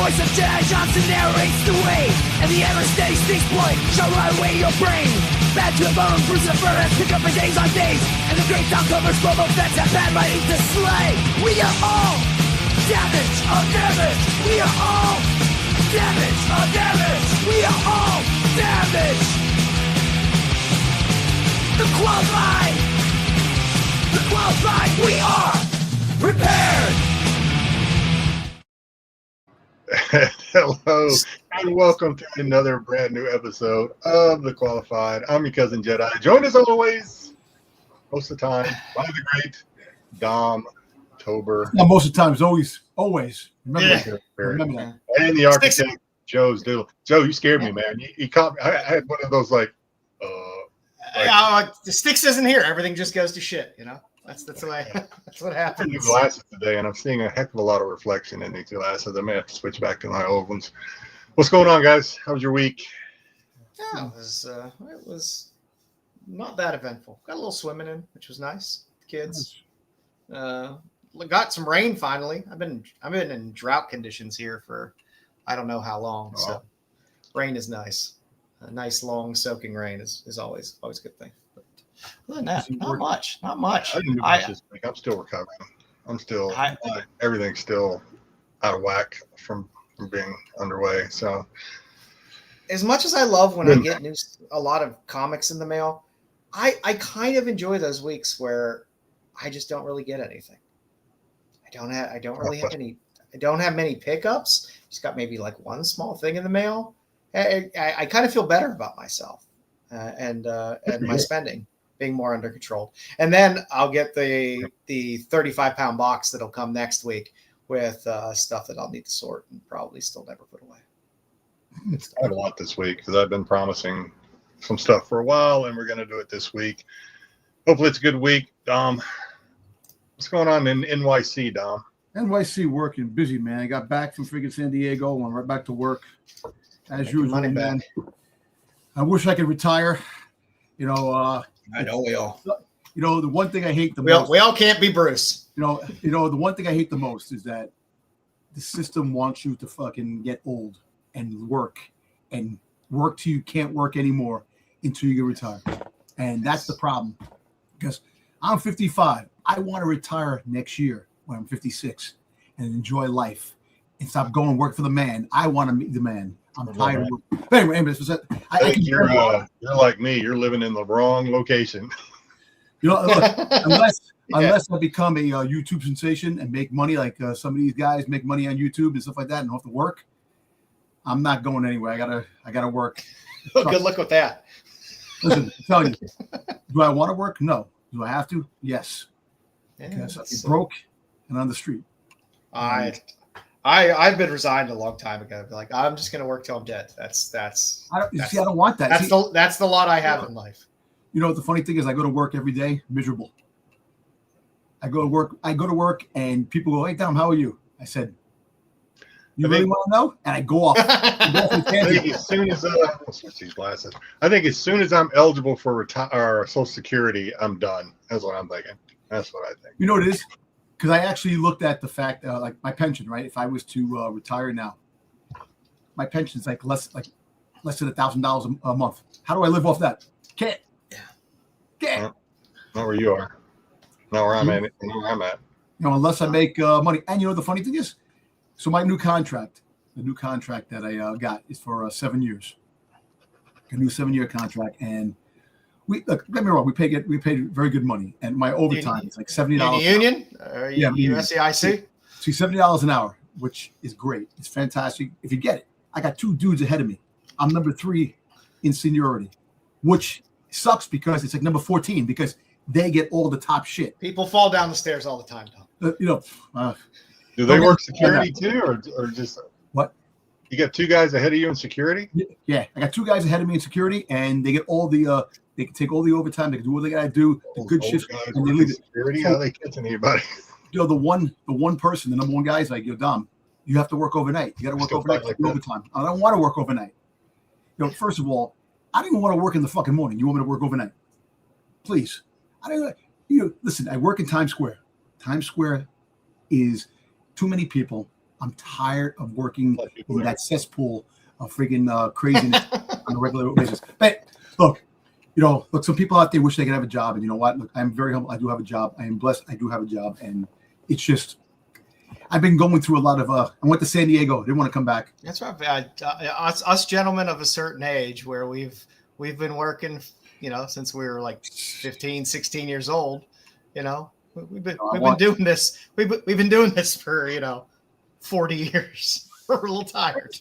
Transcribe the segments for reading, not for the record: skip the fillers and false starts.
voice of Jedi Johnson narrates the way, and the ever-steady Styx point shall ride away your brain. Bad to the bone, bruise the furnace, pick up for days on days, and the great down covers Boba Fett's have bad writing to slay. We are all damage on damage. We are all damage on damage. We are all damage. The qualified, we are prepared. Hello, and welcome to another brand new episode of The Qualified. I'm your cousin Jedi, joined as always, most of the time, by the great Dom Tober. Not most of the time, it's always. Remember that. And the architect, joesduelin. Joe, you scared me, man. You caught me. I had one of those the Styx isn't here. Everything just goes to shit, you know? That's the way. That's what happens. New glasses today, and I'm seeing a heck of a lot of reflection in these glasses. I may have to switch back to my old ones. What's going on, guys? How was your week? Yeah, it was not that eventful. Got a little swimming in, which was nice. Kids. Got some rain finally. I've been in drought conditions here for I don't know how long. Oh. So rain is nice. A nice long soaking rain is always a good thing. Other than that, not much. I didn't do much this week. I'm still recovering. Everything's still out of whack from being underway. So, as much as I love when I get a lot of comics in the mail, I kind of enjoy those weeks where I just don't really get anything. I don't have many pickups. Just got maybe like one small thing in the mail. I kind of feel better about myself and my spending being more under control. And then I'll get the 35-pound box that'll come next week with stuff that I'll need to sort and probably still never put away. I have a lot this week because I've been promising some stuff for a while, and we're going to do it this week. Hopefully it's a good week. Dom, what's going on in NYC, Dom? NYC working, busy, man. I got back from freaking San Diego, went right back to work as usual, man. I wish I could retire. I know we all. The one thing I hate the most. We all can't be Bruce. The one thing I hate the most is that the system wants you to fucking get old and work till you can't work anymore until you get retired. And that's the problem. Because I'm 55. I want to retire next year when I'm 56 and enjoy life and stop going and work for the man. I want to meet the man. I'm tired of work. But anyway, I think you're like me. You're living in the wrong location. Look, unless I become a YouTube sensation and make money like some of these guys make money on YouTube and stuff like that and don't have to work, I'm not going anywhere. I gotta work. Good luck with that. Listen, I'm telling you, do I want to work? No. Do I have to? Yes. Because I'm broke and on the street. I've been resigned a long time ago. Like I'm just going to work till I'm dead. I don't want that. That's the lot I have in life. You know what the funny thing is? I go to work every day, miserable. I go to work, and people go, "Hey, Tom, how are you?" I said, "You really want to know?" And I go off. I think as soon as switch these glasses. I think as soon as I'm eligible for Social Security, I'm done. That's what I'm thinking. That's what I think. You know what it is? Because I actually looked at the fact, like my pension, right? If I was to retire now, my pension is like less than $1,000 a month. How do I live off that? Can't. Not where you are. Not where I'm at. Unless I make money. And the funny thing is, so my new contract, that I got is for 7 years. A new 7-year contract, and don't get me wrong, we paid very good money, and my overtime is like $70. Union? Yeah, USCIC? See, $70 an hour, which is great. It's fantastic if you get it. I got 2 dudes ahead of me. I'm number 3 in seniority, which sucks because it's like number 14 because they get all the top shit. People fall down the stairs all the time, Tom. Do they work security too, or just what? You got 2 guys ahead of you in security? Yeah, I got 2 guys ahead of me in security, and they get all the. They can take all the overtime. They can do what they gotta do. The good shifts, and they leave it. Security? How are they catching anybody? The one person, the number 1 guy is like, Dom, you have to work overnight. You got to work overnight. Like overtime. I don't want to work overnight. First of all, I don't even want to work in the fucking morning. You want me to work overnight? Please. I don't. Listen. I work in Times Square. Times Square is too many people, I'm tired of working in that cesspool of freaking craziness on a regular basis. But look, some people out there wish they could have a job, and you know what? Look, I'm very humble. I do have a job. I am blessed. I do have a job, and it's just I've been going through a lot of. I went to San Diego. Didn't want to come back. That's right. Us gentlemen of a certain age, where we've been working, since we were like 15, 16 years old. We've been doing this. We've been doing this for 40 years. We're a little tired.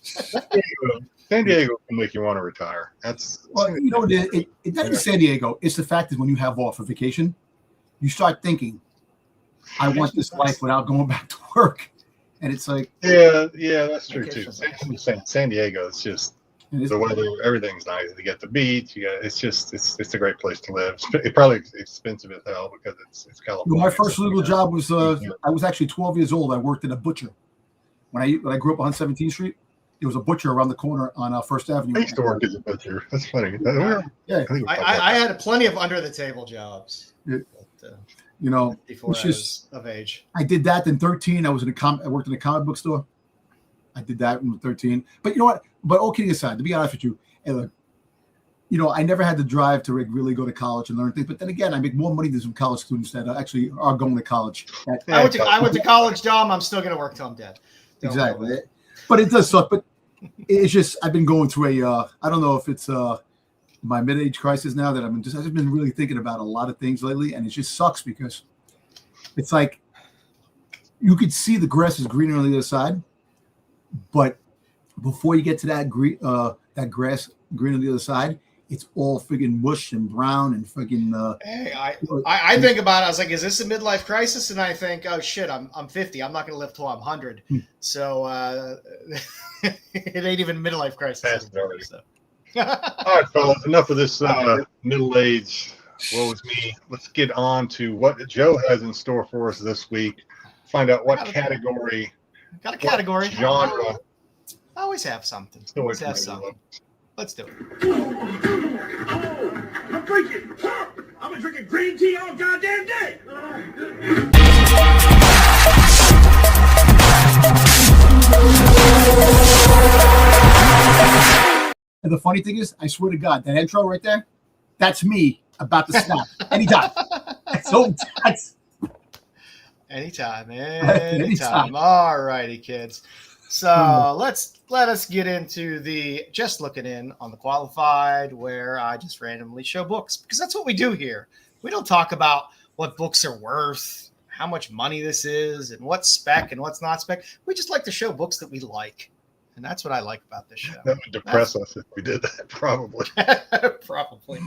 San Diego can make you want to retire. That's it doesn't San Diego. It's the fact that when you have off a vacation, you start thinking, I want this life without going back to work. And it's like, yeah, that's true too. San Diego, it's just the weather, everything's nice. You get the beach. It's a great place to live. It's probably expensive as hell because it's California. My first legal job was I was actually 12 years old. I worked at a butcher. When I grew up on 17th Street, there was a butcher around the corner on First Avenue. I used to work as a butcher. That's funny. Yeah, I had plenty of under the table jobs. Before I was of age. I did that. Then 13, I worked in a comic book store. I did that when 13. But you know what? But all kidding aside, to be honest with you, look, I never had to drive to really go to college and learn things. But then again, I make more money than some college students that actually are going to college. I went to college, Dom. I'm still going to work till I'm dead. Exactly. But it does suck. But it's just I've been going through I don't know if it's my mid-age crisis now that I've just been really thinking about a lot of things lately, and it just sucks because it's like you could see the grass is greener on the other side, but before you get to that grass green on the other side, it's all friggin' mush and brown and friggin'. Hey, I think about it. I was like, is this a midlife crisis? And I think, oh shit, I'm 50. I'm not going to live till I'm 100. So it ain't even a midlife crisis. So. All right, fellas, enough of this middle age. Woe is me. Let's get on to what Joe has in store for us this week. Find out what category. Got a category. Genre. I always have something. Always have something. Let's do it. I'm drinking. I've been drinking green tea all goddamn day. And the funny thing is, I swear to God, that intro right there, that's me about to snap anytime. That's Anytime. All righty, kids. So let us get into the just looking in on the qualified, where I just randomly show books, because that's what we do here. We don't talk about what books are worth, how much money this is, and what's spec and what's not spec. We just like to show books that we like. And that's what I like about this show. That would depress us if we did that, probably. Probably.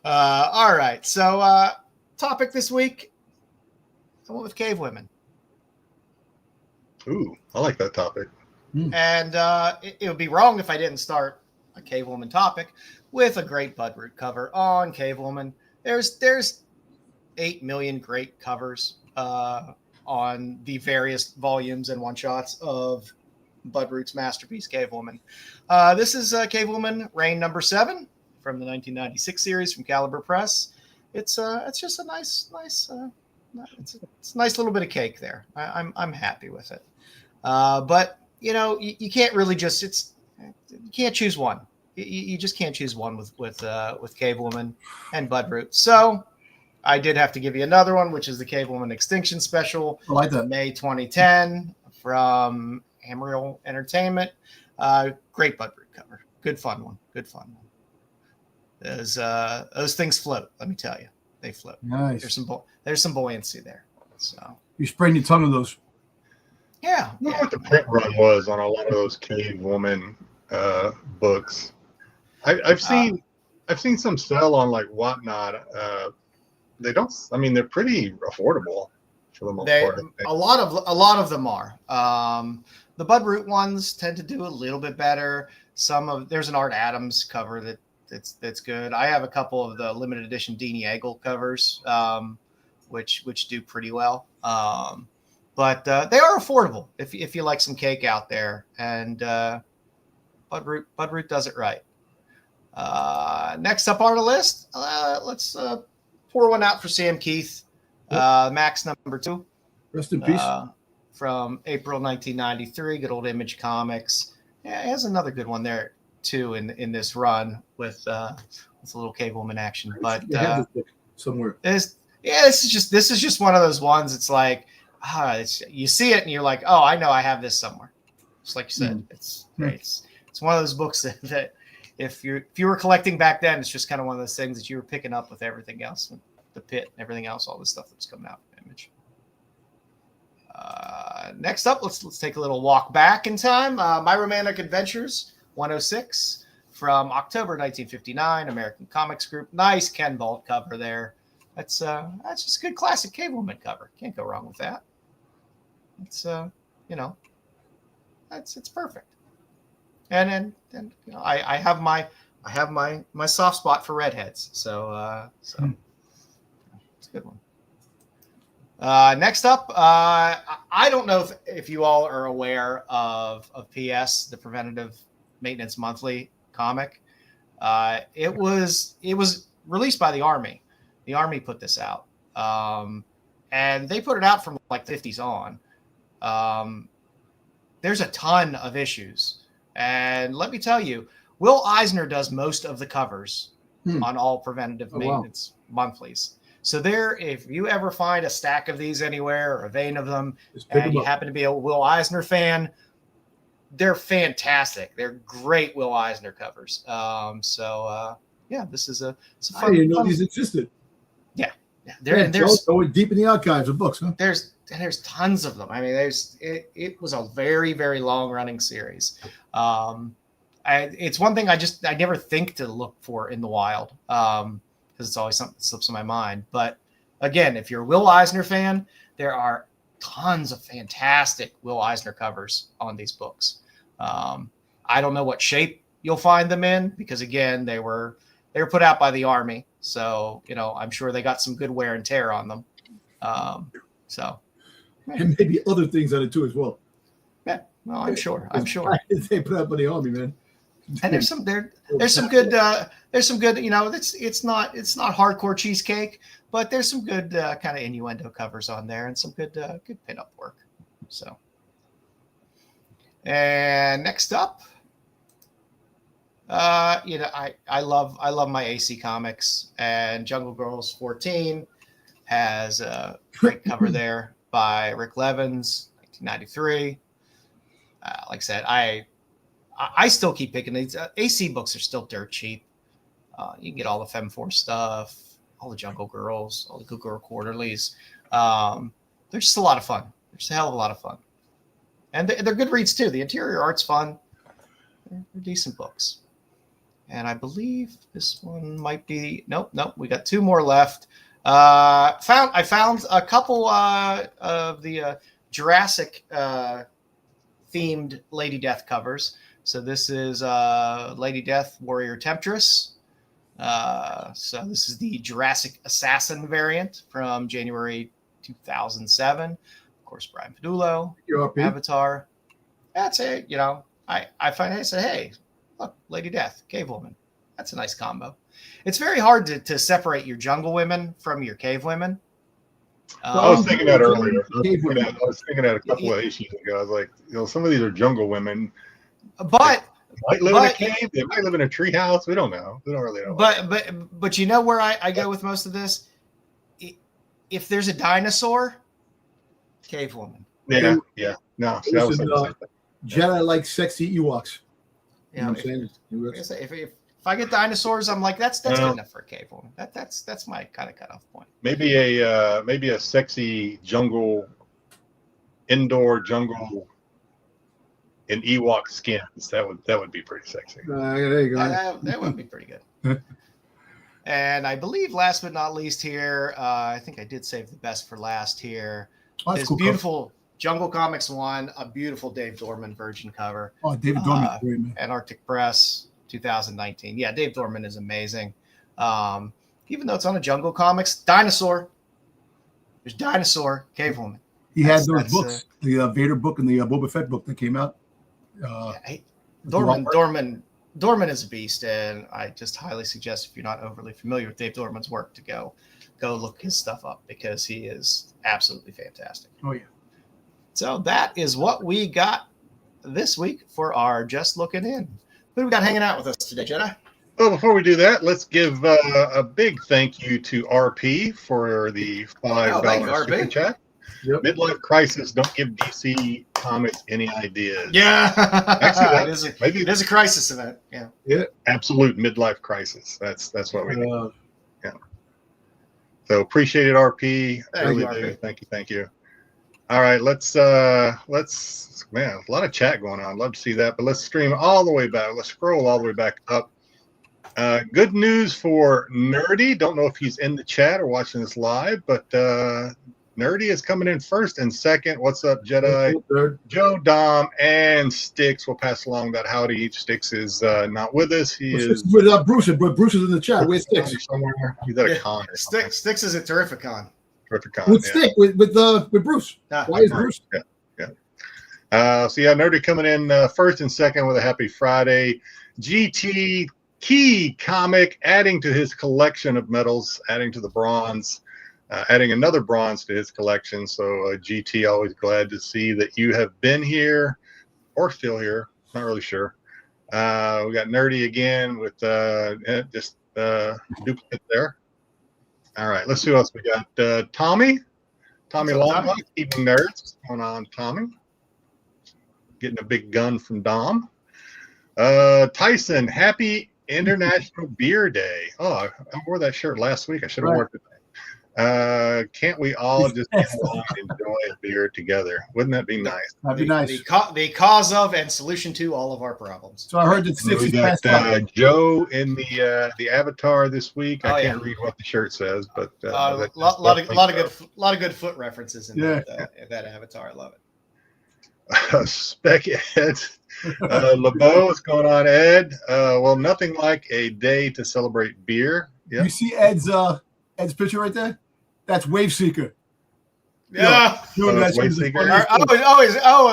All right. So topic this week, I went with cave women. Ooh, I like that topic. And it would be wrong if I didn't start a cave woman topic with a great Budroot cover on cave woman. There's 8 million great covers on the various volumes and one-shots of Budroot's masterpiece, Cave Woman. This is Cave Woman, Reign number 7 from the 1996 series from Caliber Press. It's just a nice it's a nice little bit of cake there. I'm happy with it. But you can't really just you can't choose one. You just can't choose one with Cave Woman and Budroot. So I did have to give you another one, which is the Cave Woman Extinction Special, May 2010 from Hamriel Entertainment. Great Budroot cover. Good fun one. Those things float, let me tell you. They float. Nice. There's some buoyancy there. So you spraying your tongue of those. Yeah. I don't know what the print run was on a lot of those Cave Woman books. I've seen some sell on like Whatnot. They don't. I mean, they're pretty affordable for the most part. A lot of them are. The Budroot ones tend to do a little bit better. There's an Art Adams cover that's good. I have a couple of the limited edition Deanie Agel covers, which do pretty well. But they are affordable if you like some cake out there, and Budroot does it right. Next up on the list, let's pour one out for Sam Keith, Max number 2. Rest in peace. from April 1993. Good old Image Comics. Yeah, it has another good one there too in this run with a little Cave Woman action. But You have this book somewhere. this is just one of those ones. It's like you see it and you're like, oh, I know I have this somewhere. Just like you said, it's one of those books that if you were collecting back then, it's just kind of one of those things that you were picking up with everything else, the Pit and everything else, all this stuff that was coming out from Image. Next up, let's take a little walk back in time. My Romantic Adventures 106 from October 1959, American Comics Group. Nice Ken Bolt cover there. That's just a good classic Cave Woman cover. Can't go wrong with that. It's it's perfect. And I have my soft spot for redheads. So it's a good one. Next up, I don't know if you all are aware of PS, the Preventative Maintenance Monthly comic. It was released by the Army. The Army put this out, and they put it out from like 50s on. There's a ton of issues, and let me tell you, Will Eisner does most of the covers on all Preventative Maintenance Monthlies. So if you ever find a stack of these anywhere or a vein of them, and you happen to be a Will Eisner fan, they're fantastic. They're great Will Eisner covers. This is a fun. I didn't know these existed. Yeah. There's going deep in the archives of books, huh? There's tons of them. I mean, it was a very, very long running series. It's one thing I never think to look for in the wild. Because it's always something that slips in my mind. But again, if you're a Will Eisner fan, there are tons of fantastic Will Eisner covers on these books. I don't know what shape you'll find them in, because again, they were put out by the Army. So, I'm sure they got some good wear and tear on them. And maybe other things on it too as well. Yeah, well, I'm sure. They put out by the Army, man. And there's some good, it's not hardcore cheesecake, but there's some good kind of innuendo covers on there and some good pinup work. So, and next up, I love my AC Comics, and Jungle Girls 14 has a great cover there by Rick Levins, 1993. Like I said, I still keep picking these. AC books are still dirt cheap. You can get all the Fem4 stuff, all the Jungle Girls, all the Good Girl Quarterlies. They're just a lot of fun. They're just a hell of a lot of fun. And they're good reads too. The interior art's fun. They're decent books. And I believe this one might be, nope. We got two more left. I found a couple of the Jurassic themed Lady Death covers. So this is Lady Death, Warrior Temptress. So this is the Jurassic Assassin variant from January 2007. Of course, Brian Padullo, Avatar. That's it. I find it. I say, hey, look, Lady Death, Cave Woman. That's a nice combo. It's very hard to separate your jungle women from your cave women. I was thinking that earlier. I was thinking that a couple of issues ago. I was like, some of these are jungle women. But they might live in a cave. They might live in a tree house. We don't know. We don't really know. But you know where I go with most of this? If there's a dinosaur, Cave Woman. Yeah. No, Jedi like sexy Ewoks. Yeah, you know what I'm saying? If I get dinosaurs, I'm like, that's good enough for a Cave Woman. That's my kind of cutoff point. Maybe a sexy indoor jungle in Ewok skins. That would be pretty sexy. There you go. That would be pretty good. And I believe, last but not least here, I think I did save the best for last here. Oh, this cool beautiful cover. Jungle Comics 1, a beautiful Dave Dorman Virgin cover. Oh, David Dorman, great, man. Antarctic Press, 2019. Yeah, Dave Dorman is amazing. Even though it's on a Jungle Comics, Dinosaur. There's Dinosaur, Cave Woman. He had those books, the Vader book and the Boba Fett book that came out. Dorman is a beast, and I just highly suggest, if you're not overly familiar with Dave Dorman's work, to go look his stuff up, because he is absolutely fantastic. Oh yeah. So that is what we got this week for our Just Looking In. Who do we got hanging out with us today, Jedi? Well, before we do that, let's give a big thank you to RP for the $5 super chat. Yep. Midlife crisis. Don't give DC Comics any ideas. Yeah, Actually, it is a crisis event. Yeah, absolute midlife crisis. That's what we do. Yeah. So appreciate it, RP. Really do. Thank you. All right, let's man, a lot of chat going on. Love to see that, but let's stream all the way back. Let's scroll all the way back up. Good news for Nerdy. Don't know if he's in the chat or watching this live, but Nerdy is coming in first and second. What's up, Jedi? Joe, Dom, and Styx will pass along that howdy. Styx is not with us. He is with Bruce, but Bruce is in the chat. Where's Styx? Somewhere. He's at a con. Styx is at Terrificon. With Styx, with Bruce. Why is Bruce? Yeah. So yeah, Nerdy coming in first and second with a happy Friday. GT Key Comic adding to his collection of medals, adding to the bronze. Adding another bronze to his collection. So GT, always glad to see that you have been here or still here. Not really sure. We got Nerdy again with just duplicate there. All right, let's see who else we got. Tommy Longbach, Evening Nerds. What's going on, Tommy? Getting a big gun from Dom. Tyson, happy International Beer Day. Oh, I wore that shirt last week. I should have worn it today. Can't we all just get along and enjoy a beer together? Wouldn't that be nice? That'd be nice. The cause of and solution to all of our problems. So I heard that Styx is passed out. Joe in the avatar this week. I can't read what the shirt says, but a lot of good foot references in that avatar. I love it. Spec Ed, LeBeau, what's going on, Ed? Well, nothing like a day to celebrate beer. Yeah. You see Ed's picture right there? That's Wave Seeker. Yeah. Wave Seeker.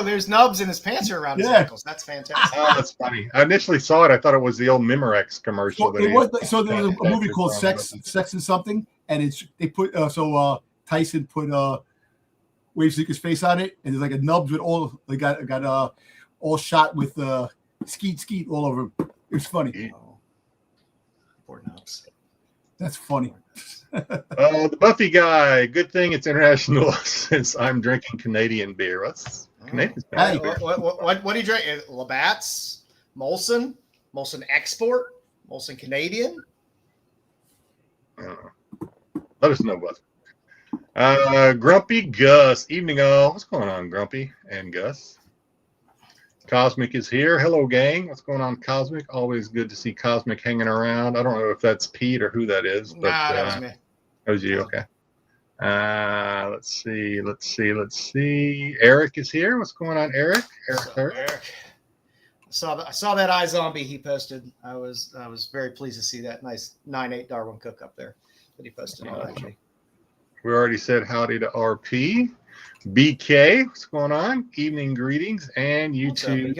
There's nubs in his pants are around his ankles. That's fantastic. Oh, that's funny. I initially saw it. I thought it was the old Memorex commercial. So there was a movie called Sex and Something, and Tyson put Wave Seeker's face on it, and there's like a nubs with all all shot with skeet all over him. It was funny. Oh. Poor nubs. That's funny. The Buffy guy. Good thing it's international since I'm drinking Canadian beer. What's Canadian beer? What do you drink? Labatt's, Molson Export, Molson Canadian. I don't know. Let us know, Buffy. Grumpy Gus. Evening, all. What's going on, Grumpy and Gus? Cosmic is here. Hello, gang. What's going on, Cosmic? Always good to see Cosmic hanging around. I don't know if that's Pete or who that is. But, that was me. That was you, okay. Let's see. Eric is here. What's going on, Eric? Eric. I saw that iZombie he posted. I was very pleased to see that nice 9/8 Darwin cook up there that he posted on IG. We already said howdy to RP. BK, what's going on? Evening greetings, and you too.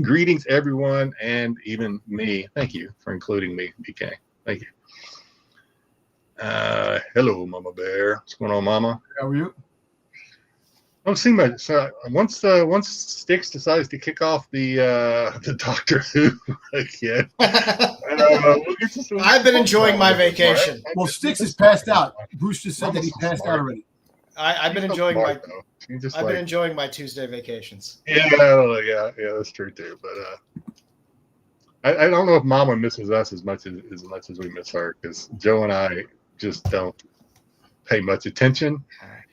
Greetings, everyone, and even me. Thank you for including me, BK. Thank you. Hello, Mama Bear. What's going on, Mama? How are you? I don't see much. So once Styx decides to kick off the Doctor Who again, I've been enjoying my vacation. Well, Styx is passed out. Bruce just said that he passed out already. I've been enjoying been enjoying my Tuesday vacations. Yeah, that's true too. But I don't know if Mama misses us as much as we miss her, because Joe and I just don't pay much attention.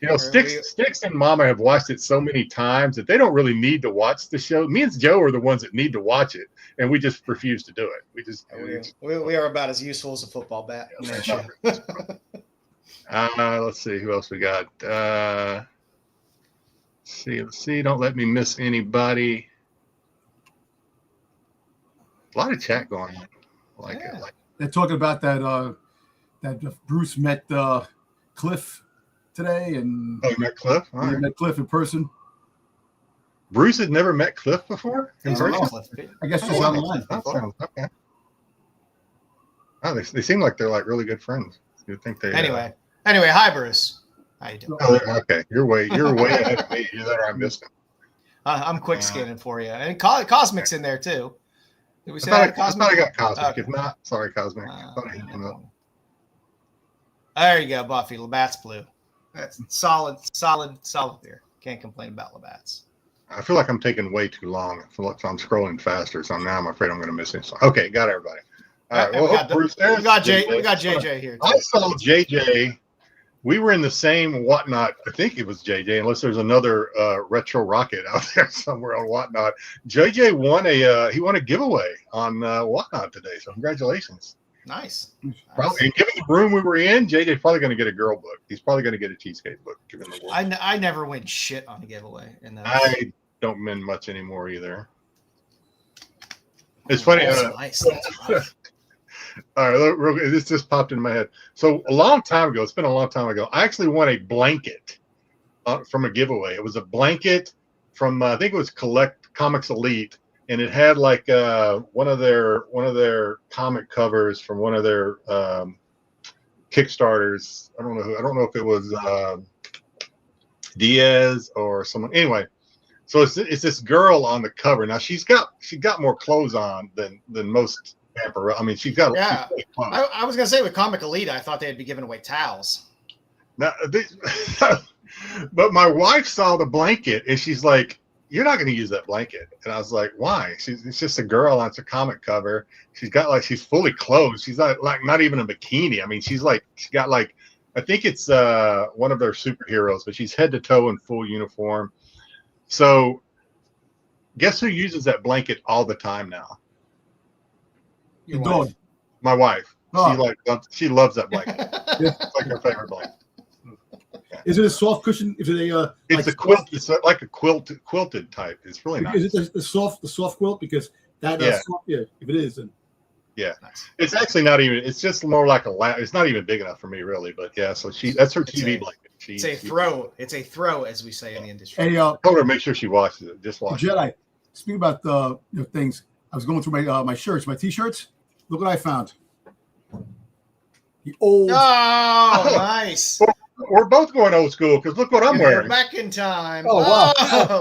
You know, Styx and Mama have watched it so many times that they don't really need to watch the show. Me and Joe are the ones that need to watch it, and we just refuse to do it. We are about as useful as a football bat on that show. Let's see who else we got. Let's see. Don't let me miss anybody. A lot of chat going on. I like it. They're talking about that Bruce met Cliff today, and met Cliff. Met Cliff in person. Bruce had never met Cliff before. I guess just online. Okay. Oh, they seem like they're like really good friends. You'd think they. Anyway, hi Bruce. How you doing? Oh, okay, you're way ahead of me. You're there. I missed him. I'm quick scanning for you, and Cosmic's in there too. Did we say I Cosmic? thought I got Cosmic. Okay. If not, sorry, Cosmic. I thought I hit him up. There you go, Buffy. Labatt's blue. That's solid there. Can't complain about Labatt's. I feel like I'm taking way too long. I feel like I'm scrolling faster, so now I'm afraid I'm going to miss it. So, okay, got everybody. All right. Well, we got JJ here. I saw JJ. We were in the same Whatnot. I think it was JJ, unless there's another retro rocket out there somewhere on Whatnot. JJ won a giveaway on Whatnot today. So congratulations. Nice. Probably, and given the room we were in, JJ's probably going to get a girl book. He's probably going to get a cheesecake book. Given the I never win shit on a giveaway. I don't win much anymore either. It's funny. That's nice. That's rough. All right, this just popped in my head. So a long time ago, it's been a long time ago, I actually won a blanket from a giveaway. It was a blanket from I think it was Comics Elite, and it had like one of their comic covers from one of their Kickstarters. I don't know if it was Diaz or someone. Anyway, so it's this girl on the cover. Now she got more clothes on than most. I mean, she's got. Yeah, I was gonna say with Comic Elite, I thought they'd be giving away towels. Now, but my wife saw the blanket and she's like, "You're not going to use that blanket." And I was like, "Why?" It's just a girl on a comic cover. She's fully clothed. She's not even a bikini. I mean, she got like, I think it's one of their superheroes, but she's head to toe in full uniform. So, guess who uses that blanket all the time now? Your dog. My wife. Oh. She loves that blanket. It's like her favorite blanket. Yeah. Is it a soft cushion? Is it a? It's a quilt. It's like a quilted type. It's really nice. Is it the soft quilt? Because that. Yeah. If it is, then. Yeah. Nice. It's actually not even. It's just more like a lap. It's not even big enough for me, really. But yeah. So that's her TV blanket. It's a throw. It's a throw, as we say in the industry. Hey, I told her to make sure she washes it. Just wash Jedi. Speaking about things, I was going through my shirts, my T-shirts. Look what I found. The old. Oh, nice. We're both going old school because look what I'm wearing. Back in time. Oh, wow.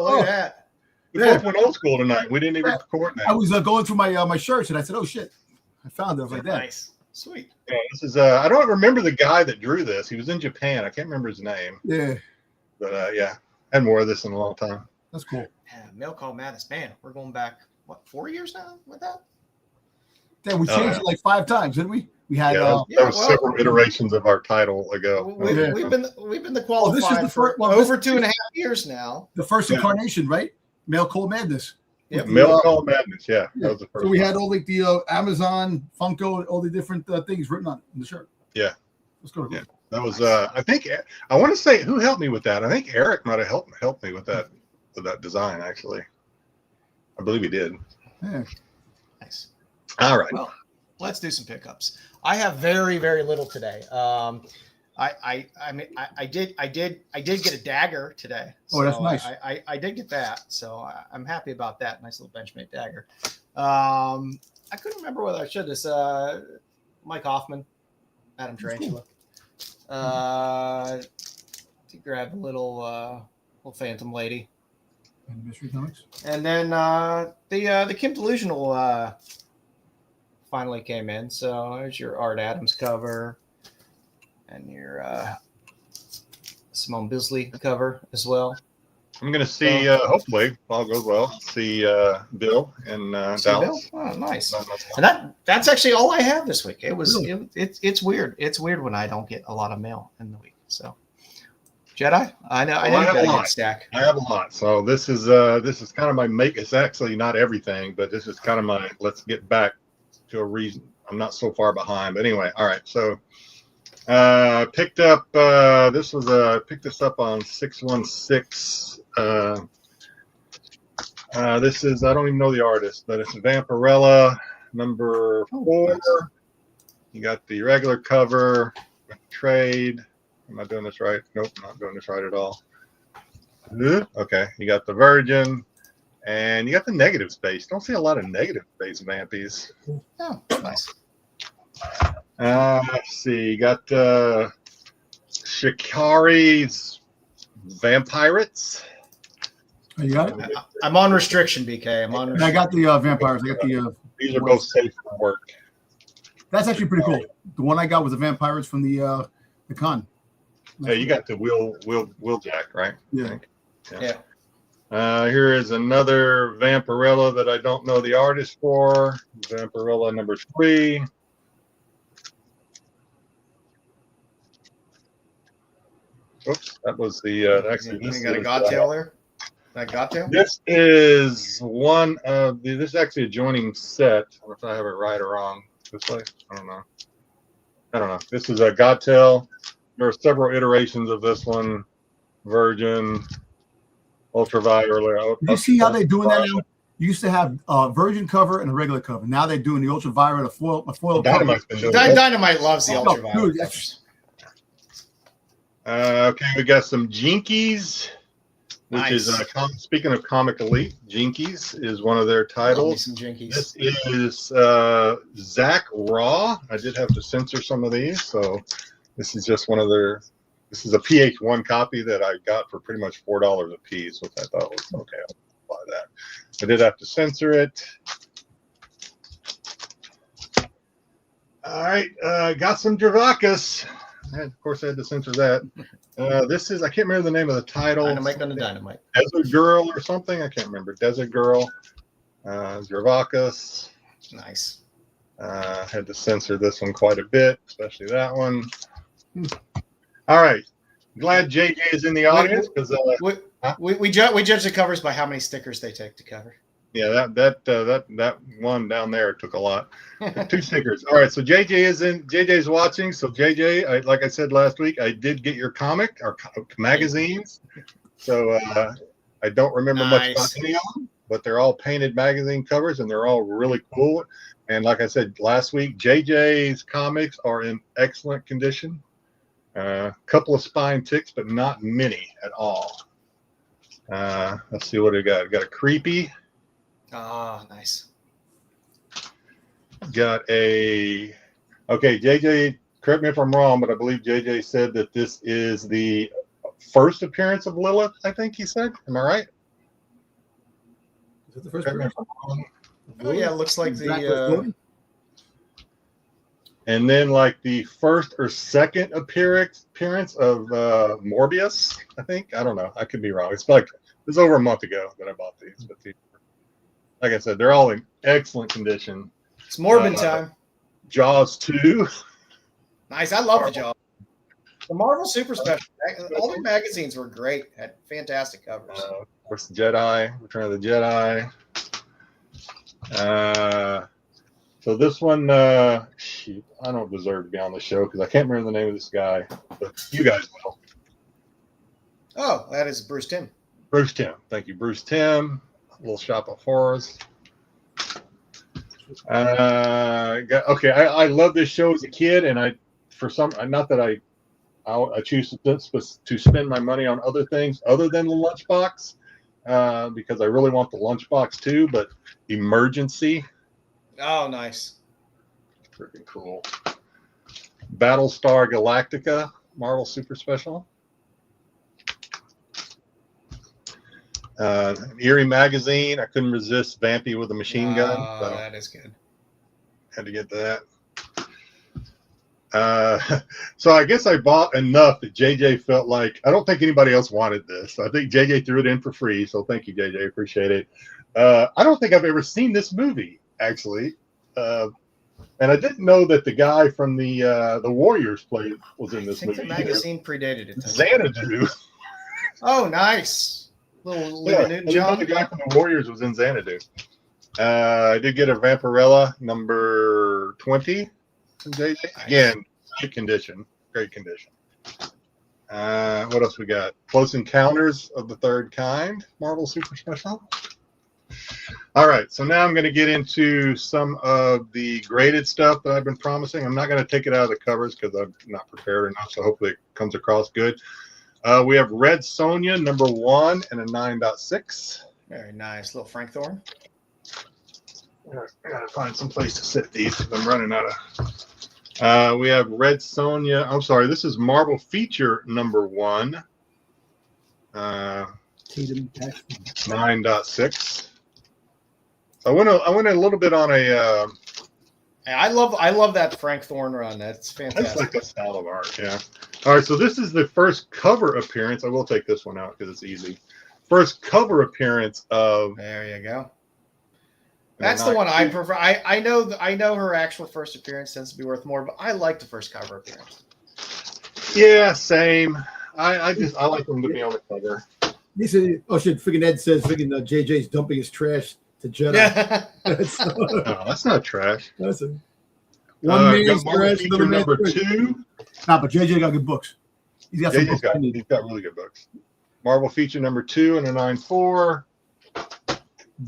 Look at that. We both went old school tonight. We didn't even record that. I was going through my shirts and I said, "Oh shit!" I found it. I was like, "That nice, sweet." Yeah, this is. I don't remember the guy that drew this. He was in Japan. I can't remember his name. Yeah. But yeah, I hadn't wore this in a long time. That's cool. Yeah, Mail Call Madness. Man, we're going back 4 years now with that. Yeah, we changed it like 5 times, didn't we? We had that was several iterations of our title ago. We've been the qualified this is the for over 2.5 years now. The first incarnation, right? Mail Call Madness. Yep. Mail Call Madness. Yeah, that was the first. So we had all like the Amazon, Funko, all the different things written on it in the shirt. Yeah. Let's go. Yeah. That was. I think I want to say who helped me with that. I think Eric might have helped me with that design. Actually, I believe he did. Yeah. Nice. All right. Well, let's do some pickups. I have very, very little today. I did get a dagger today. So that's nice. I did get that, so I'm happy about that. Nice little Benchmade dagger. I couldn't remember whether I showed this. Mike Hoffman, Adam Tarantula. To grab a little Phantom Lady. And Mystery Comics. And then the Kim Delusional finally came in. So there's your Art Adams cover and your Simone Bisley cover as well. I'm going to see, hopefully, if all goes well, see Bill in Dallas. Bill? Oh, nice. And that's actually all I have this week. It was it's weird. It's weird when I don't get a lot of mail in the week. So Jedi, I know you got a good stack. I have a lot. So this is kind of my make. It's actually not everything, but this is kind of my let's get back to a reason. I'm not so far behind, but anyway, all right. So picked up picked this up on 616. This is, I don't even know the artist, but it's Vampirella number 4. You got the regular cover, trade. Am I doing this right? Nope, not doing this right at all. Okay, you got the Virgin, and you got the negative space. Don't see a lot of negative space vampies. Oh, nice. Let's see, you got Shikari's Vampirates. Oh, you got it? I'm on restriction, BK. I'm on restriction. I got the vampires. I got the. These are both safe for work. That's actually pretty cool. The one I got was the vampires from the con. Hey, you got the Wheel Jack, right? Yeah. Yeah. Here is another Vampirella that I don't know the artist for. Vampirella number 3. Oops, that was the actually. You got a Godtail there. That Godtail. This is one of the. This is actually a joining set. I don't know if I have it right or wrong. This way, I don't know. This is a Godtail. There are several iterations of this one. Virgin, Ultraviolet. You see how they're doing that now? You used to have a virgin cover and a regular cover. Now they're doing the ultraviolet, a foil Dynamite's cover. been doing that. Dynamite loves the ultraviolet. Dude, that's, okay, we got some Jinkies, which Nice. is speaking of Comic Elite. Jinkies is one of their titles. Some Jinkies. This is Zach Raw. I did have to censor some of these, so this is just one of their. This is a PH1 copy that I got for pretty much $4 a piece, which I thought was okay. I'll buy that. I did have to censor it. All right, got some Dravacus. Of course, I had to censor that. This is, I can't remember the name of the title. Dynamite on the Dynamite. Desert Girl or something. I can't remember. Desert Girl. Dravacus. Nice. Had to censor this one quite a bit, especially that one. All right. Glad JJ is in the audience because We judge the covers by how many stickers they take to cover. yeah, that one down there took a lot. 2 stickers. All right, so JJ's watching. So JJ, like I said last week, I did get your comic or magazines. So I don't remember much about any of them, but they're all painted magazine covers and they're all really cool. And like I said last week, JJ's comics are in excellent condition. Couple of spine ticks, but not many at all. Let's see what we got. Got a Creepy. Oh, nice. Got a. Okay, JJ, correct me if I'm wrong, but I believe JJ said that this is the first appearance of Lilith, I think he said. Am I right? is it the first Correct me one? if I'm wrong. Oh yeah, it looks like the. And then like the first or second appearance of Morbius, I think. I don't know. I could be wrong. It's over a month ago that I bought these. But like I said, they're all in excellent condition. It's Morbin time. Jaws 2. Nice. I love the Jaws. The Marvel Super Special. All their magazines were great. Had fantastic covers. Of course, Jedi, Return of the Jedi. So this one, shoot, I don't deserve to be on the show because I can't remember the name of this guy, but you guys will. Oh, that is Bruce Timm. Bruce Timm. Thank you, Bruce Timm. Little Shop of Horrors. Okay, I love this show as a kid, and I choose to spend my money on other things other than the lunchbox because I really want the lunchbox too. But Emergency. Oh, nice. Freaking cool. Battlestar Galactica, Marvel Super Special. Eerie Magazine. I couldn't resist Vampy with a machine gun. So That is good. had to get that. So I guess I bought enough that JJ felt like, I don't think anybody else wanted this. I think JJ threw it in for free. So thank you, JJ. Appreciate it. I don't think I've ever seen this movie, actually. And I didn't know that the guy from the Warriors was in this movie. The magazine predated it. Xanadu. Oh, nice. Little Yeah, Newton the John. guy from the Warriors was in Xanadu. I did get a Vampirella number 20 from JJ. Again, great condition. Great condition. What else we got? Close Encounters of the Third Kind, Marvel Super Special. All right, so now I'm going to get into some of the graded stuff that I've been promising. I'm not going to take it out of the covers because I'm not prepared enough, so hopefully it comes across good. We have Red Sonja, number 1, and a 9.6. Very nice. Little Frank Thorne. I got to find some place to sit these because I'm running out of We have Red Sonja. I'm sorry, this is Marvel Feature number 1. Tatum Paxton. 9.6. So I went a little bit on a. I love that Frank Thorne run. That's fantastic. That's like a style of art, yeah. All right, so this is the first cover appearance. I will take this one out because it's easy. First cover appearance of. There you go. That's the one I prefer. I know her actual first appearance tends to be worth more, but I like the first cover appearance. Yeah, same. I like them to be on the cover. He said, "Oh shit!" Freaking Ed says, "Freaking JJ's dumping his trash to Jedi." Yeah. No, that's not trash. That's it. One man's Marvel trash, Feature another man's number trash. 2. Nah, but JJ got good books. He's got some He's books. got really good books. Marvel Feature number 2 and a 9.4.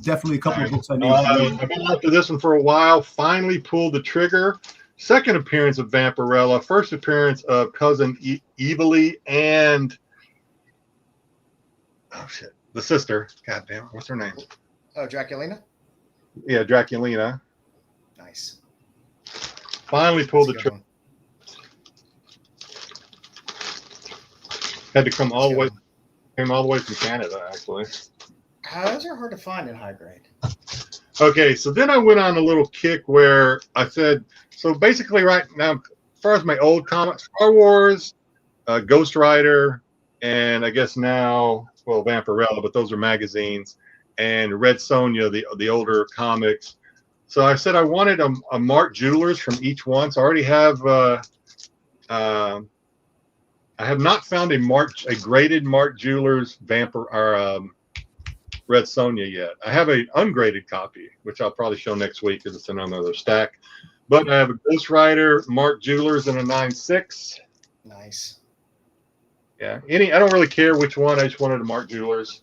Definitely a couple of books I need. I've been after this one for a while. Finally pulled the trigger. Second appearance of Vampirella. First appearance of Cousin Evilly and the sister. God damn it, what's her name? Oh, Draculina? Yeah, Draculina. Nice. Finally pulled the trigger. Had to come all the way. Came all the way from Canada, actually. Those are hard to find in high grade. Okay, so then I went on a little kick where I said, so basically right now, as far as my old comics, Star Wars, Ghost Rider, and I guess now, well, Vampirella, but those are magazines, and Red Sonja, the older comics. So I said I wanted a Mark Jewelers from each one. So I already have, I have not found a graded Mark Jewelers Red Sonja yet. I have an ungraded copy, which I'll probably show next week because it's in another stack. But I have a Ghost Rider, Mark Jewelers, and a 9.6. Nice. Yeah. I don't really care which one. I just wanted a Mark Jewelers.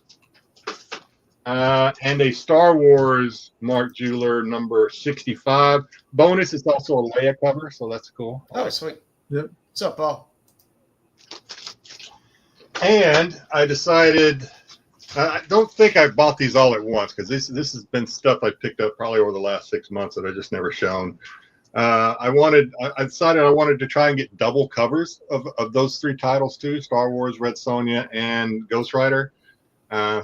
And a Star Wars Mark Jeweler number 65. Bonus, it's also a Leia cover, so that's cool. Oh, sweet. Yep. What's up, Paul? And I decided, I don't think I bought these all at once because this has been stuff I picked up probably over the last 6 months that I just never shown. I decided I wanted to try and get double covers of those 3 titles too: Star Wars, Red Sonja, and Ghost Rider.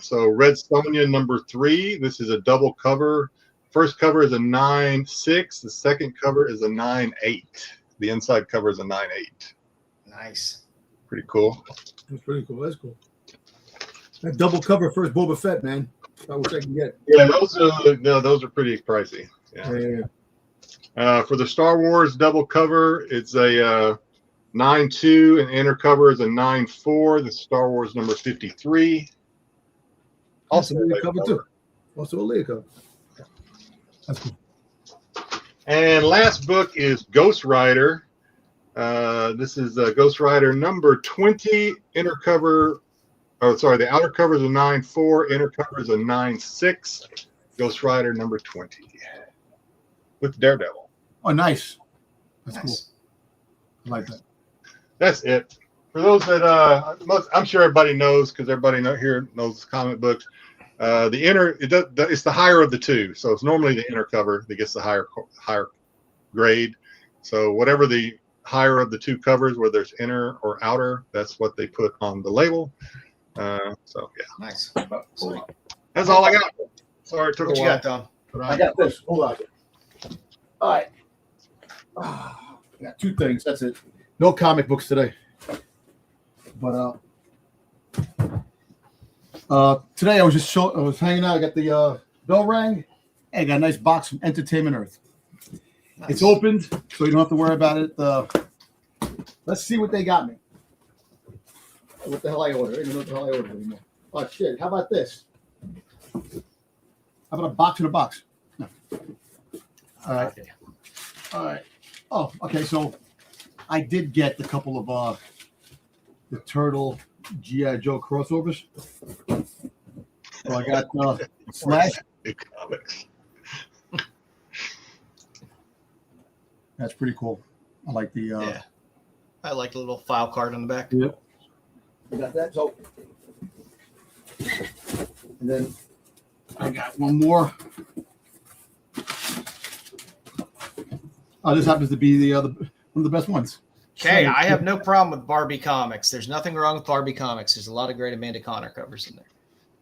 So Red Sonja number 3. This is a double cover. First cover is a 9.6. The second cover is a 9.8. The inside cover is a 9.8. Nice. Pretty cool. That's pretty cool. That's cool. That double cover first Boba Fett, man. I wish I could get. Yeah, those are pretty pricey. Yeah. For the Star Wars double cover, it's a 9.2, and inner cover is a 9.4. The Star Wars number 53. Also a Leia cover too. Also a Leia cover. That's cool. And last book is Ghost Rider. This is Ghost Rider number 20. Inner cover. Oh, sorry. The outer cover is a 9.4. Inner cover is a 9.6. Ghost Rider number 20 with Daredevil. Oh, nice. That's Nice. cool. I like that. That's it. For those that I'm sure everybody knows because everybody here knows comic books. The inner it's the higher of the two, so it's normally the inner cover that gets the higher grade. So whatever the higher of the two covers, whether it's inner or outer, that's what they put on the label. So yeah, Nice. Sweet. that's all I got. Sorry, it took What a you while. got, Tom? I got this. Hold on. All right. I got 2 things. That's it. No comic books today. But today I was hanging out. I got the bell rang. Hey, I got a nice box from Entertainment Earth. Nice. It's opened, so you don't have to worry about it. Let's see what they got me. What the hell I ordered? I don't even know what the hell I ordered anymore. Oh shit! How about this? How about a box in a box? No. All right. Okay. All right. Oh, okay. So I did get a couple of the Turtle G.I. Joe crossovers. So I got Slash. Comics. That's pretty cool. I like the. Yeah. I like the little file card on the back. Yep. I got that. So, and then I got one more. Oh, this happens to be the One of the best ones. Okay, So, I have no problem with Barbie comics. There's nothing wrong with Barbie comics. There's a lot of great Amanda Conner covers in there.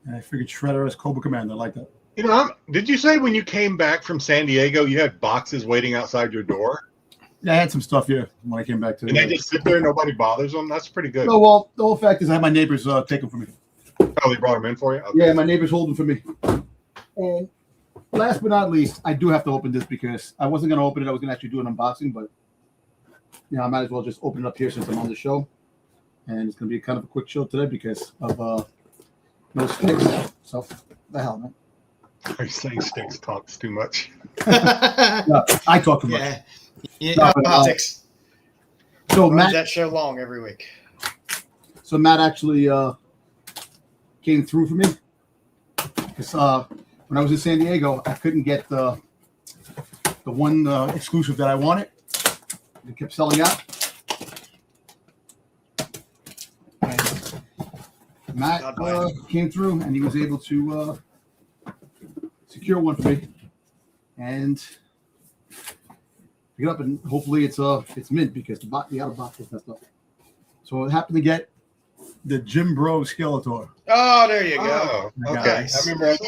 And I figured Shredder as Cobra Commander. I like that. You know, did you say when you came back from San Diego, you had boxes waiting outside your door? Yeah, I had some stuff here when I came back to. And they just sit there, nobody bothers them. That's pretty good. No, well, the whole fact is I had my neighbors take them for me. Oh, they brought them in for you? Okay. Yeah, my neighbors hold them for me. And last but not least, I do have to open this because I wasn't going to open it. I was going to actually do an unboxing, but I might as well just open it up here since I'm on the show. And it's going to be kind of a quick show today because of no Styx. So, the hell, man. Are you saying Styx talks too much? No, I talk too much. Yeah. Yeah, No, but, politics. So Runs Matt, that show long every week. so Matt actually came through for me because when I was in San Diego, I couldn't get the one exclusive that I wanted. It kept selling out. And Matt came through and he was able to secure one for me and pick it up, and hopefully it's mint because the outer box was messed up. So I happened to get the Jim Bro Skeletor. Oh, there you go. Oh, okay. Nice. I remember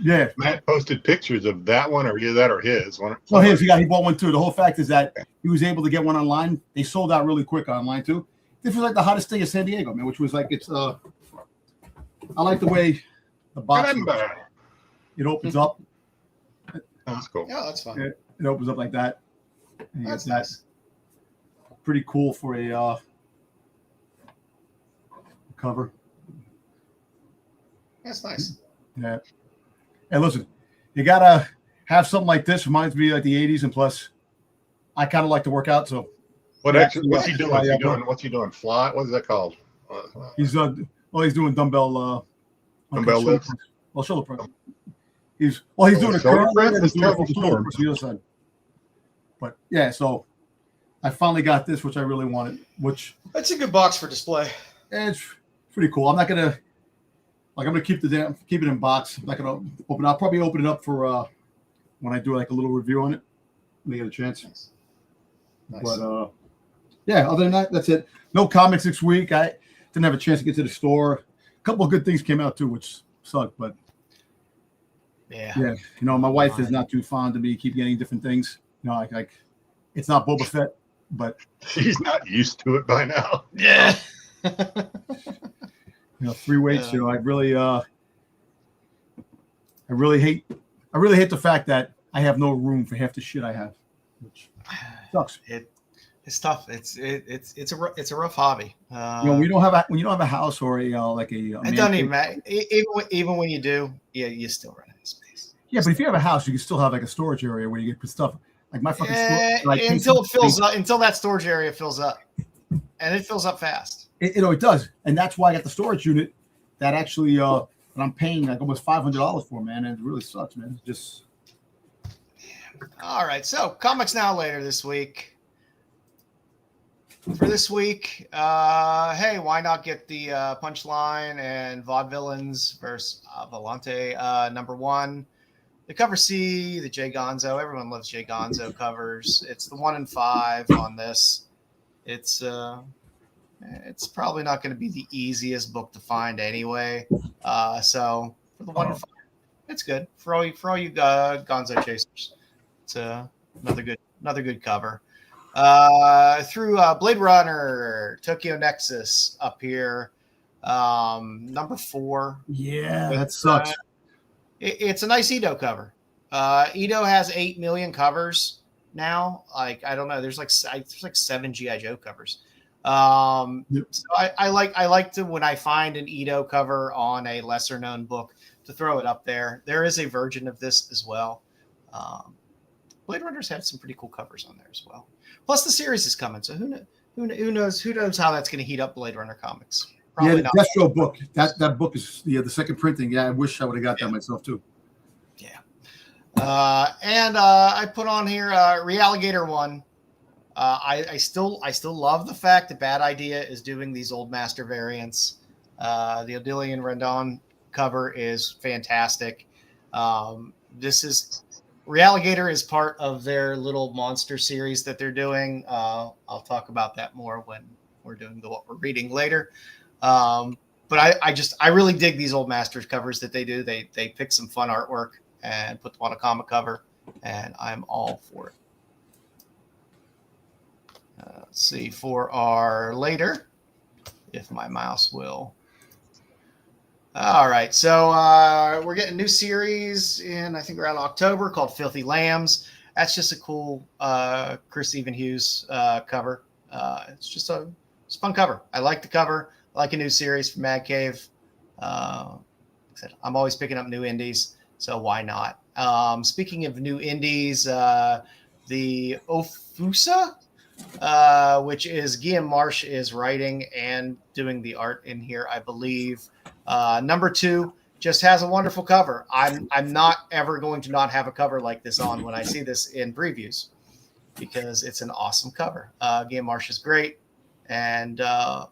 Yeah. Matt posted pictures of that one, or either that or his. Well, he bought one too. The whole fact is that he was able to get one online. They sold out really quick online too. This was like the hottest thing in San Diego, man. Which was like I like the way the box it opens up. That's cool. Yeah, that's fine. It opens up like that. And That's that. nice. Pretty cool for a cover. That's nice. Yeah. And listen, you gotta have something like this. Reminds me like the '80s, and plus, I kind of like to work out. So, What's he doing? What's he doing? Fly? What is that called? he's doing dumbbell lifts. Shoulder press. He's doing a shoulder curl press. and That's he's doing terrible a shoulder form. press on the other side. But yeah, so I finally got this, which I really wanted. Which That's a good box for display. it's pretty cool. I'm gonna keep it in box. I'm not gonna open. I'll probably open it up for when I do like a little review on it when I get a chance. Nice. But yeah, other than that, that's it. No comics this week. I didn't have a chance to get to the store. A couple of good things came out too, which sucked. But yeah, my wife is not too fond of me keep getting different things. Like it's not Boba Fett, but She's not used to it by now. Yeah. 3 weights. I really hate the fact that I have no room for half the shit I have, which sucks. It's tough. It's a rough hobby. When you don't have a house or a it doesn't even matter. Even when you do, you still run out of space. Yeah, but if you have a house, you can still have like a storage area where you can put stuff. Like my fucking until it fills up, until that storage area fills up, and it fills up fast. It does, and that's why I got the storage unit that actually that I'm paying like almost $500 for, man, and it really sucks, man. It's just all right. So comics now later this week. For this week, hey, why not get the Punchline and Vaudevillains versus Volante #1. The cover C, the Jay Gonzo. Everyone loves Jay Gonzo covers. It's the 1 in 5 on this. It's probably not going to be the easiest book to find anyway. So for the 1 in 5, it's good for all you Gonzo chasers. It's another good cover. Through Blade Runner, Tokyo Nexus up here, #4. Yeah, that sucks. It's a nice Ito cover. Ito has 8 million covers now. Like I don't know, there's like 7 GI Joe covers. Yep. So I like to, when I find an Ito cover on a lesser known book, to throw it up there. There is a version of this as well. Blade Runner's had some pretty cool covers on there as well. Plus the series is coming, so who knows how that's going to heat up Blade Runner comics. Probably the Destro book. That book is the second printing. Yeah, I wish I would have got that myself too. Yeah. And I put on here Realligator 1. I still love the fact that Bad Idea is doing these old master variants. The Odilion Rendon cover is fantastic. This is Realligator is part of their little monster series that they're doing. I'll talk about that more when we're doing what we're reading later. But I really dig these old Masters covers that they do. They pick some fun artwork and put them on a comic cover, and I'm all for it. Let's see for our later, if my mouse will. All right, so we're getting a new series in, I think, around October called Filthy Lambs. That's just a cool Chris Evenhughes cover. It's a fun cover. I like the cover. I like a new series from Mad Cave. Like I said, I'm always picking up new indies, so why not? Speaking of new indies, the Ofusa, which is Guillaume Marsh is writing and doing the art in here, I believe. Number 2 just has a wonderful cover. I'm not ever going to not have a cover like this on when I see this in previews because it's an awesome cover. Guillaume Marsh is great, and A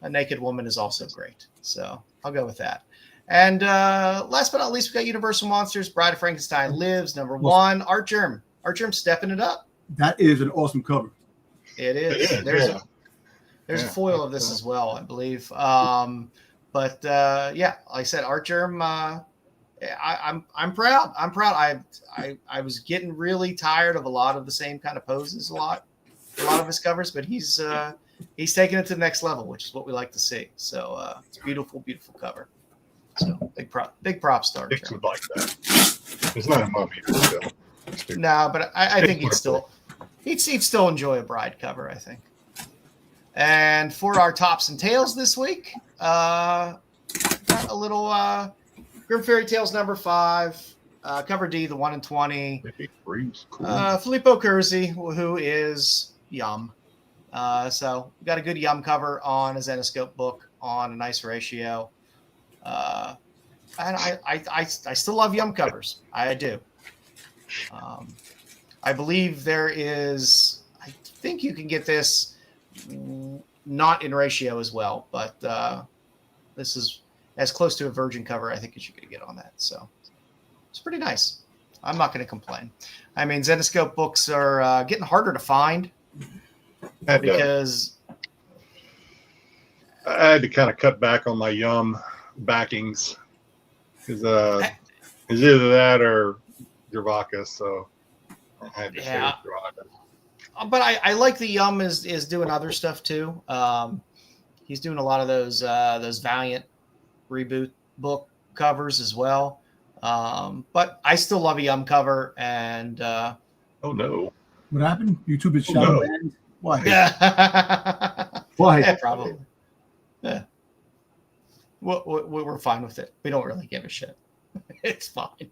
Naked Woman is also great. So I'll go with that. And last but not least, we got Universal Monsters, Bride of Frankenstein Lives, number 1, Art Germ. Art Germ stepping it up. That is an awesome cover. It is. There's a foil of this as well, I believe. But like I said, Art Germ, I'm proud. I'm proud. I was getting really tired of a lot of the same kind of poses, a lot of his covers, but he's taking it to the next level, which is what we like to see. So it's a beautiful, beautiful cover. So big props to Art Styx Germ. would like that. It's not a mummy. No, but I think he'd still enjoy a Bride cover, I think. And for our tops and tails this week, got a little Grim Fairy Tales number 5, cover D, the 1 in 20. Filippo Curzi, who is Yum. So we got a good Yum cover on a Zenoscope book on a nice ratio. And I still love Yum covers. I do. I believe there is, I think you can get this not in ratio as well, but this is as close to a virgin cover I think as you're going to get on that. So it's pretty nice. I'm not going to complain. I mean, Zenoscope books are getting harder to find because I had to kind of cut back on my Yum backings because it's either that or Dravaka, so I had to say Dravaka. But I like the Yum is doing other stuff too. He's doing a lot of those Valiant reboot book covers as well. But I still love a Yum cover. And oh no, what happened? YouTube is shadow banned. Why? Why? Yeah, probably. Yeah. We're fine with it. We don't really give a shit. It's fine.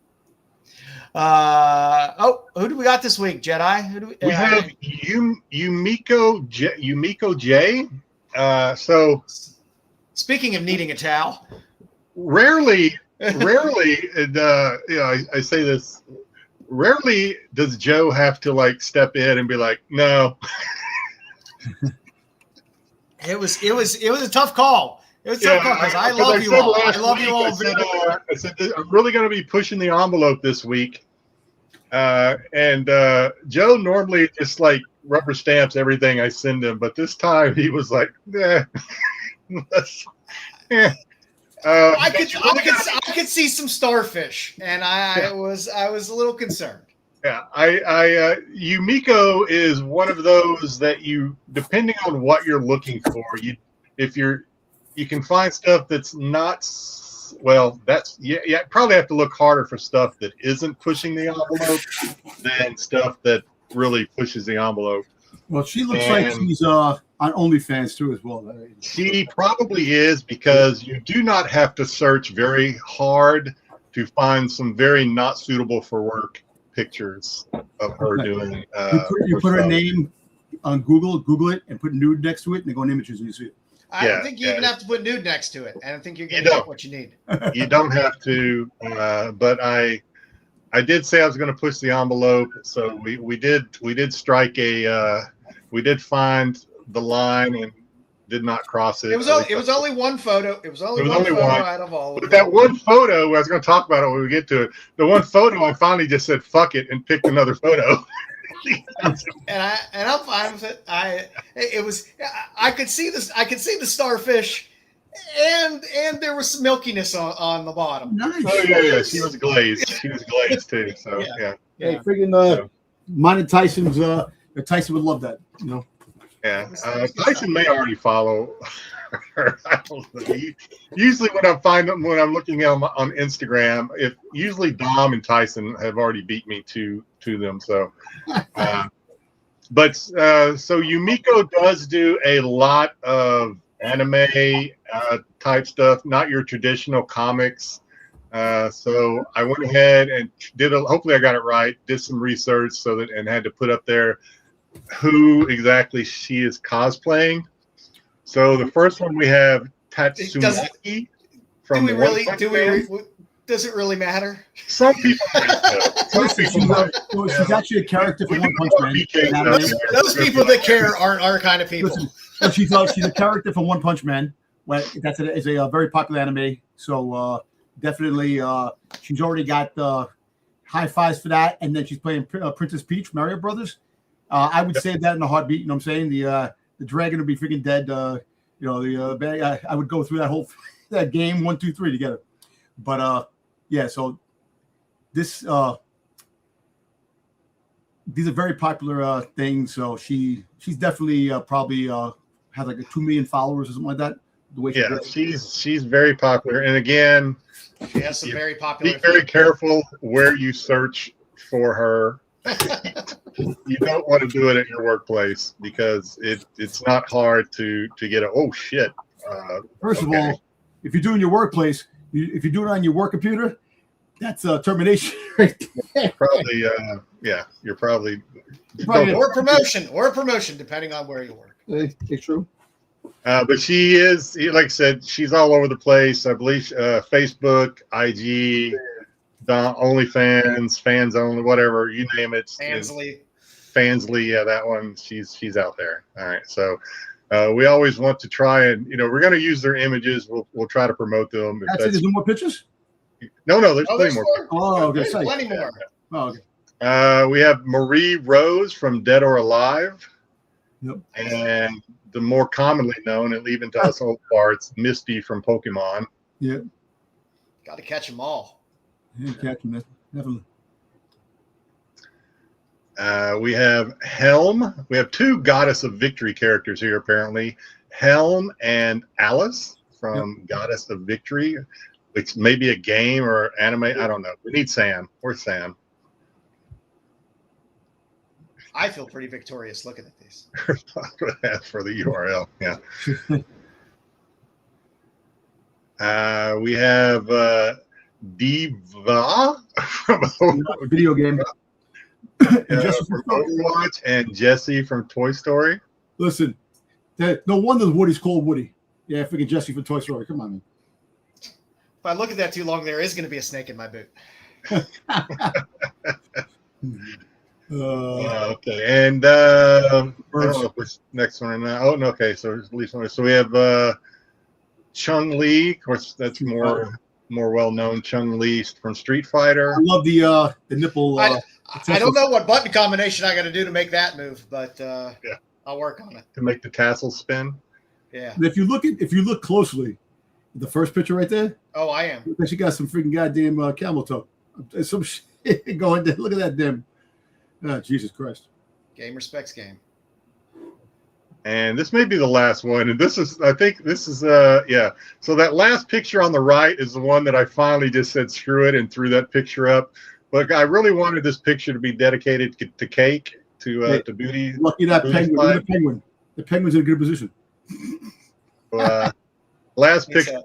Who do we got this week, Jedi? We have Yumiko J. So speaking of needing a towel, rarely, and I say this. Rarely does Joe have to like step in and be like, "No." It was a tough call. It was tough call because I love you all. I love you all. I said I'm really going to be pushing the envelope this week. And Joe normally just like rubber stamps everything I send him, but this time he was like, "Yeah." I could see some starfish, and I was a little concerned. Yeah, Yumiko is one of those that you, depending on what you're looking for, you can find stuff that's not. Well, probably have to look harder for stuff that isn't pushing the envelope than stuff that really pushes the envelope. Well, she looks like she's on OnlyFans too as well. She probably is, because you do not have to search very hard to find some very not suitable for work pictures of her doing. You put her name on Google it, and put nude next to it, and they go in images and you see it. I don't think you even have to put nude next to it. I don't think you're going to get what you need. You don't have to, but I did say I was going to push the envelope, so we did strike we did find the line and did not cross it. It was only one photo. It was only one photo out of all of them. them. That one photo, I was going to talk about it when we get to it. The one photo, I finally just said fuck it and picked another photo. and I'm fine with it. I could see this. I could see the starfish, and there was some milkiness on the bottom. Nice. Oh yeah. She was glazed. She was glazed too. So yeah. Hey, freaking mine and Tyson's. Tyson would love that. You know. Yeah. Tyson may already follow her. I don't know. Usually when I'm looking on Instagram, usually Dom and Tyson have already beat me to them. So. But so Yumiko does do a lot of anime type stuff, not your traditional comics. So I went ahead and hopefully I got it right, did some research and had to put up there who exactly she is cosplaying. So the first one we have Tatsumaki from Does it really matter? Some people she's actually a character from One Punch Man. Those people that care aren't our kind of people. She's a character from One Punch Man. That's a very popular anime. So definitely, she's already got high fives for that. And then she's playing Princess Peach, Mario Brothers. I would say that in a heartbeat. You know what I'm saying? The dragon would be freaking dead. I would go through that game 1, 2, 3 together. But yeah, so this these are very popular things. So she's definitely probably has like 2 million followers or something like that. The way she's very popular. And again, she has some very popular. Be very careful where you search for her. You don't want to do it at your workplace because it's not hard to get oh shit. First of all, if you're doing your workplace, if you do it on your work computer, that's termination right there. Probably, you're probably or promotion, depending on where you work. It's true. But she is, like I said, she's all over the place. I believe Facebook, IG, OnlyFans, Fans Only, whatever you name it. Fansly, yeah, that one. She's out there. All right, so. We always want to try and, we're going to use their images. We'll try to promote them. There's no more pictures? No, there's plenty more. Oh, okay. There's plenty more. Oh, okay. We have Marie Rose from Dead or Alive. Yep. And the more commonly known, and even to us old parts, Misty from Pokemon. Yeah. Got to catch them all. Yeah, catch them, definitely. We have Helm. We have 2 Goddess of Victory characters here, apparently. Helm and Alice from Goddess of Victory, which may be a game or anime. I don't know. We need Sam. Where's Sam? I feel pretty victorious looking at these. For the URL, yeah. We have Diva from a video game. From Overwatch and Jesse from Toy Story. Listen, no wonder Woody's called Woody. Yeah, freaking Jesse from Toy Story. Come on, man. If I look at that too long, there is going to be a snake in my boot. Okay, and I don't know if it's next one or not. Oh no, okay. So at least one. So we have Chung Li. Of course, that's more well known. Chung Li from Street Fighter. I love the nipple. I don't know what button combination I got to do to make that move, but I'll work on it. To make the tassel spin. Yeah. And if you look closely, the first picture right there. Oh, I am. She got some freaking goddamn camel toe. There's some shit going there. Look at that damn. Oh, Jesus Christ. Game respects game. And this may be the last one. And I think this is yeah. So that last picture on the right is the one that I finally just said screw it and threw that picture up. But I really wanted this picture to be dedicated to Cake, to Booty. Lucky that penguin. Look at the penguin. The penguin's in a good position. Last picture, I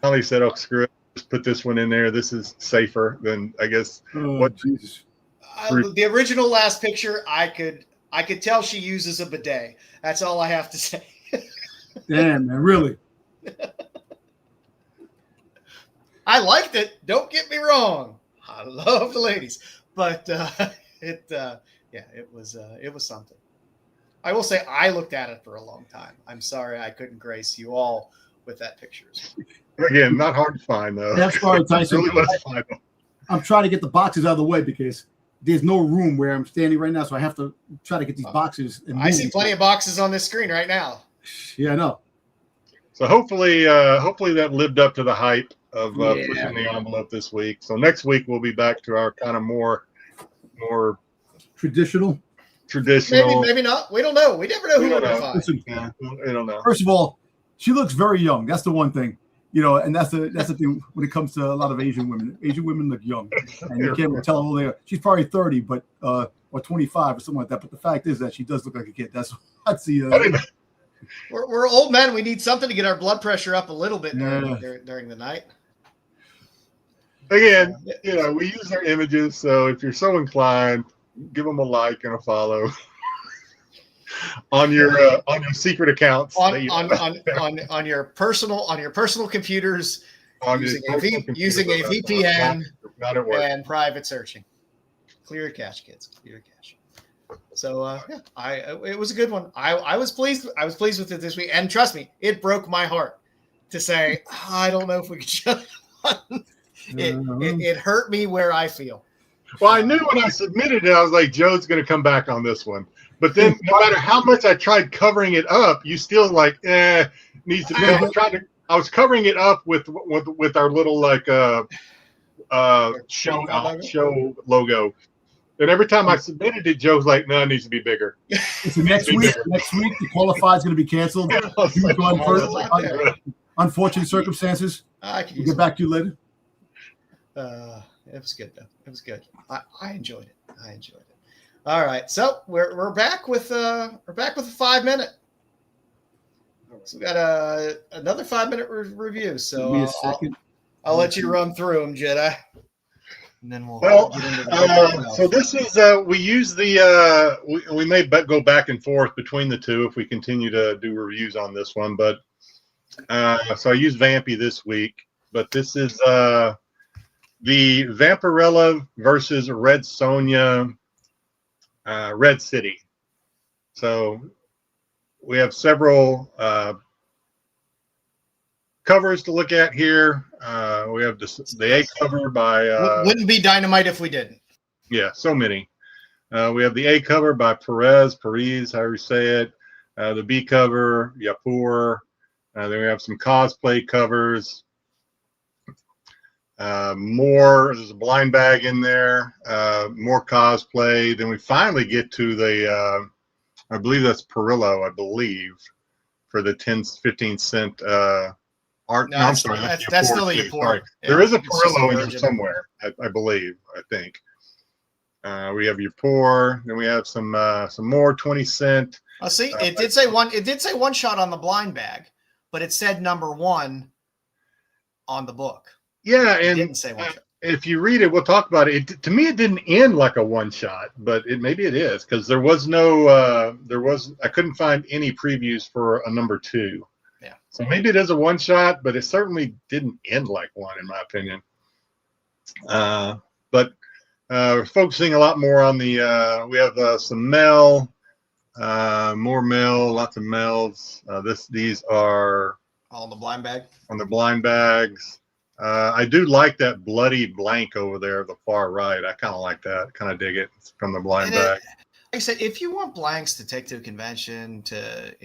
finally said, oh, screw it. Just put this one in there. This is safer than, I guess. What Jesus. The original last picture, I could tell she uses a bidet. That's all I have to say. Damn, man, really? I liked it. Don't get me wrong. I love the ladies, but it was something. I will say I looked at it for a long time. I'm sorry I couldn't grace you all with that picture. Again, not hard to find though. That's sorry, Tyson. Really was to find them. I'm trying to get the boxes out of the way because there's no room where I'm standing right now, so I have to try to get these boxes. And I see plenty of boxes on this screen right now. Yeah, I know. So hopefully that lived up to the hype of pushing the envelope this week. So next week we'll be back to our kind of more traditional. Maybe not. We don't know. We never know who we're going to find. Listen, Yeah, I don't know. first of all, she looks very young. That's the one thing, and that's the thing when it comes to a lot of Asian women. Asian women look young, and you can't really tell how old they are. She's probably 30, but or 25 or something like that. But the fact is that she does look like a kid. That's the. We're old men. We need something to get our blood pressure up a little bit during the night. Again, we use our images, so if you're so inclined, give them a like and a follow on your secret accounts on your personal computers using a VPN and private searching. Clear your cache, kids. Clear your cache. So it was a good one. I was pleased. I was pleased with it this week, and trust me, it broke my heart to say I don't know if we could shut it. It hurt me where I feel. Well, I knew when I submitted it, I was like, Joe's going to come back on this one. But then, no matter how much I tried covering it up, you still needs to be. I was covering it up with our little show logo. And every time I submitted it, Joe's like, "No, it needs to be bigger." So next week, the qualified is going to be canceled. Unfortunate circumstances. I can we'll get back to you later. It was good though. It was good. I enjoyed it. All right, so we're back with a 5 minute. So we got another 5 minute review. So give me a second. I'll let you run through them, Jedi. And then we'll get into the so this is we use we may go back and forth between the two if we continue to do reviews on this one, but so I used Vampy this week, but this is the Vampirella versus Red Sonja Red City. So we have several covers to look at here. We have the A cover by wouldn't be Dynamite if we didn't. Yeah, so many. We have the A cover by Perez, however you say it. The B cover, Yapur. Then we have some cosplay covers. There's a blind bag in there. More cosplay. Then we finally get to the I believe that's Perillo, for the 15 cent art. No, I'm sorry. That's still the Yapur. Yeah, there is a Perillo in there somewhere, I think. We have Yapur. Then we have some more 20 cent. See, it did say one shot on the blind bag, but it said number 1 on the book. Yeah, and it didn't say one shot. If you read it, we'll talk about it. To me, it didn't end like a one shot, but maybe it is because there was no I couldn't find any previews for a number 2. Yeah. So maybe it is a one shot, but it certainly didn't end like one, in my opinion. But we're focusing a lot more on the. We have some Mel, more Mel, lots of Mels. These are all in the blind bag. On the blind bags. I do like that bloody blank over there, the far right. I kind of like that. Kind of dig it from the blind bag. Like I said, if you want blanks to take to a convention to,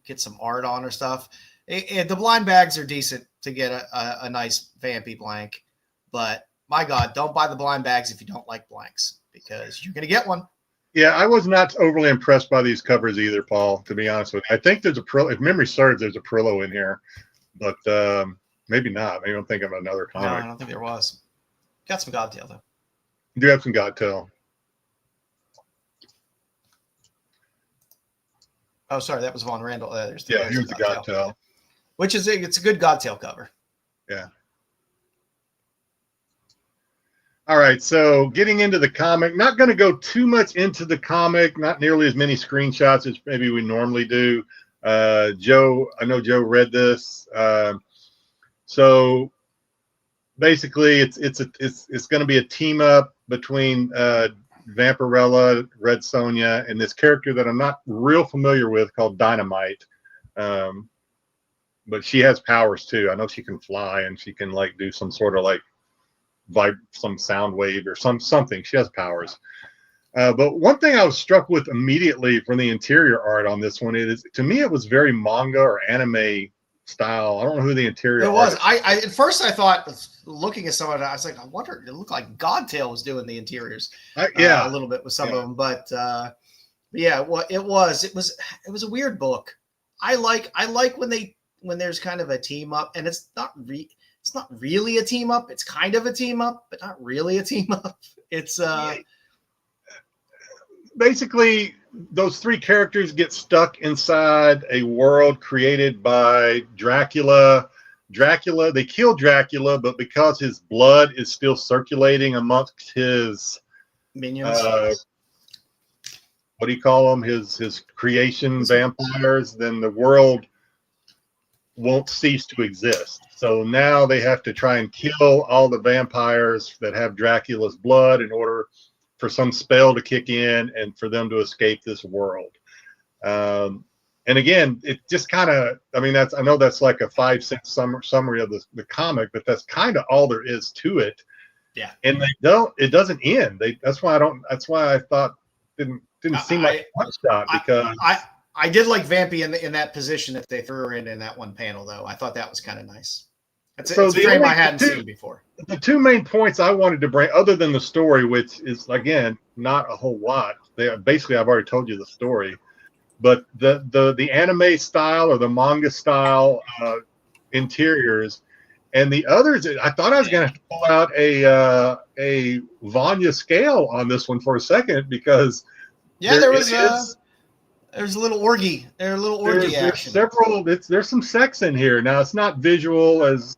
get some art on or stuff, the blind bags are decent to get a nice Vampy blank. But my God, don't buy the blind bags if you don't like blanks because you're going to get one. Yeah, I was not overly impressed by these covers either, Paul, to be honest with you. I think there's a Perillo. If memory serves, there's a Perillo in here. But maybe not. Maybe I'm thinking of another comic. No, I don't think there was. Got some Godtail, though. You do have some Godtail. Oh, sorry. That was Von Randall. Here's the Godtail. Which is it's a good Godtail cover. Yeah. All right. So getting into the comic. Not going to go too much into the comic. Not nearly as many screenshots as maybe we normally do. Joe, I know Joe read this. So basically, it's going to be a team up between Vampirella, Red Sonja, and this character that I'm not real familiar with called Dynamite. But she has powers too. I know she can fly and she can like do some sort of like some sound wave or something. She has powers. But one thing I was struck with immediately from the interior art on this one is, to me, it was very manga or anime style. I don't know who the interior It was. artist. I at first I thought, looking at some of it, I was like, I wonder. It looked like Godtail was doing the interiors. Yeah, a little bit with some of them, but yeah, well, it was a weird book. I like when there's kind of a team up, and it's not really a team up. It's kind of a team up, but not really a team up. It's basically those three characters get stuck inside a world created by Dracula. They kill Dracula, but because his blood is still circulating amongst his minions. What do you call them? His creation vampires. Then the world won't cease to exist. So now they have to try and kill all the vampires that have Dracula's blood in order for some spell to kick in and for them to escape this world. And again, it just kind of, I mean, I know that's like a 5-6 summary of the comic, but that's kind of all there is to it. Yeah. And it doesn't end. That's why I thought didn't seem like a one shot, because I did like Vampy in that position that they threw her in that one panel, though. I thought that was kind of nice. It's a frame I hadn't seen before. The two main points I wanted to bring, other than the story, which is, again, not a whole lot. Basically, I've already told you the story. But the anime style or the manga style interiors, and the others, I thought I was going to pull out a Vanya scale on this one for a second, because there's a little orgy. There's a little orgy action. There's some sex in here. Now, it's not visual as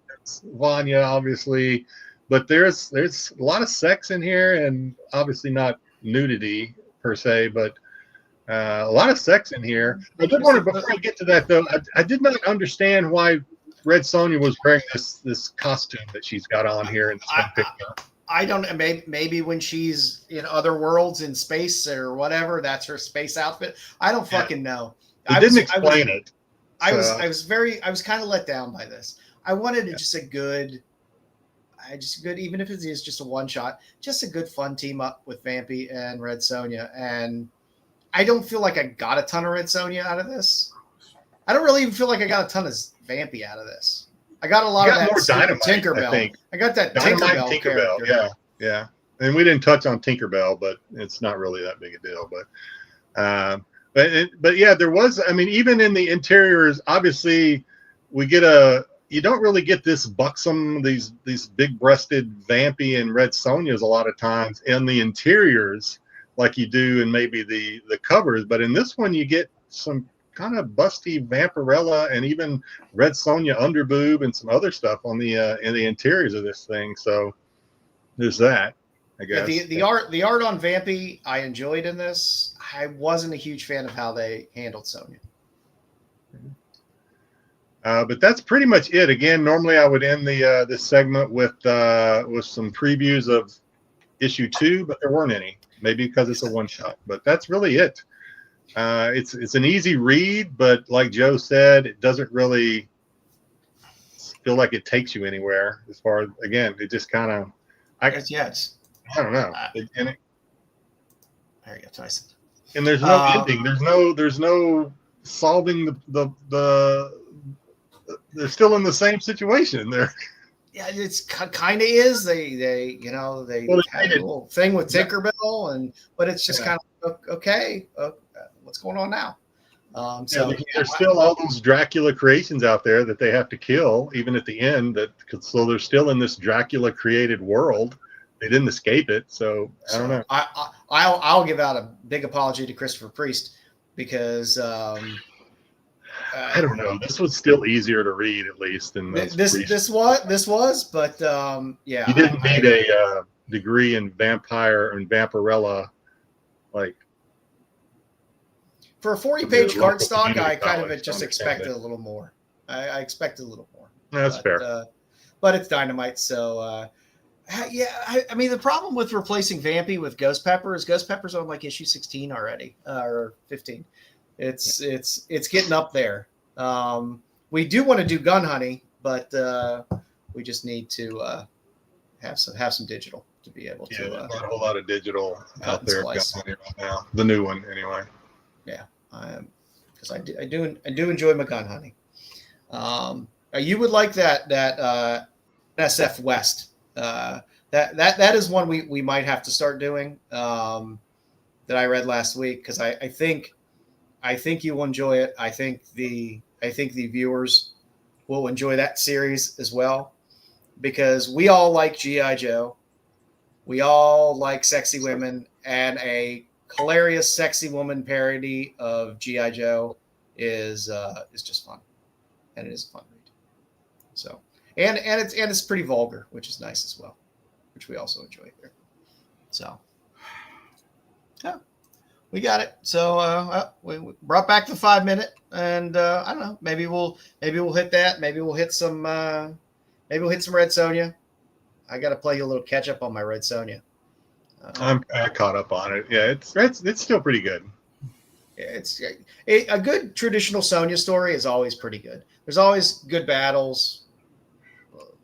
Vanya, obviously, but there's a lot of sex in here, and obviously not nudity per se, but a lot of sex in here. I did want to, before I get to that though, I did not understand why Red Sonja was wearing this costume that she's got on here in this picture. I don't. Maybe when she's in other worlds in space or whatever, that's her space outfit. I don't fucking know. They didn't explain it. I was kind of let down by this. I wanted just a good, even if it is just a one shot, just a good fun team up with Vampy and Red Sonja. And I don't feel like I got a ton of Red Sonja out of this. I don't really even feel like I got a ton of Vampy out of this. I got a lot of that more Dynamite, Tinkerbell. I got that Dynamite Tinkerbell. Yeah. And we didn't touch on Tinkerbell, but it's not really that big a deal. But yeah, there was. I mean, even in the interiors, obviously, you don't really get this buxom, these big-breasted Vampy and Red Sonjas a lot of times in the interiors, like you do in maybe the covers. But in this one, you get some kind of busty Vampirella and even Red Sonja underboob and some other stuff on the in the interiors of this thing. So there's that, I guess. Yeah, the art on Vampy I enjoyed in this. I wasn't a huge fan of how they handled Sonja. But that's pretty much it. Again, normally I would end this segment with some previews of issue 2, but there weren't any. Maybe because it's a one shot. But that's really it. It's an easy read, but like Joe said, it doesn't really feel like it takes you anywhere. As far as, again, it just kind of, I don't know. There you go, Tyson. And there's no ending. There's no solving the. They're still in the same situation. Yeah, it's kind of is. They had a little thing with Tinkerbell, but it's just kind of okay. What's going on now? There's still all those Dracula creations out there that they have to kill, even at the end. So they're still in this Dracula created world. They didn't escape it, so I don't know. I'll give out a big apology to Christopher Priest because I don't know. This was still easier to read, at least. Than this was, but yeah. You didn't need a degree in vampire and Vampirella, like. For a 40-page cardstock, I kind of just expected a little more. I expected a little more. That's fair. But it's Dynamite, so Yeah, I mean, the problem with replacing Vampy with Ghost Pepper is Ghost Pepper's on like issue 16 already, or 15. It's getting up there. We do want to do Gun Honey, but we just need to have some digital to be able to. There's not a whole lot of digital out there right now. The new one, anyway. Yeah, because I do enjoy my Gun Honey. You would like that SF West. That is one we might have to start doing. That I read last week, because I think you will enjoy it. I think the viewers will enjoy that series as well, because we all like G.I. Joe. We all like sexy women, and a hilarious sexy woman parody of G.I. Joe is just fun, and it is a fun read. So, and it's pretty vulgar, which is nice as well, which we also enjoy here. So, yeah, we got it. So we brought back the 5-minute, and I don't know, maybe we'll hit that. Maybe we'll hit some Red Sonja. I got to play you a little catch up on my Red Sonja. I caught up on it. Yeah, it's still pretty good. It's a good traditional Sonja story is always pretty good. There's always good battles,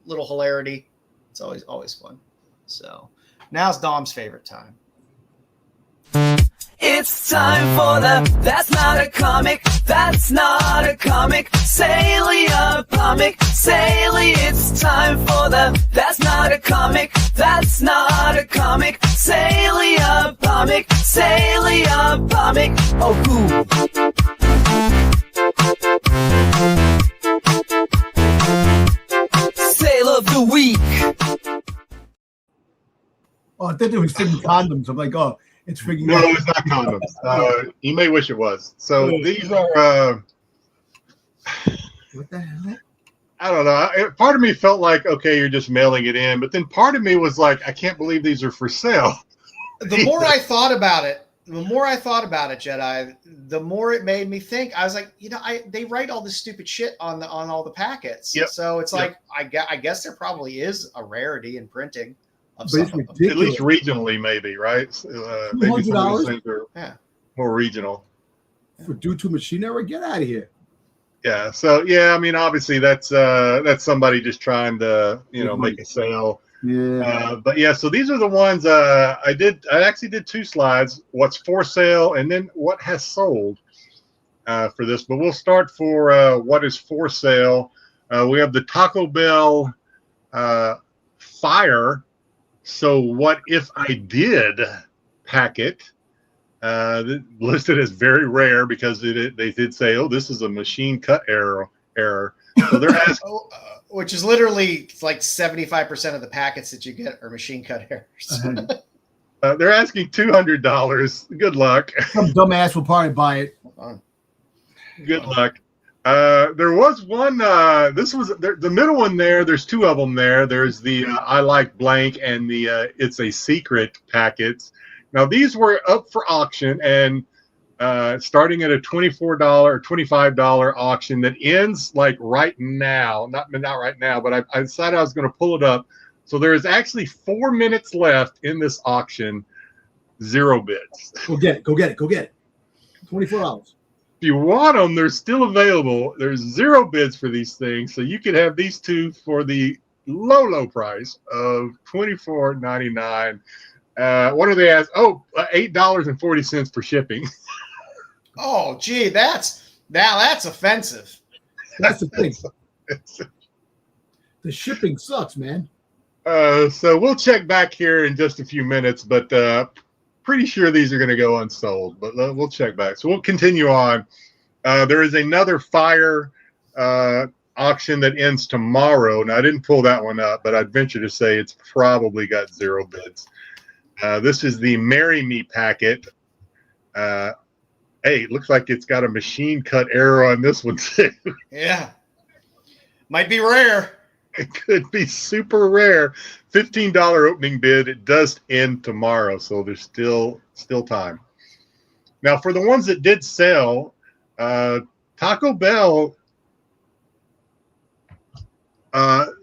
little hilarity. It's always fun. So now's Dom's favorite time. It's time for the That's Not a Comic, That's Not a Comic, Salia Comic, Salia. It's time for the That's Not a Comic, That's Not a Comic, Salia Comic, Salia Comic. Oh, cool. Sale of the week. Oh, I thought it was freaking condoms. I'm like, oh. It's freaking. No, it's not condoms. You may wish it was. So these are. What the hell? I don't know. Part of me felt like, okay, you're just mailing it in, but then part of me was like, I can't believe these are for sale. The more I thought about it, Jedi, the more it made me think. I was like, they write all this stupid shit on all the packets. Yep. So it's like, I guess there probably is a rarity in printing. At least regionally, maybe, right? Maybe some of these things are more regional. For due to machine error, get out of here. Yeah. So yeah, I mean, obviously that's somebody just trying to make a sale. Yeah. But yeah, so these are the ones I actually did 2 slides. What's for sale, and then what has sold for this. But we'll start for what is for sale. We have the Taco Bell Fire. So what if I did packet, listed as very rare, because they did say, oh, this is a machine cut error. So they're asking, which is literally like 75% of the packets that you get are machine cut errors. They're asking $200. Good luck. Some dumbass will probably buy it. Good luck. There was one. This was the middle one there. There's 2 of them there. There's the I like blank and the it's a secret packets. Now these were up for auction, and starting at a $24 or $25 auction that ends like right now. Not right now, but I decided I was going to pull it up. So there is actually 4 minutes left in this auction. 0 bids. Go get it. $24. If you want them, they're still available. There's 0 bids for these things, so you could have these 2 for the low price of $24.99. What are they at? Oh, $8.40 for shipping. Oh, gee, that's offensive. That's the thing. The shipping sucks, man. So we'll check back here in just a few minutes, but pretty sure these are going to go unsold, but we'll check back. So we'll continue on. There is another Fire auction that ends tomorrow. Now, I didn't pull that one up, but I'd venture to say it's probably got 0 bids. This is the Marry Me packet. Hey, it looks like it's got a machine cut error on this one too. Yeah. Might be rare. It could be super rare. $15 opening bid. It does end tomorrow, so there's still time. Now, for the ones that did sell, Taco Bell, 2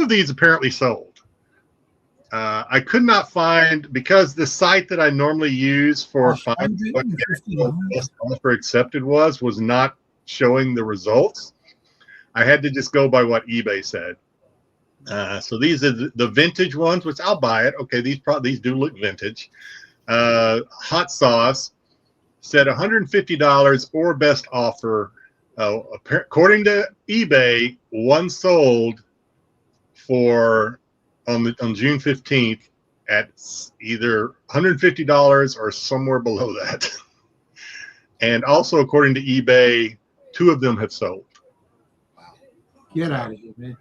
of these apparently sold. I could not find, because the site that I normally use for finding what the best offer accepted was not showing the results. I had to just go by what eBay said. So these are the vintage ones, which I'll buy it. Okay, these do look vintage. Hot sauce said $150 or best offer. According to eBay, one sold for on June 15th at either $150 or somewhere below that. And also, according to eBay, 2 of them have sold. Get out of here, man.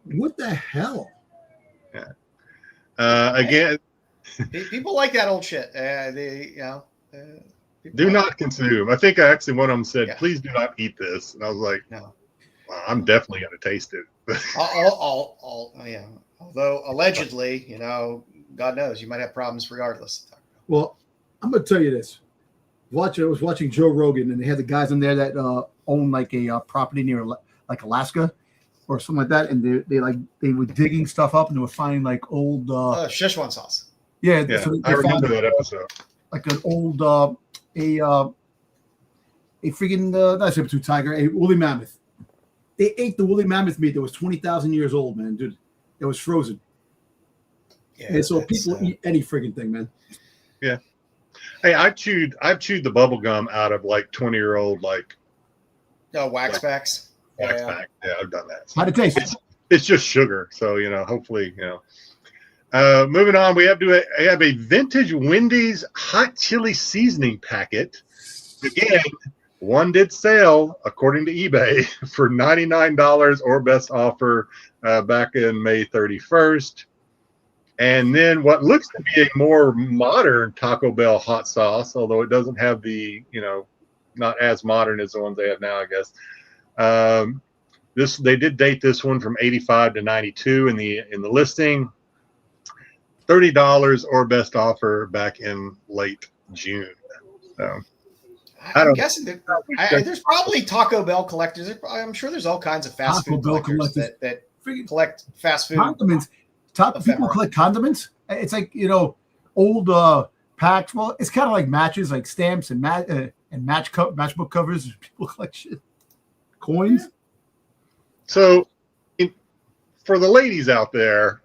What the hell? Yeah. Again, people like that old shit. Do not consume. I think actually one of them said, please do not eat this. And I was like, no. Well, I'm definitely going to taste it. Yeah. Although allegedly, God knows, you might have problems regardless. Well, I'm going to tell you this. I was watching Joe Rogan, and they had the guys in there that own like a property near like Alaska or something like that. And they were digging stuff up, and they were finding like old Szechuan sauce. Yeah. So I remember that episode. Like an old a freaking not saber tooth tiger, a woolly mammoth. They ate the woolly mammoth meat that was 20,000 years old, man, dude. It was frozen. Yeah, and so people eat any friggin' thing, man. Yeah. Hey, I've chewed the bubble gum out of like 20-year-old wax packs. Wax pack. Yeah, I've done that. So how'd it taste? It's just sugar, so hopefully, moving on, I have a vintage Wendy's hot chili seasoning packet. Again, one did sell, according to eBay, for $99 or best offer back in May 31st. And then what looks to be a more modern Taco Bell hot sauce, although it doesn't have the, not as modern as the ones they have now, I guess. They did date this one from 85 to 92 in the listing. $30 or best offer back in late June. So, I'm guessing there's probably Taco Bell collectors. I'm sure there's all kinds of fast food collectors that collect fast food. Condiments. People collect condiments. It's like, old packs. Well, it's kind of like matches, like stamps and matchbook covers. People collect shit. Coins. So, for the ladies out there,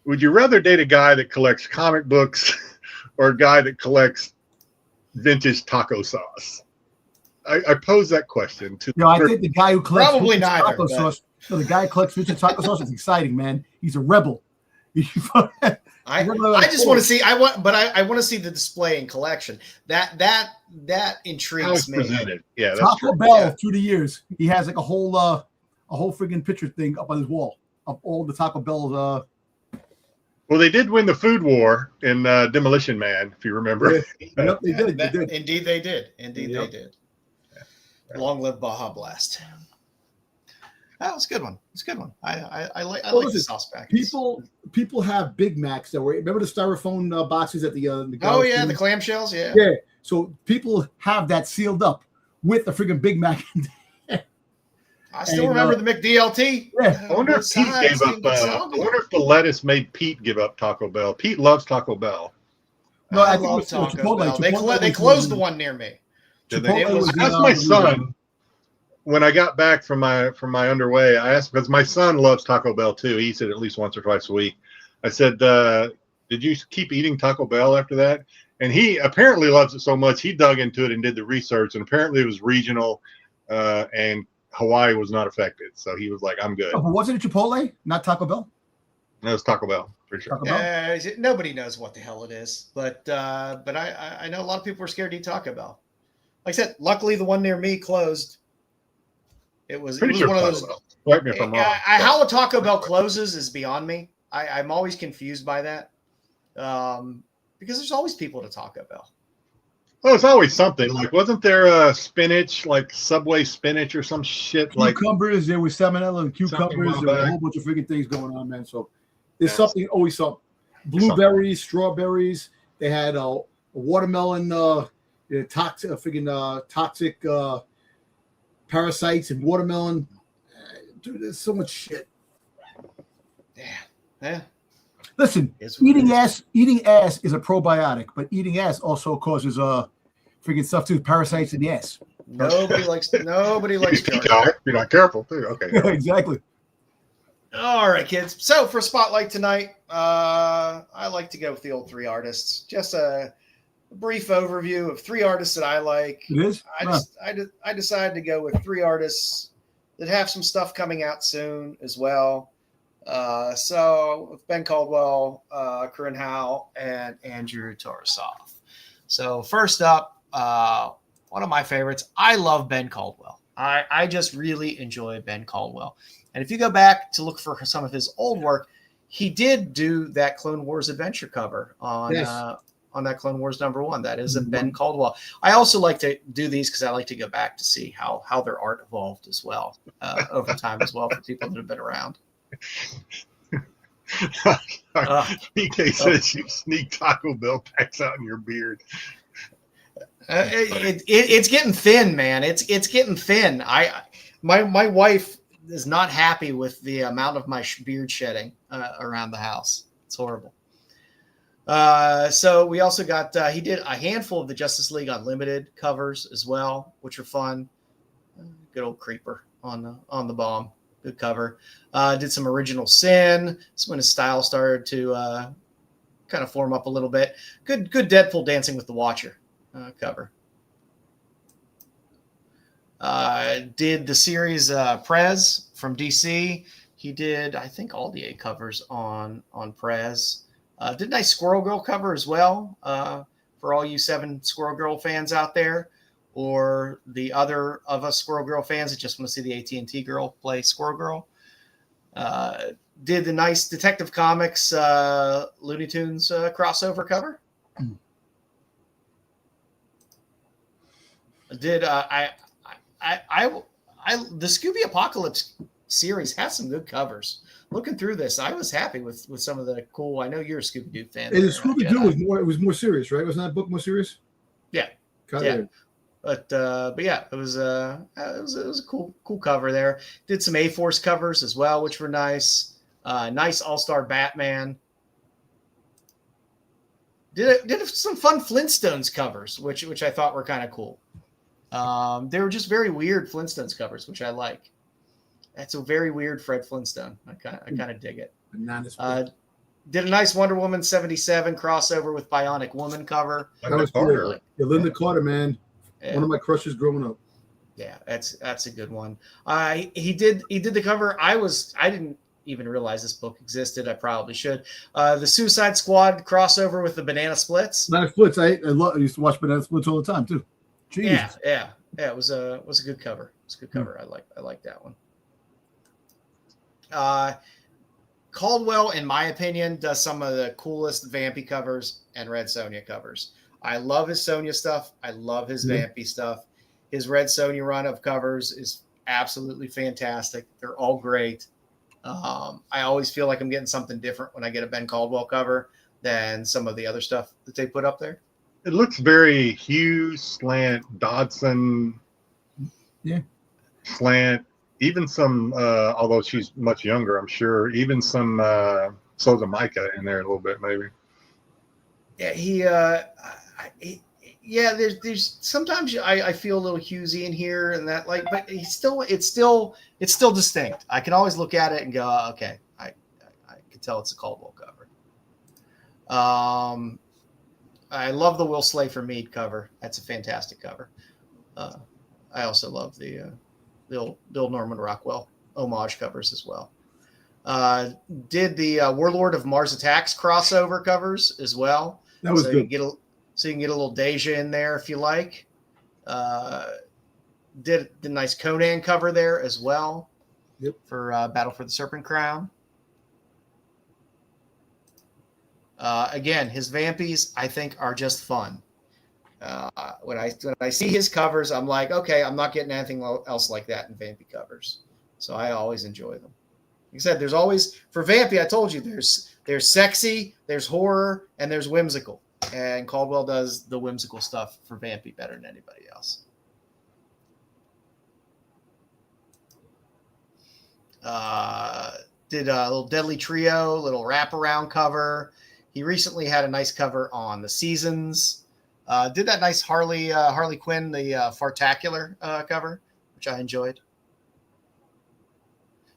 would you rather date a guy that collects comic books or a guy that collects vintage taco sauce? I pose that question to. I think the guy who collects probably neither, taco sauce. So the guy who collects vintage taco sauce is exciting, man. He's a rebel. I just want to see. I want to see the display and collection. That intrigues me. Presented. Yeah, that's Taco true. Bell through the years, he has like a whole friggin' picture thing up on his wall of all the Taco Bell. Well, they did win the food war in Demolition Man, if you remember. Yep, they did. Indeed, they did. They did. Yeah. Long live Baja Blast. That was a good one. It's a good one. I like the sauce packets. People have Big Macs that were. Remember the styrofoam boxes at the the clamshells. Yeah. Yeah. So people have that sealed up with the friggin' Big Mac. I still remember the McDLT. Yeah. I wonder if Pete gave up. I wonder if the lettuce made Pete give up Taco Bell. Pete loves Taco Bell. No, I love Taco Bell. They closed the one near me. I asked my son when I got back from my underway. I asked because my son loves Taco Bell too. He eats it at least once or twice a week. I said, "Did you keep eating Taco Bell after that?" And he apparently loves it so much he dug into it and did the research. And apparently it was regional, and Hawaii was not affected. So he was like, "I'm good." Oh, but wasn't it Chipotle, not Taco Bell? No, it was Taco Bell for sure. Nobody knows what the hell it is, but I know a lot of people are scared to eat Taco Bell. Like I said, luckily the one near me closed. It was one of those. Correct me if I'm wrong. How a Taco Bell closes is beyond me. I'm always confused by that, because there's always people to Taco Bell. Oh, it's always something. Like, wasn't there spinach, like Subway spinach or some shit? Cucumbers, there was salmonella and cucumbers. There were a whole bunch of freaking things going on, man. So there's always something. Blueberries, strawberries. They had a watermelon, toxic parasites in watermelon. Dude, there's so much shit. Yeah. Listen, It's what it eating is. ass is a probiotic, but eating ass also causes freaking stuff too, parasites in the ass. Nobody likes jar. If you're not careful, too. Okay. Exactly. All right, kids. So for Spotlight tonight, I like to go with the old 3 artists. Just a brief overview of 3 artists that I like. It is. I decided to go with 3 artists that have some stuff coming out soon as well. So with Ben Caldwell, Corin Howell, and Andrew Tarusov. So first up, one of my favorites. I love Ben Caldwell. I just really enjoy Ben Caldwell. And if you go back to look for some of his old work, he did do that Clone Wars adventure cover on that Clone Wars #1. That is a Ben Caldwell. I also like to do these because I like to go back to see how their art evolved as well over time as well for people that have been around. PK says you sneak Taco Bell packs out in your beard. It's getting thin, man. It's getting thin. My wife is not happy with the amount of my beard shedding around the house. It's horrible. So we also got he did a handful of the Justice League Unlimited covers as well, which are fun. Good old Creeper on the bomb. Good cover. Did some Original Sin. That's when his style started to kind of form up a little bit. Good Deadpool Dancing with the Watcher cover. Did the series Prez from DC. He did, I think, all the 8 covers on Prez. Did a nice Squirrel Girl cover as well for all you 7 Squirrel Girl fans out there, or the other of us Squirrel Girl fans that just want to see the AT&T girl play Squirrel Girl. Did the nice Detective Comics Looney Tunes crossover cover. Did the Scooby Apocalypse series has some good covers. Looking through this, I was happy with some of the cool. I know you're a Scooby Doo fan. And Scooby Doo was more serious, right? Wasn't that book more serious? Yeah, yeah. But yeah, it was a cool cover there. Did some A-Force covers as well, which were nice. Nice All-Star Batman. Did some fun Flintstones covers, which I thought were kind of cool. They were just very weird Flintstones covers, which I like. That's a very weird Fred Flintstone. I kind of dig it. Did a nice Wonder Woman 77 crossover with Bionic Woman cover. That was cool. Yeah, Linda Carter, man. Yeah. One of my crushes growing up. Yeah, that's a good one. He did the cover. I didn't even realize this book existed. I probably should. The Suicide Squad crossover with the Banana Splits. Banana Splits. I used to watch Banana Splits all the time too. Jesus. Yeah. It was a good cover. It's a good cover. I like that one. Caldwell, in my opinion, does some of the coolest Vampy covers and Red Sonja covers. I love his Sonja stuff. I love his Vampy stuff. His Red Sonja run of covers is absolutely fantastic. They're all great. I always feel like I'm getting something different when I get a Ben Caldwell cover than some of the other stuff that they put up there. It looks very Hughes, slant, Dodson, slant. Even some, although she's much younger, I'm sure. Even some Sosa Micah in there a little bit, maybe. Yeah, there's sometimes I feel a little Hughesy in here and that, like, but it's still distinct. I can always look at it and go, okay, I can tell it's a Caldwell cover. I love the Will Slafer Mead cover. That's a fantastic cover. I also love the old Norman Rockwell homage covers as well. Did the Warlord of Mars Attacks crossover covers as well. That was good. So you can get a little Deja in there if you like. Did the nice Conan cover there as well. Yep. For Battle for the Serpent Crown. Again, his Vampies I think are just fun. When I see his covers, I'm like, okay, I'm not getting anything else like that in Vampy covers. So I always enjoy them. Like I said, there's always, for Vampy, I told you, there's sexy, there's horror, and there's whimsical. And Caldwell does the whimsical stuff for Vampy better than anybody else. did a little Deadly Trio, little wraparound cover. He recently had a nice cover on the Seasons. Did that nice Harley Quinn, the Fartacular cover, which I enjoyed.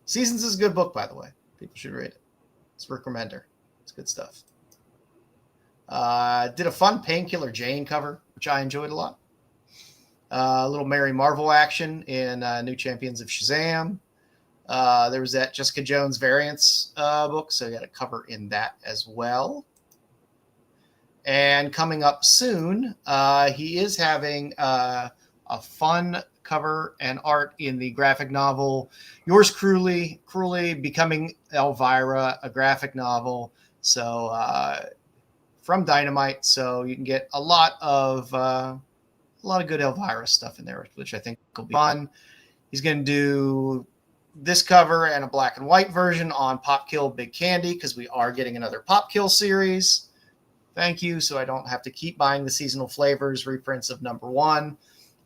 Seasons is a good book, by the way. People should read it. It's Rick Remender. It's good stuff. Did a fun Painkiller Jane cover, which I enjoyed a lot. A little Mary Marvel action in New Champions of Shazam. There was that Jessica Jones variants book, so you got a cover in that as well. And coming up soon, he is having a fun cover and art in the graphic novel Yours Cruelly, Becoming Elvira, a graphic novel. So from Dynamite, so you can get a lot of good Elvira stuff in there, which I think will be fun. He's going to do this cover and a black and white version on Pop Kill Big Candy, because we are getting another Pop Kill series. Thank you. So I don't have to keep buying the seasonal flavors reprints of #1.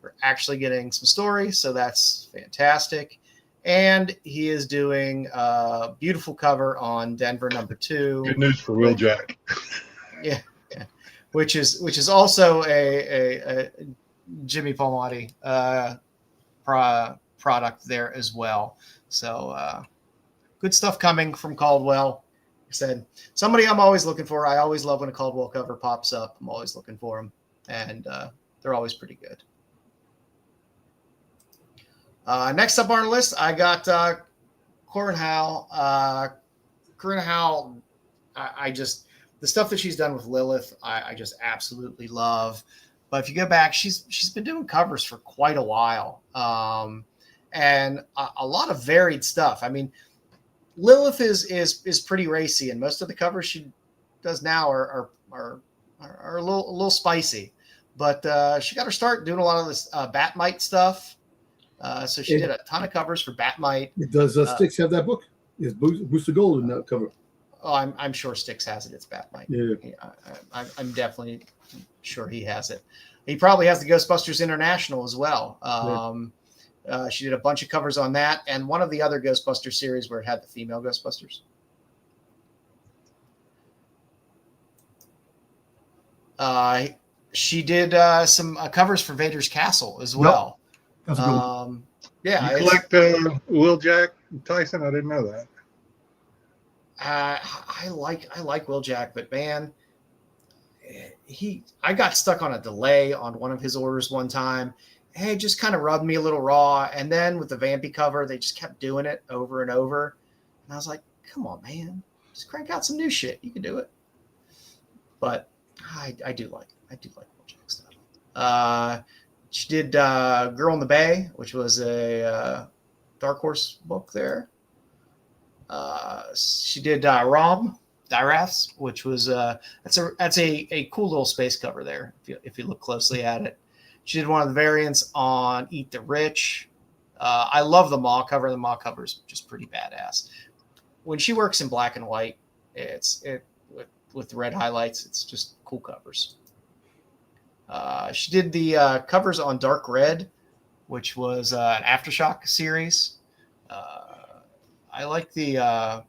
We're actually getting some stories, so that's fantastic. And he is doing a beautiful cover on Denver #2. Good news for Will Jack. Yeah. Which is also a Jimmy Palmiotti product there as well. So good stuff coming from Caldwell. Like I said, somebody I'm always looking for. I always love when a Caldwell cover pops up. I'm always looking for them, and they're always pretty good. Next up on our list, I got CORIN HOWELL. CORIN HOWELL, I just, the stuff that she's done with Lilith, I just absolutely love. But if you go back, she's been doing covers for quite a while, and a lot of varied stuff. I mean, Lilith is pretty racy, and most of the covers she does now are a little spicy. But she got her start doing a lot of this Batmite stuff. So she did a ton of covers for Batmite. Does Styx have that book? Is Booster Gold in that cover? Oh, I'm sure Styx has it. It's Batmite. Yeah. I'm definitely sure he has it. He probably has the Ghostbusters International as well. She did a bunch of covers on that, and one of the other Ghostbuster series where it had the female Ghostbusters. She did some covers for Vader's Castle as well. That's good. Yeah, You collect Will Jack Tyson? I didn't know that. I like Will Jack, but man, I got stuck on a delay on one of his orders one time. Hey, just kind of rubbed me a little raw. And then with the Vampy cover, they just kept doing it over and over. And I was like, come on, man, just crank out some new shit. You can do it. But I do like Will Jack stuff. She did Girl in the Bay, which was a Dark Horse book there. She did Rom Diraths, which was that's a cool little space cover there if you look closely at it. She did one of the variants on Eat the Rich. I love the Maw cover. The Maw cover is just pretty badass. When she works in black and white, with the red highlights, it's just cool covers. She did the covers on Dark Red, which was an Aftershock series. I like the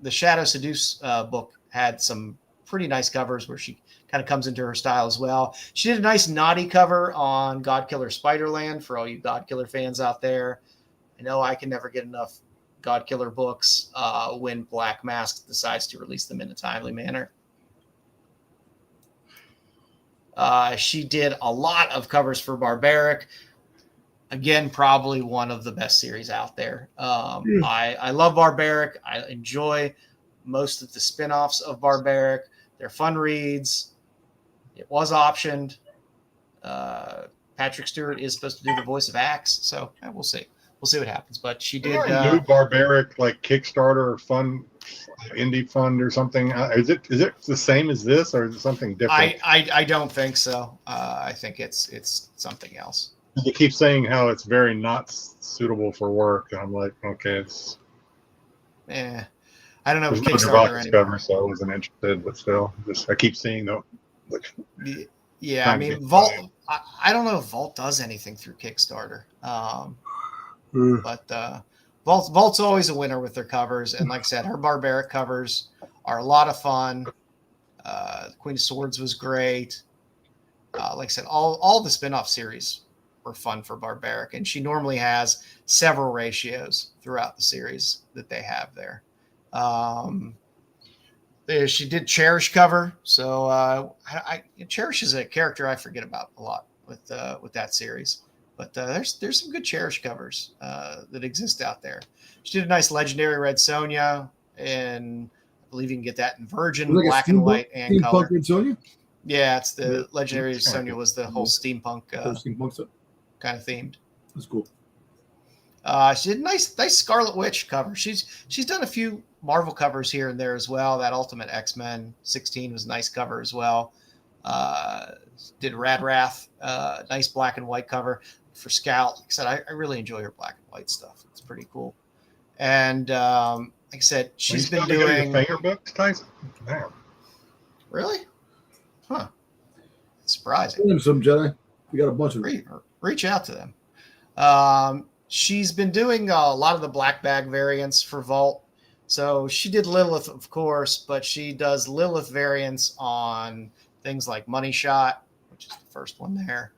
Shadow Seduce book had some pretty nice covers where she kind of comes into her style as well. She did a nice naughty cover on Godkiller Spiderland for all you Godkiller fans out there. I know I can never get enough Godkiller books when Black Mask decides to release them in a timely manner. She did a lot of covers for Barbaric. Again, probably one of the best series out there. I love Barbaric. I enjoy most of the spin-offs of Barbaric. They're fun reads. It was optioned. Patrick Stewart is supposed to do the voice of Axe, so we'll see. We'll see what happens. But she did New Barbaric like Kickstarter fund, indie fund or something. Is it the same as this, or is it something different? I don't think so. I think it's something else. They keep saying how it's very not suitable for work, and I'm like, okay, it's. I don't know. There's Kickstarter no cover, so I wasn't interested, but still, I keep seeing them. Yeah, I mean, Vault. I don't know if Vault does anything through Kickstarter, but Vault's always a winner with their covers, and like I said, her barbaric covers are a lot of fun. Queen of Swords was great. Like I said, all the spin-off series were fun for barbaric, and she normally has several ratios throughout the series that they have there. She did Cherish cover, so Cherish is a character I forget about a lot with that series. But there's some good Cherish covers that exist out there. She did a nice Legendary Red Sonja, and I believe you can get that in Virgin, Like black and white, and color. Red Sonja? Yeah, it's the Legendary Sonja was the whole steampunk Steampunk kind of themed. That's cool. She did a nice Scarlet Witch cover. She's done a few Marvel covers here and there as well. That Ultimate X-Men 16 was a nice cover as well. Did Rad Wrath, nice black and white cover for Scout. Like I said, I really enjoy her black and white stuff. It's pretty cool. And like I said, she's been doing finger books, Tyson. Damn. Really? Huh. It's surprising. Some Jedi. We got a bunch of reach out to them. She's been doing a lot of the black bag variants for Vault. So she did Lilith, of course, but she does Lilith variants on things like Money Shot, which is the first one there.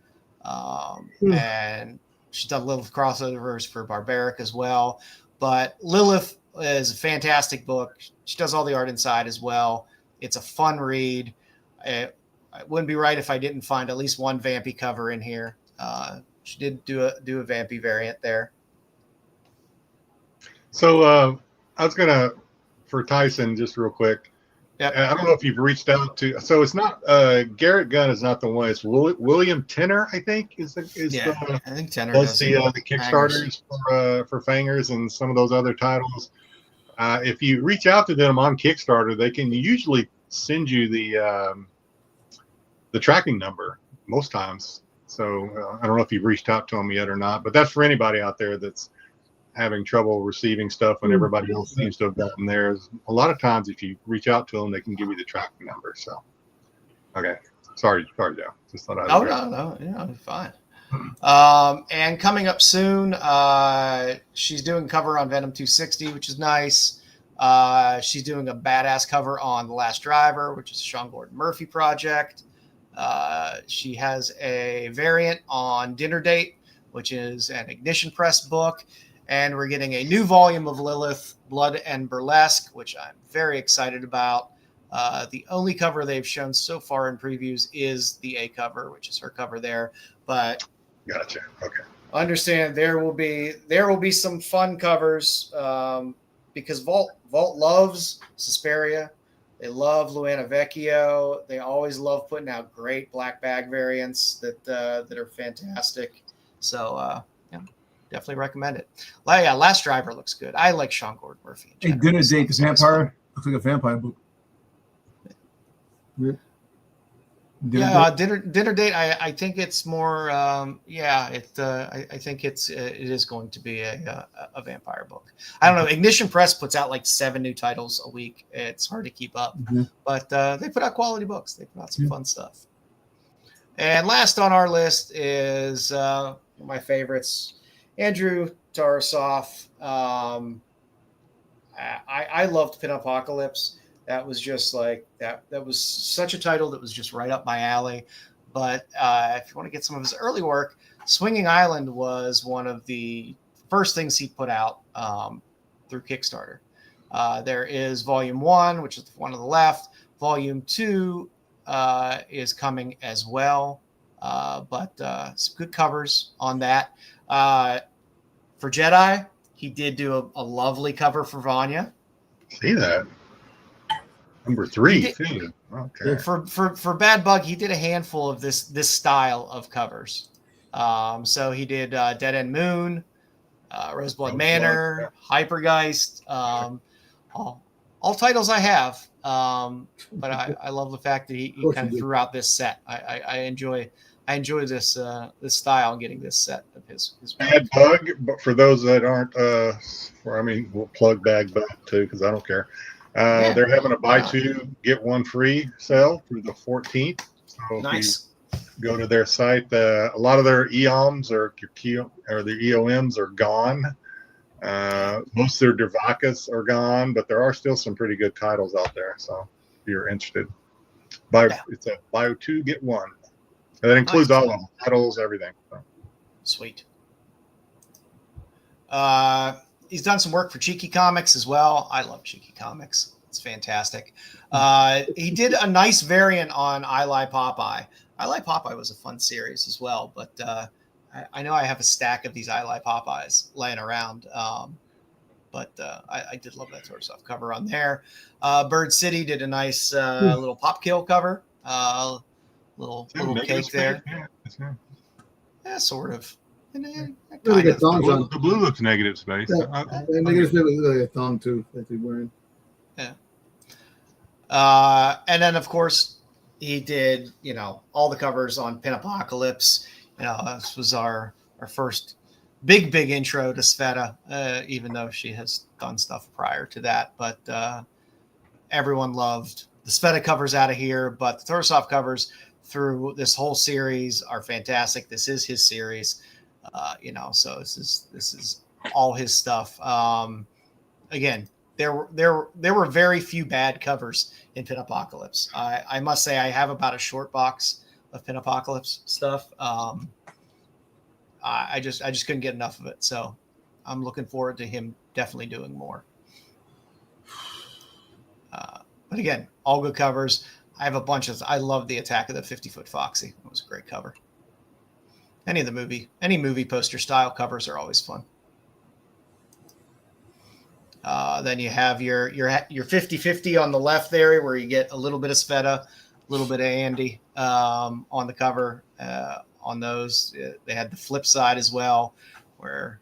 And she's done Lilith crossovers for Barbaric as well. But Lilith is a fantastic book. She does all the art inside as well. It's a fun read. It wouldn't be right if I didn't find at least one Vampy cover in here. She did do a Vampy variant there. So I was gonna, for Tyson, just real quick. Yep. I don't know if you've reached out to. So it's not Garrett Gunn is not the one. It's William Tenner, I think, I think Tenner does the Kickstarters for Fangers and some of those other titles. If you reach out to them on Kickstarter, they can usually send you the tracking number most times. So I don't know if you've reached out to them yet or not, but that's for anybody out there that's having trouble receiving stuff when everybody else seems to have gotten theirs. A lot of times, if you reach out to them, they can give you the tracking number. So, okay, sorry, Joe. Just thought I'd. No, fine. And coming up soon, she's doing a cover on Venom 260, which is nice. She's doing a badass cover on The Last Driver, which is a Sean Gordon Murphy project. She has a variant on Dinner Date, which is an Ignition Press book. And we're getting a new volume of Lilith, Blood and Burlesque, which I'm very excited about. The only cover they've shown so far in previews is the A cover, which is her cover there. But gotcha. Okay. Understand there will be some fun covers because Vault loves Susperia. They love Luana Vecchio. They always love putting out great black bag variants that are fantastic. So definitely recommend it. Last Driver looks good. I like Sean Gordon Murphy. A Dinner Date, the vampire. Looks like a vampire book. Dinner Date. I think it's more. I think it is going to be a vampire book. I don't know. Ignition Press puts out like 7 new titles a week. It's hard to keep up, but they put out quality books. They put out some fun stuff. And last on our list is one of my favorites, Andrew Tarusov. I loved Pin Apocalypse. That was just like that. That was such a title that was just right up my alley. But if you want to get some of his early work, Swinging Island was one of the first things he put out through Kickstarter. There is Volume 1, which is the one on the left. Volume 2 is coming as well. But some good covers on that. For Jedi, he did do a lovely cover for Vanya. See that? Number 3. Okay. For Bad Bug, he did a handful of this style of covers. So he did Dead End Moon, Roseblood Manor, Hypergeist, all titles I have. But I love the fact that he kind of threw out this set. I enjoy this style and getting this set of his Bad Bug. But for those that aren't, we'll plug Bad Bug too because I don't care. They're having a buy 2 get 1 free sale through the 14th. So nice. If you go to their site, a lot of their EOMs or their EOMs are gone. Most of their Durvakas are gone, but there are still some pretty good titles out there. So if you're interested, it's a buy 2 get 1. And that includes all of them, titles, everything. So. Sweet. He's done some work for Cheeky Comics as well. I love Cheeky Comics. It's fantastic. He did a nice variant on I Lie Popeye. I Lie Popeye was a fun series as well, but I know I have a stack of these I Lie Popeyes laying around. But I did love that TARUSOV cover on there. Bird City did a nice little pop kill cover. Little cake there. Yeah, sort of. Really good thongs on. The blue looks negative space. Negative space is really a thong too that he's wearing. Yeah. And then of course he did, all the covers on Pin Apocalypse. This was our first big intro to Sveta, even though she has done stuff prior to that. But everyone loved the Sveta covers out of here, but the TARUSOV covers through this whole series are fantastic. This is his series, so this is all his stuff. Again, there were very few bad covers in Pin Apocalypse. I must say I have about a short box of Pin Apocalypse stuff. I just couldn't get enough of it, so I'm looking forward to him definitely doing more. But again, all good covers. I have a bunch of. I love the Attack of the 50-Foot Foxy. It was a great cover. Any movie poster style covers are always fun. Then you have your 50-50 on the left there, where you get a little bit of Sveta, a little bit of Andy on the cover. On those, they had the flip side as well, where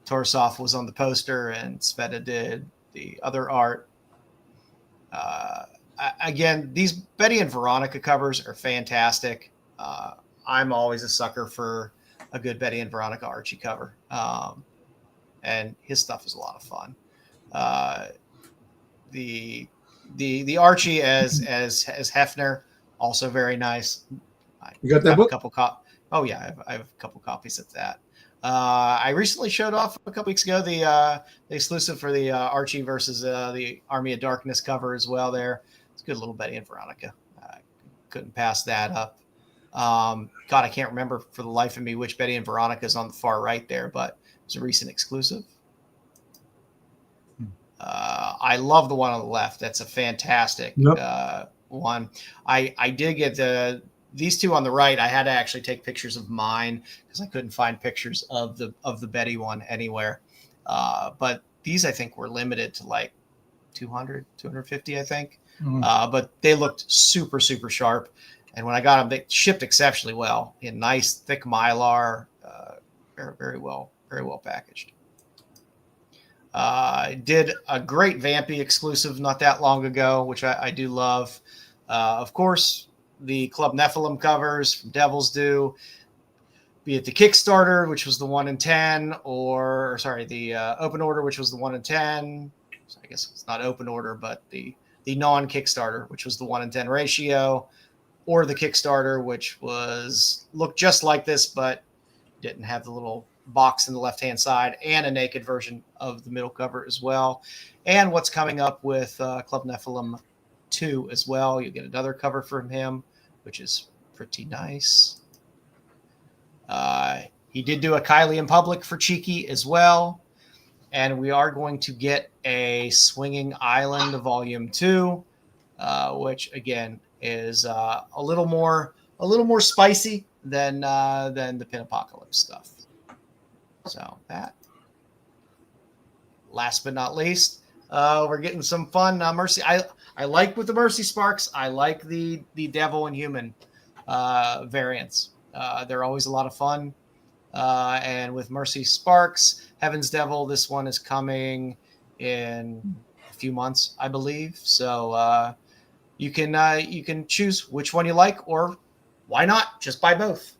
TARUSOV was on the poster and Sveta did the other art. Again, these Betty and Veronica covers are fantastic. I'm always a sucker for a good Betty and Veronica Archie cover, and his stuff is a lot of fun. The Archie as Hefner, also very nice. You got that book? Oh yeah, I have a couple copies of that. I recently showed off a couple weeks ago the exclusive for the Archie versus the Army of Darkness cover as well. There, it's a good little Betty and Veronica. Couldn't pass that up. God, I can't remember for the life of me which Betty and Veronica is on the far right there, but it was a recent exclusive. I love the one on the left. That's a fantastic one. I did get these two on the right. I had to actually take pictures of mine because I couldn't find pictures of the Betty one anywhere. But these I think were limited to like 200, 250, I think. But they looked super, super sharp. And when I got them, they shipped exceptionally well in nice, thick Mylar, very, very well packaged. I did a great Vampy exclusive not that long ago, which I do love. Of course, the Club Nephilim covers from Devil's Due, be it the Kickstarter, which was the 1 in 10, or the Open Order, which was the 1 in 10. So I guess it's not Open Order, but the non-Kickstarter, which was the 1 in 10 ratio, or the Kickstarter, which looked just like this, but didn't have the little box in the left-hand side, and a naked version of the middle cover as well. And what's coming up with Club Nephilim 2 as well. You get another cover from him, which is pretty nice. He did do a Kylie in Public for Cheeky as well. And we are going to get a Swinging Island Volume 2, which again is a little more spicy than the Pin Apocalypse stuff. So that. Last but not least, we're getting some fun Mercy. I like with the Mercy Sparks. I like the Devil and Human variants. They're always a lot of fun. And with Mercy Sparks, Heaven's Devil, this one is coming in a few months, I believe. So you can choose which one you like, or why not just buy both.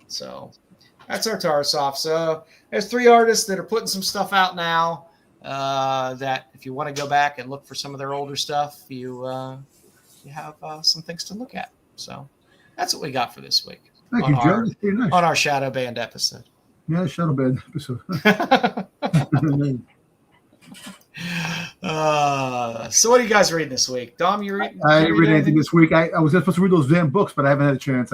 So that's our TARUSOV. So there's 3 artists that are putting some stuff out now. That if you want to go back and look for some of their older stuff, you have some things to look at. So that's what we got for this week. Thank you, Joe. That's pretty nice. On our Shadow Band episode. Yeah, Shadow Bed episode. So what are you guys reading this week? Dom, you read? I didn't read anything this week. I was supposed to read those damn books, but I haven't had a chance.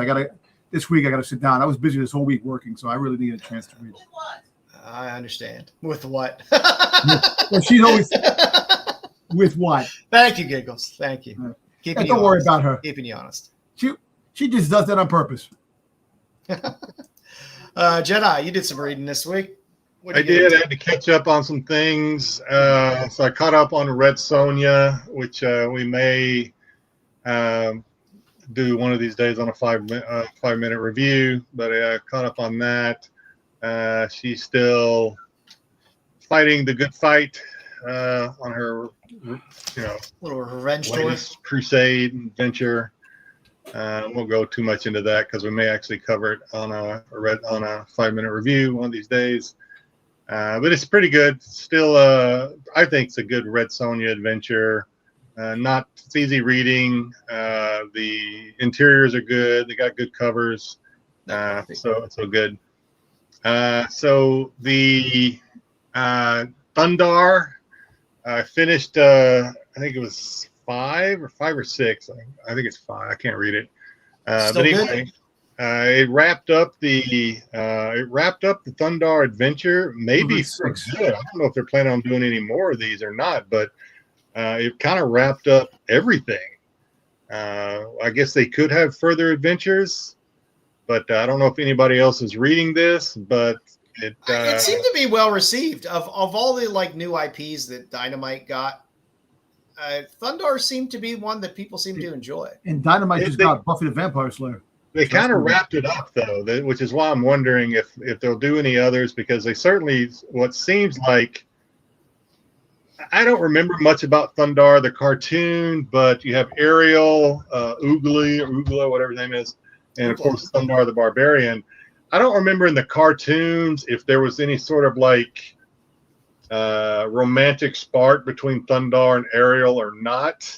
This week I gotta sit down. I was busy this whole week working, so I really didn't get a chance to read. I understand. With what? Well, she's always with what? Thank you, Giggles. Thank you. Don't worry about her. Keeping you honest. She just does that on purpose. Jedi, you did some reading this week. I did. I had to catch up on some things. So I caught up on Red Sonja, which we may do one of these days on a 5-minute review. But I caught up on that. She's still fighting the good fight on her, little revenge tour, crusade adventure. Won't go too much into that because we may actually cover it on a 5-minute review one of these days. But it's pretty good. Still, I think it's a good Red Sonja adventure. It's easy reading. The interiors are good. They got good covers. So good. So the Thundar, I finished. I think it was 5 or 6. I think it's 5. I can't read it. But anyway. It wrapped up the Thundar adventure. Maybe for good. I don't know if they're planning on doing any more of these or not, but it kind of wrapped up everything. I guess they could have further adventures, but I don't know if anybody else is reading this. But it seemed to be well received. Of all the new IPs that Dynamite got, Thundar seemed to be one that people seem to enjoy. And Dynamite just got Buffy the Vampire Slayer. They kind of wrapped it up, though, which is why I'm wondering if they'll do any others, because they certainly, what seems like, I don't remember much about Thundar, the cartoon, but you have Ariel, Oogla, whatever his name is, and, of course, Thundar the Barbarian. I don't remember in the cartoons if there was any sort of, romantic spark between Thundar and Ariel or not.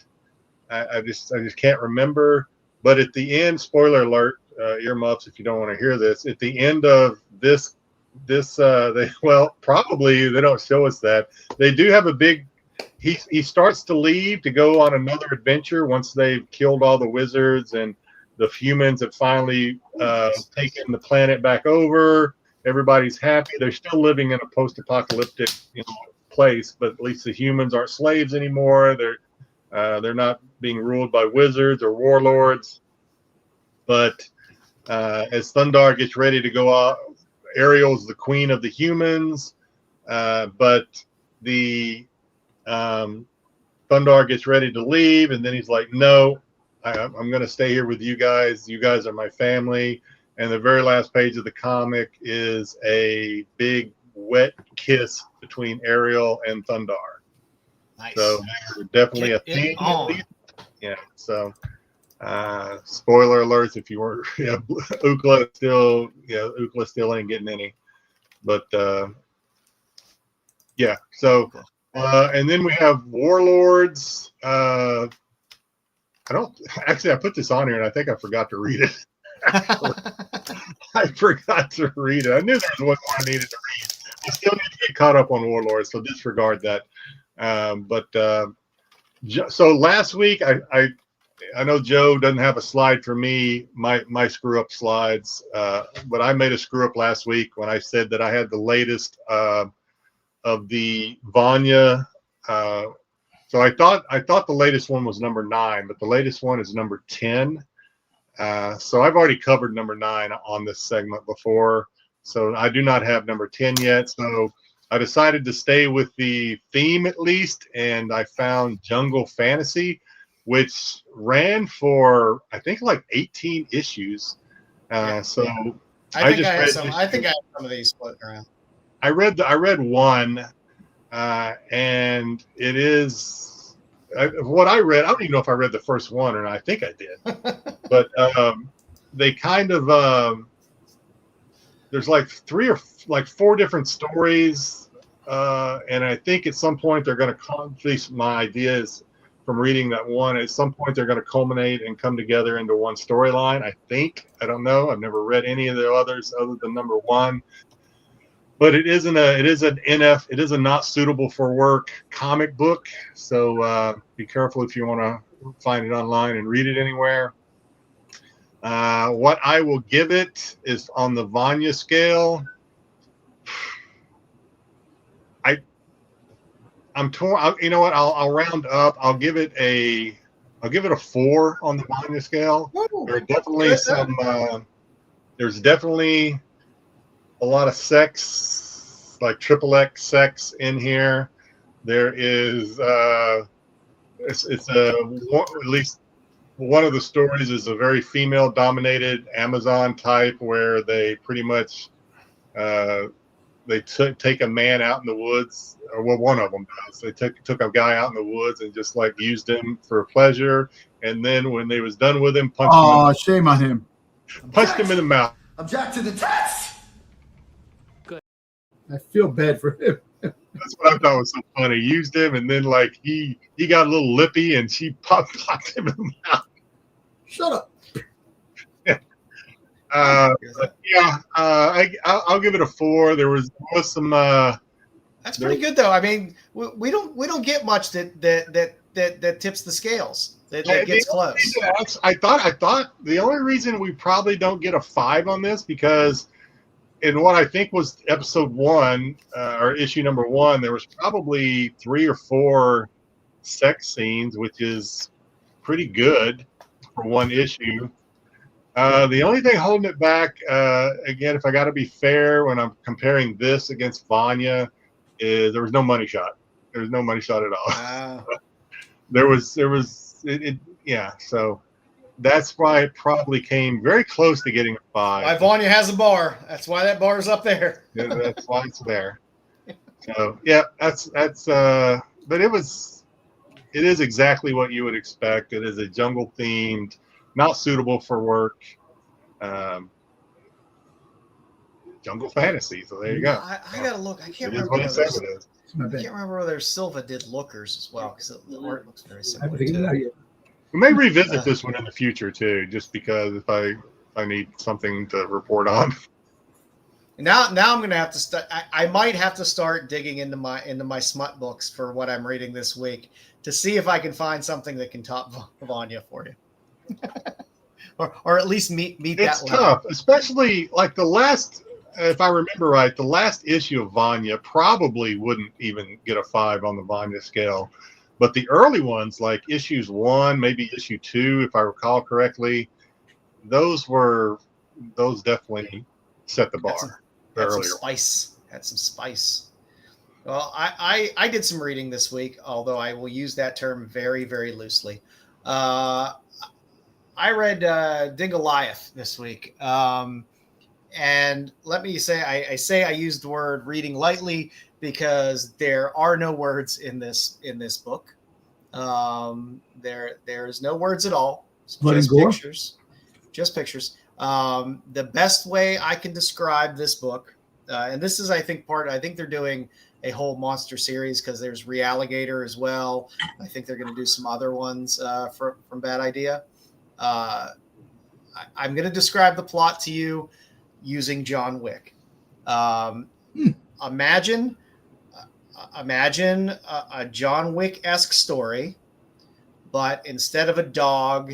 I just can't remember. But at the end, spoiler alert, earmuffs if you don't want to hear this. At the end of this, probably they don't show us that. They do have a big. He starts to leave to go on another adventure once they've killed all the wizards and the humans have finally taken the planet back over. Everybody's happy. They're still living in a post-apocalyptic place, but at least the humans aren't slaves anymore. They're not being ruled by wizards or warlords. But as Thundar gets ready to go out, Ariel's the queen of the humans. But the Thundar gets ready to leave, and then he's like, no, I'm going to stay here with you guys. You guys are my family. And the very last page of the comic is a big wet kiss between Ariel and Thundar. Nice. So definitely a theme. Yeah. So spoiler alerts if you were Oogla still ain't getting any. But yeah. So and then we have Warlords. I put this on here and I think I forgot to read it. I forgot to read it. I knew there was one more I needed to read. I still need to get caught up on Warlords, so disregard that. So last week, I know Joe doesn't have a slide for me, my screw up slides, but I made a screw up last week when I said that I had the latest of the Vanya. So I thought the latest one was number 9, but the latest one is number 10. So I've already covered number 9 on this segment before, so I do not have number 10 yet. So I decided to stay with the theme at least, and I found Jungle Fantasy, which ran for I think 18 issues. So I think I have some of these floating around. I read one, and it is what I read. I don't even know if I read the first one or not. I think I did, but they kind of there's 3 or 4 different stories, and I think at some point they're going to at least my idea is from reading that one, at some point they're going to culminate and come together into one storyline. I think. I don't know. I've never read any of the others other than number 1. but it is an not suitable for work comic book. So be careful if you want to find it online and read it anywhere. What I will give it is on the Vanya scale. I'm torn. You know what? I'll round up. I'll give it a 4 on the Vanya scale. There are definitely there's definitely a lot of sex, like XXX sex in here. There is it's at least one of the stories is a very female dominated Amazon type where they pretty much they take a man out in the woods, or well, one of them does. They took a guy out in the woods and just like used him for pleasure, and then when they was done with him, shame on him. Punched him in the mouth. Object to the test. I feel bad for him. That's what I thought was so funny. Used him, and then like he got a little lippy, and she popped him in the mouth. Shut up. I'll give it a 4. There was some. That's pretty good, though. I mean, we don't get much that tips the scales. That gets close. I thought the only reason we probably don't get a 5 on this because in what I think was episode 1 or issue number 1, there was probably 3 or 4 sex scenes, which is pretty good for one issue. The only thing holding it back, again, if I got to be fair, when I'm comparing this against Vanya, is there was no money shot. There was no money shot at all. Wow. Yeah. So that's why it probably came very close to getting a 5. Why Vanya has a bar. That's why that bar's up there. Yeah, that's why it's there. So yeah, that's. But it is exactly what you would expect. It is a jungle themed. Not suitable for work, jungle fantasy. So there you go. I gotta look. I can't remember. I can't remember whether Silva did Lookers as well because the art looks very similar. We may revisit this one in the future too, just because if I need something to report on. Now I'm gonna have to start. I might have to start digging into my smut books for what I'm reading this week to see if I can find something that can top Vanya for you. or at least meet that level. It's tough, especially like the last, if I remember right, the last issue of Vanya probably wouldn't even get a 5 on the Vanya scale. But the early ones, like issues 1, maybe issue 2, if I recall correctly, those definitely set the bar. Had some spice. Well, I did some reading this week, although I will use that term very, very loosely. I read Dingaliath this week. And let me say, I used the word reading lightly because there are no words in this book. There is no words at all. Just pictures. Just pictures. The best way I can describe this book, and this is, I think they're doing a whole monster series because there's Realligator as well. I think they're going to do some other ones from Bad Idea. I'm going to describe the plot to you using John Wick. Imagine a John Wick-esque story, but instead of a dog,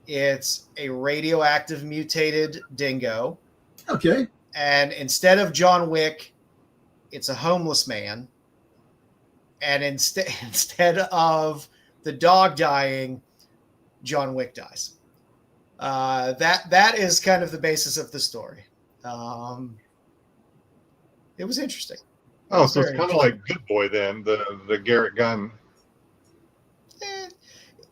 it's a radioactive mutated dingo. Okay. And instead of John Wick, it's a homeless man. And instead of the dog dying, John Wick dies. That is kind of the basis of the story. It was interesting. Oh, so it's kind of like Good Boy then, the Garrett Gunn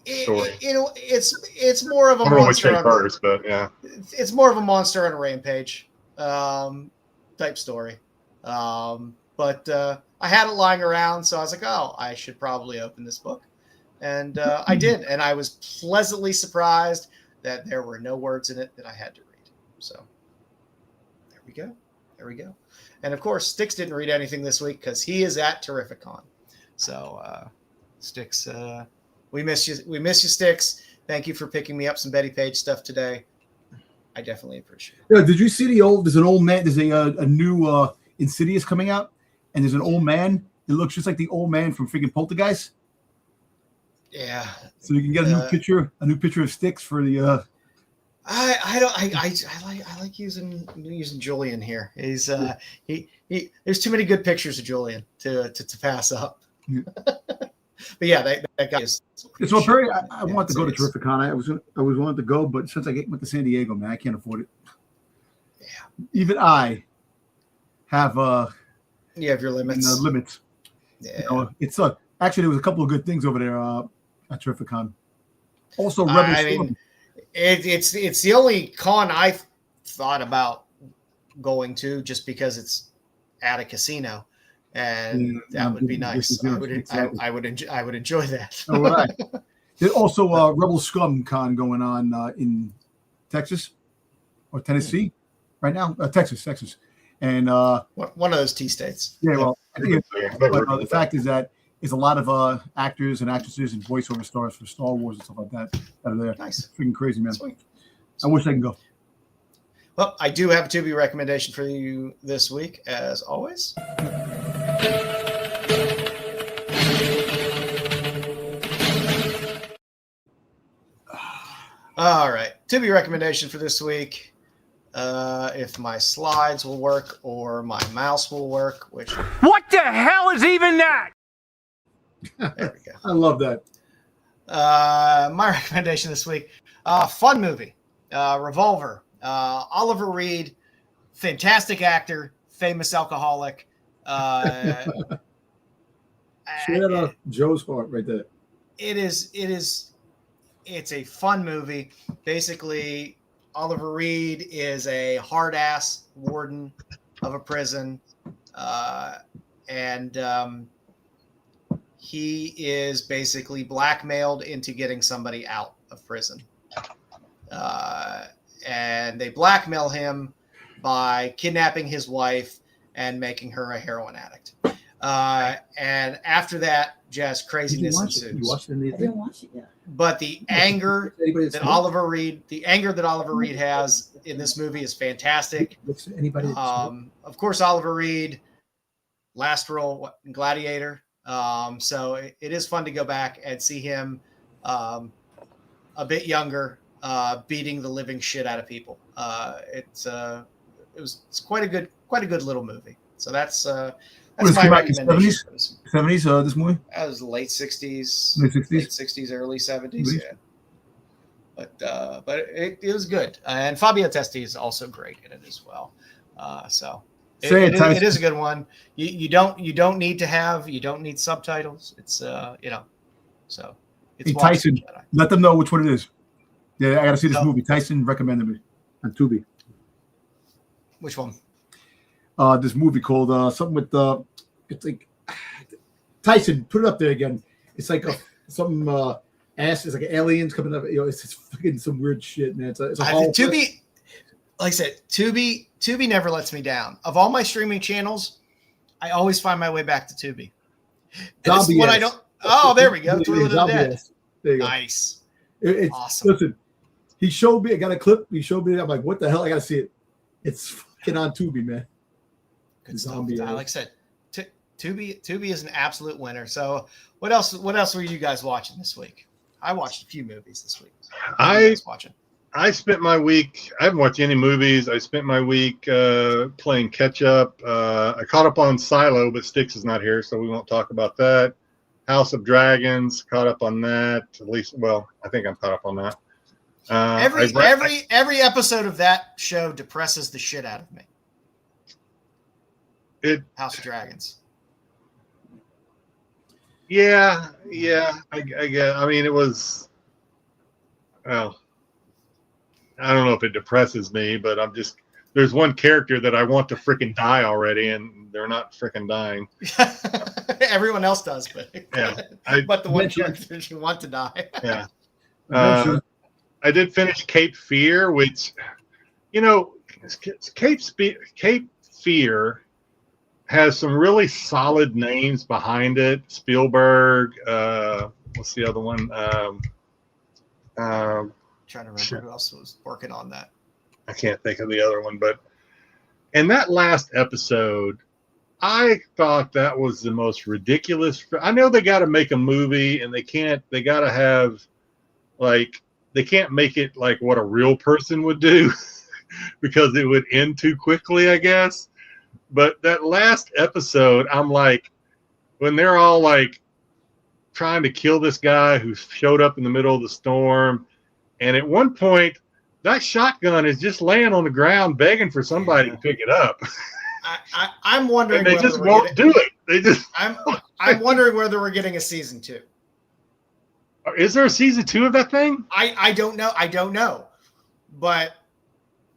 story. It's more of a I don't know monster which came first, but yeah. It's more of a monster on a rampage type story. But I had it lying around, so I was like, oh, I should probably open this book. And I did, and I was pleasantly surprised that there were no words in it that I had to read. So there we go. And of course, Styx didn't read anything this week because he is at Terrificon. So Styx, we miss you. We miss you, Styx. Thank you for picking me up some Betty Page stuff today. I definitely appreciate it. Yeah, did you see there's an old man, there's a new Insidious coming out, and there's an old man. It looks just like the old man from freaking Poltergeist. Yeah. So you can get a new picture of Styx for the. I like using Julian here. He's there's too many good pictures of Julian to pass up. Yeah. But yeah, that guy is. It's well, Perry. I want to go to Terrificon. I was wanting to go, but since I went to San Diego, man, I can't afford it. Yeah. Even I have you have your limits. Limits. Yeah. You know, it's actually there was a couple of good things over there at Terrificon. Also, Rebel Storm. It's the only con I've thought about going to, just because it's at a casino, and that would be nice. I would enjoy that. All right. There's also Rebel Scum Con going on in Texas or Tennessee right now. Texas, and one of those T states. Yeah, well, I think the fact is that there's a lot of actors and actresses and voiceover stars for Star Wars and stuff like that are there. Nice. Freaking crazy, man. Sweet. I wish I can go. Well, I do have a Tubi recommendation for you this week, as always. All right. Tubi recommendation for this week. If my slides will work or my mouse will work, which... What the hell is even that? There we go. I love that. My recommendation this week, fun movie, Revolver. Oliver Reed, fantastic actor, famous alcoholic. Straight out of Joe's heart right there. It's a fun movie. Basically, Oliver Reed is a hard-ass warden of a prison, and he is basically blackmailed into getting somebody out of prison. And they blackmail him by kidnapping his wife and making her a heroin addict. And after that, just craziness ensues. You watched it? I didn't watch it yet. But the anger that Oliver Reed has in this movie is fantastic. Of course, Oliver Reed, last role in Gladiator. So it is fun to go back and see him a bit younger, beating the living shit out of people. It's quite a good little movie. So that's my recommendation. 70s, this movie? That was late 60s, Late 60s? late 60s, early 70s. Yeah. But it was good. And Fabio Testi is also great in it as well. So it is a good one. You don't need subtitles. It's so it's hey, Tyson, Jedi. Let them know which one it is. Yeah, I gotta see this movie. Tyson recommended me on Tubi. Which one? This movie called something with it's like Tyson, put it up there again. It's like something it's like aliens coming up. It's fucking some weird shit, man. It's a Tubi. Like I said, Tubi never lets me down. Of all my streaming channels, I always find my way back to Tubi. Zombie. When I don't. Oh, there we go. Thriller of the Dead. There you go. Nice. It's awesome. Listen, he showed me. I got a clip. He showed me. I'm like, what the hell? I gotta see it. It's fucking on Tubi, man. Good zombie. Like I said, Tubi is an absolute winner. So what else were you guys watching this week? I watched a few movies this week. I spent my week. I haven't watched any movies. I spent my week playing catch up. I caught up on Silo, but Styx is not here, so we won't talk about that. House of Dragons, caught up on that. At least, well, I think I'm caught up on that. Every episode of that show depresses the shit out of me. House of Dragons. Yeah. I get. I mean, it was. Well, I don't know if it depresses me, but I'm just. There's one character that I want to freaking die already, and they're not freaking dying. Everyone else does, but yeah, but the one character you want to die. Yeah. I did finish Cape Fear, which, Cape Fear has some really solid names behind it. Spielberg. What's the other one? Trying to remember who else was working on that. I can't think of the other one, but in that last episode, I thought that was the most ridiculous. I know they got to make a movie, and they got to have like they can't make it like what a real person would do because it would end too quickly, I guess. But that last episode, I'm like, when they're all like trying to kill this guy who showed up in the middle of the storm, and at one point, that shotgun is just laying on the ground begging for somebody to pick it up. I'm wondering. And they just won't do it. They just. I'm wondering whether we're getting a season 2. Is there a season 2 of that thing? I don't know. I don't know. But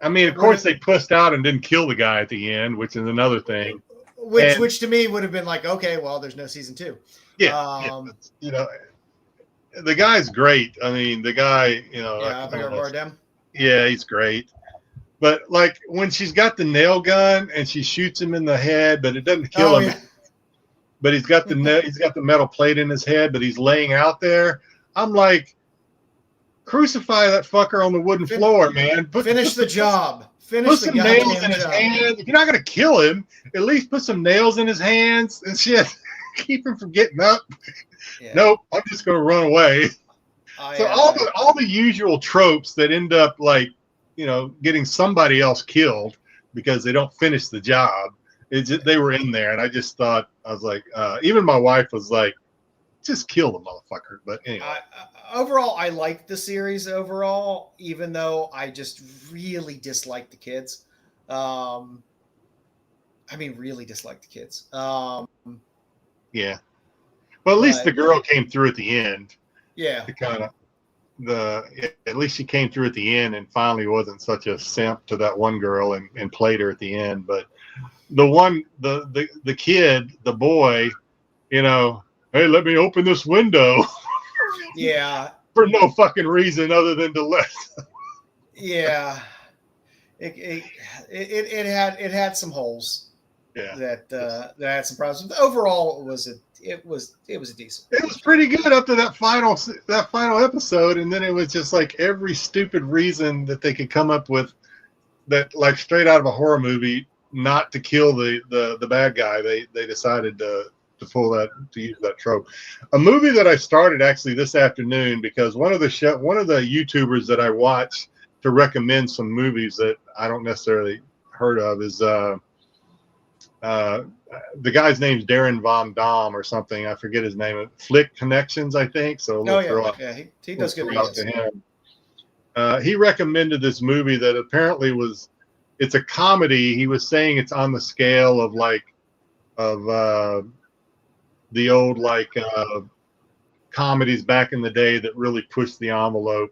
I mean, of course, they pushed out and didn't kill the guy at the end, which is another thing. Which to me would have been like, okay, well, there's no season 2. Yeah, you know, the guy's great. I mean, the guy, you know, Bardem. Yeah, he's great. But like when she's got the nail gun and she shoots him in the head, but it doesn't kill him. Yeah. But he's got the metal plate in his head, but he's laying out there. I'm like, crucify that fucker on the wooden floor, man. Finish the job. Put some nails in his hands. If you're not gonna kill him, at least put some nails in his hands and shit. Keep him from getting up. Yeah. Nope, I'm just gonna run away. So all the usual tropes that end up like, you know, getting somebody else killed because they don't finish the job. They were in there, and I just thought, I was like, even my wife was like, just kill the motherfucker. But anyway. Overall, I liked the series overall, even though I just really disliked the kids. Really disliked the kids. Yeah. Well, at least the girl came through at the end. Yeah. At least she came through at the end and finally wasn't such a simp to that one girl and played her at the end. But the kid, the boy, you know, hey, let me open this window. Yeah. For no fucking reason other than to let. Yeah. It had some holes. Yeah. That had some problems. Overall, it was decent. It was pretty good up to that final episode, and then it was just like every stupid reason that they could come up with, that like straight out of a horror movie, not to kill the bad guy. They decided to use that trope. A movie that I started actually this afternoon because one of the YouTubers that I watch to recommend some movies that I don't necessarily heard of is the guy's name's Darren Von Dam or something. I forget his name. Flick Connections, I think. So he does good videos. To him. He recommended this movie that apparently it's a comedy. He was saying it's on the scale of the old comedies back in the day that really pushed the envelope.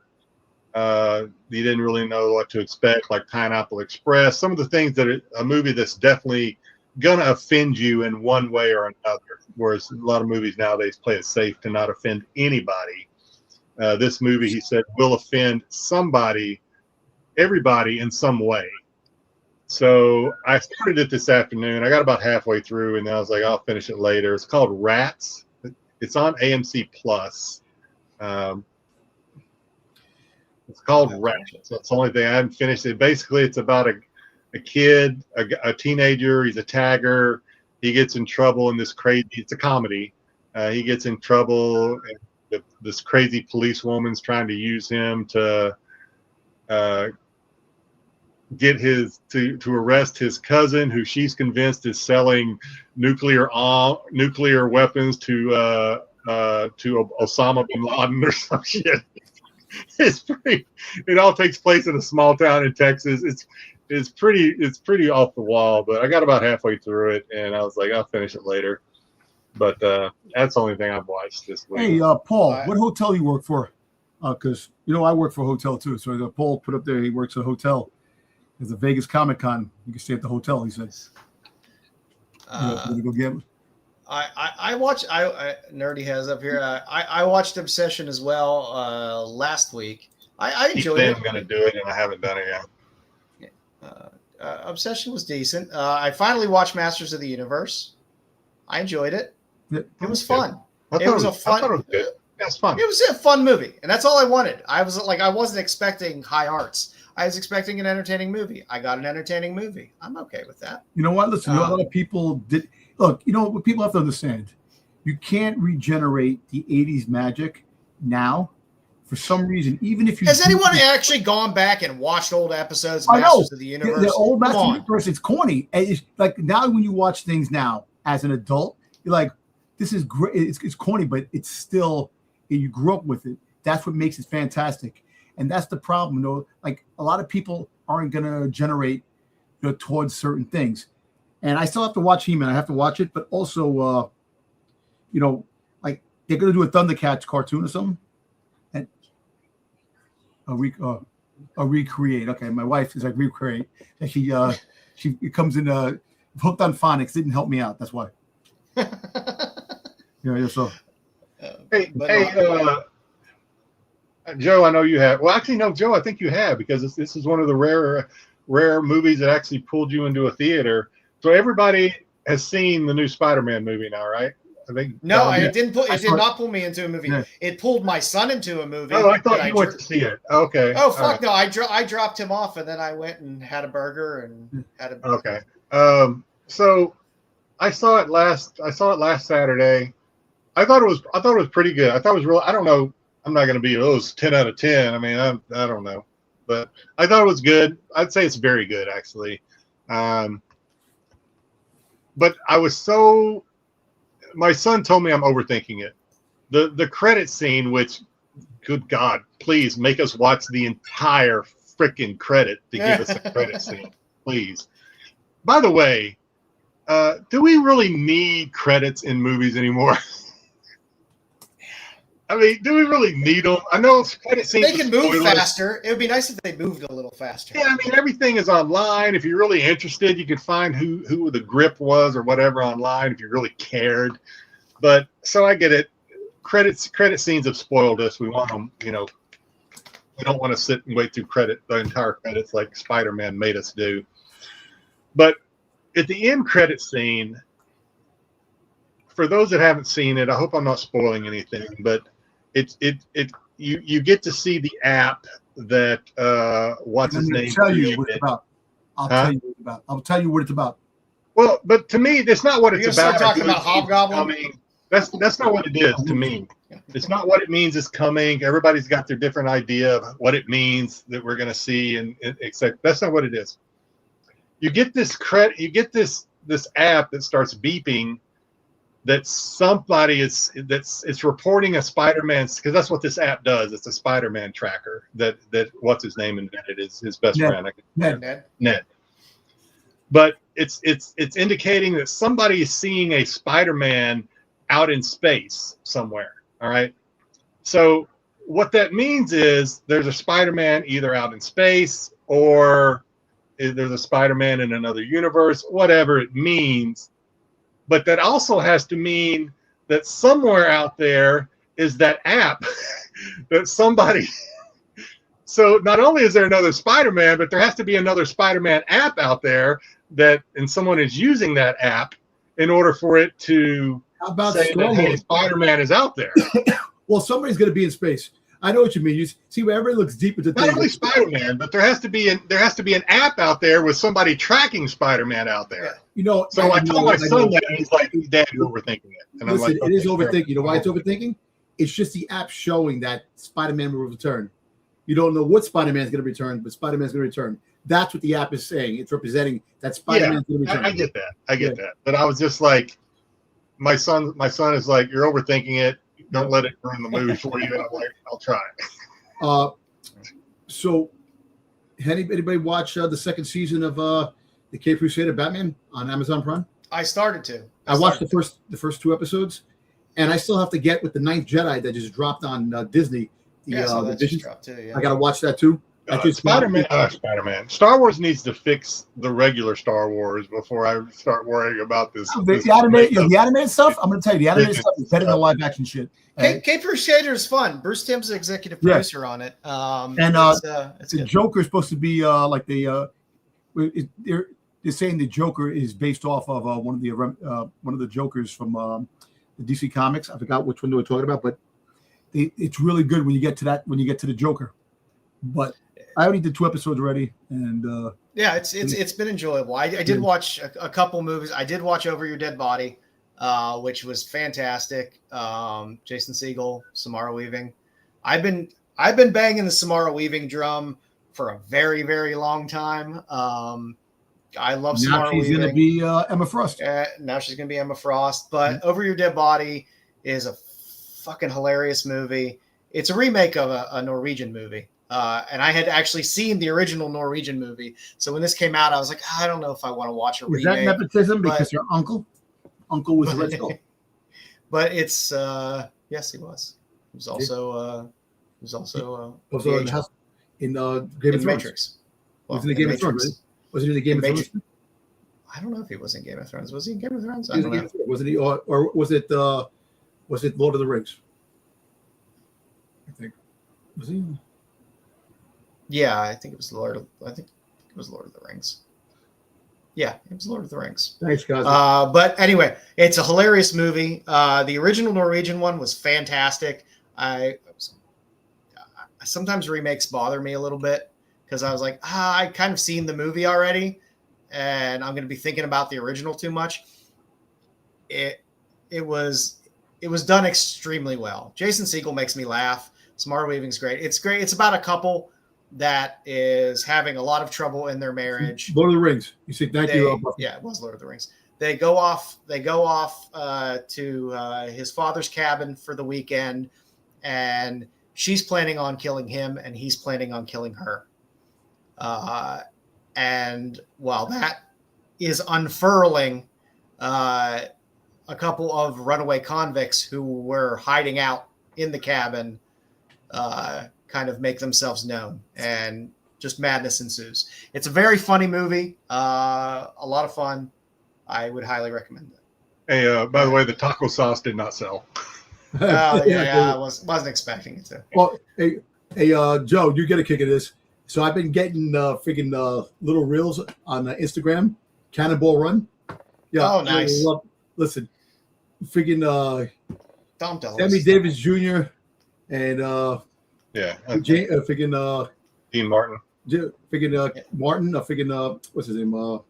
You didn't really know what to expect, like Pineapple Express. Some of the things that a movie that's definitely gonna offend you in one way or another, whereas a lot of movies nowadays play it safe to not offend anybody. This movie, he said, will offend everybody in some way. So I started it this afternoon. I got about halfway through, and then I was like, I'll finish it later. It's called Rats. It's on AMC Plus. It's called Rats. So it's the only thing I haven't finished it. Basically, it's about a kid, a teenager. He's a tagger. He gets in trouble in this crazy. It's a comedy. He gets in trouble, and this crazy policewoman's trying to use him to get to arrest his cousin, who she's convinced is selling nuclear weapons to Osama bin Laden or some shit. It all takes place in a small town in Texas. It's pretty off the wall, but I got about halfway through it, and I was like, I'll finish it later. But that's the only thing I've watched this week. Hey, Paul, what hotel you work for? Because I work for a hotel too. So Paul put up there he works at a hotel. There's a Vegas Comic Con. You can stay at the hotel. He says. Go get him. I watched. Nerdy has up here. I watched Obsession as well last week. I enjoyed it. I'm going to do it, and I haven't done it yet. Obsession was decent. I finally watched Masters of the Universe. I enjoyed it. It was fun. I thought it was That's fun. It was a fun movie, and that's all I wanted. I wasn't expecting high arts. I was expecting an entertaining movie. I got an entertaining movie. I'm okay with that. You know what? Listen, a lot of people did. Look, you know what people have to understand. You can't regenerate the 80s magic now. For some reason, even if you has anyone actually gone back and watched old episodes of I know. Masters of the Universe? The old Masters of the Universe, it's corny. It's like now when you watch things now as an adult, you're like, this is great. It's corny, but it's still, you grew up with it. That's what makes it fantastic. And that's the problem. You know, like a lot of people aren't going to generate, you know, towards certain things. And I still have to watch He-Man. I have to watch it, but also, you know, like they're going to do a Thundercats cartoon or something. And a recreate. Okay, my wife is like recreate. And she comes in hooked on phonics. Didn't help me out. That's why. Yeah. So. Hey, Joe, I know you have. Well, actually, no, Joe, I think you have because this is one of the rare movies that actually pulled you into a theater. So everybody has seen the new Spider-Man movie now, right? I think. No, it did not pull me into a movie. Yeah. It pulled my son into a movie. Oh, I thought you went to see it. Okay. Oh, fuck no! I dropped him off, and then I went and had a burger and had a. Okay. So I saw it last Saturday. I thought it was pretty good. I thought it was real. I don't know. I'm not going to be 10 out of 10. I mean, I don't know, but I thought it was good. I'd say it's very good actually. But my son told me I'm overthinking it. The credit scene, which, good God, please make us watch the entire freaking credit to give us a credit scene, please. By the way, do we really need credits in movies anymore? I mean, do we really need them? I know credit scenes. They can move faster. It would be nice if they moved a little faster. Yeah, I mean, everything is online. If you're really interested, you can find who the grip was or whatever online if you really cared. But so I get it. Credit scenes have spoiled us. We want them, you know. We don't want to sit and wait through the entire credits like Spider-Man made us do. But at the end credit scene, for those that haven't seen it, I hope I'm not spoiling anything, but you get to see the app that what's his name? Tell you what it's about. I'll tell you what it's about. Well, but to me, that's not what it's about. You're talking about Hobgoblin. That's not what it is to me. It's not what it means is coming. Everybody's got their different idea of what it means that we're going to see, and except that's not what it is. You get this credit. You get this app that starts beeping. That somebody it's reporting a Spider-Man's, because that's what this app does. It's a Spider-Man tracker that what's his name invented, is his best friend. Ned. But it's indicating that somebody is seeing a Spider-Man out in space somewhere. All right. So what that means is there's a Spider-Man either out in space or there's a Spider-Man in another universe, whatever it means. But that also has to mean that somewhere out there is that app that somebody. So not only is there another Spider-Man, but there has to be another Spider-Man app out there and someone is using that app in order for it to say that, hey, Spider-Man is out there. Well, somebody's going to be in space. I know what you mean. You see, wherever it looks deep into things. Not only Spider-Man, but there has to be an app out there with somebody tracking Spider-Man out there. You know, so I told my son that, and he's like, "Dad, you're overthinking it." And listen, I'm like, it is overthinking. You know why it's overthinking? It's just the app showing that Spider-Man will return. You don't know what Spider-Man is going to return, but Spider-Man's going to return. That's what the app is saying. It's representing that Spider-Man's going to return. I get that. I get that. But I was just like, my son is like, "You're overthinking it. Don't let it ruin the movie for you." And I'm like, "I'll try." So, anybody watch the second season of the Cape Crusader Batman on Amazon Prime? I started to. I watched the first 2 episodes, and I still have to get with the 9th Jedi that just dropped on Disney. The Vision. Dropped too, yeah. I got to watch that too. Spider-Man. Star Wars needs to fix the regular Star Wars before I start worrying about this. The animated stuff. I'm going to tell you, the animated stuff is better than live action shit. Cape Crusader is fun. Bruce Timm's the executive producer on it. It's the Joker is supposed to be like they're saying the Joker is based off of one of the Jokers from the DC Comics. I forgot which one they were talking about, but it's really good when you get to that, when you get to the Joker. But I already did 2 episodes already, and yeah, it's been enjoyable. I did watch a couple movies. I did watch Over Your Dead Body, which was fantastic. Jason Segel, Samara Weaving. I've been banging the Samara Weaving drum for a very, very long time. I love Samara Weaving. Now she's going to be Emma Frost. Now she's going to be Emma Frost. But Over Your Dead Body is a fucking hilarious movie. It's a remake of a Norwegian movie. And I had actually seen the original Norwegian movie. So when this came out, I was like, I don't know if I want to watch a remake. Is that nepotism because your uncle was Red Skull? But it's yes, he was. He was also in the house in Game of Thrones. Matrix. Well, was in the Game of Thrones, right? Was he in the Game of Thrones? I don't know if he was in Game of Thrones. Was he in Game of Thrones? I don't know. Wasn't he, or was it Lord of the Rings? I think. Was he? Yeah, I think it was Lord of the Rings. Yeah, it was Lord of the Rings. Thanks, guys. But anyway, it's a hilarious movie. The original Norwegian one was fantastic. Sometimes remakes bother me a little bit because I was like, I kind of seen the movie already, and I'm going to be thinking about the original too much. It was done extremely well. Jason Segel makes me laugh. Samara Weaving's great. It's great. It's about a couple that is having a lot of trouble in their marriage. Lord of the Rings. You said thank you. Yeah, it was Lord of the Rings. They go off to his father's cabin for the weekend, and she's planning on killing him, and he's planning on killing her. And while that is unfurling, a couple of runaway convicts who were hiding out in the cabin kind of make themselves known, and just madness ensues. It's a very funny movie, a lot of fun. I would highly recommend it. Hey, by the way, the taco sauce did not sell. I wasn't expecting it to. Well, hey, Joe, you get a kick of this. So I've been getting freaking little reels on Instagram, Cannonball Run. Yeah. Oh, nice. Listen, freaking Tom Dellis. Sammy Davis Jr. and freaking Dean Martin. Freaking Martin. Freaking what's his name? What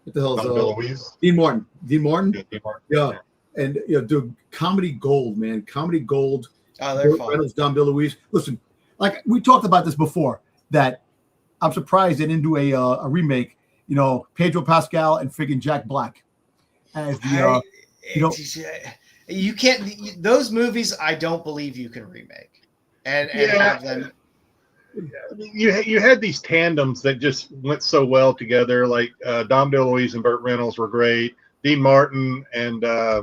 the hell is Dean Martin? Dean Martin. Yeah, Dean Martin. Yeah. And dude, comedy gold, man. Comedy gold. Oh, they're fun. Reynolds, Dom DeLuise. Listen, like we talked about this before, that I'm surprised they didn't do a remake. You know, Pedro Pascal and freaking Jack Black as the you can't. Those movies, I don't believe you can remake and have them. You had these tandems that just went so well together. Like Dom DeLuise and Burt Reynolds were great. Dean Martin and I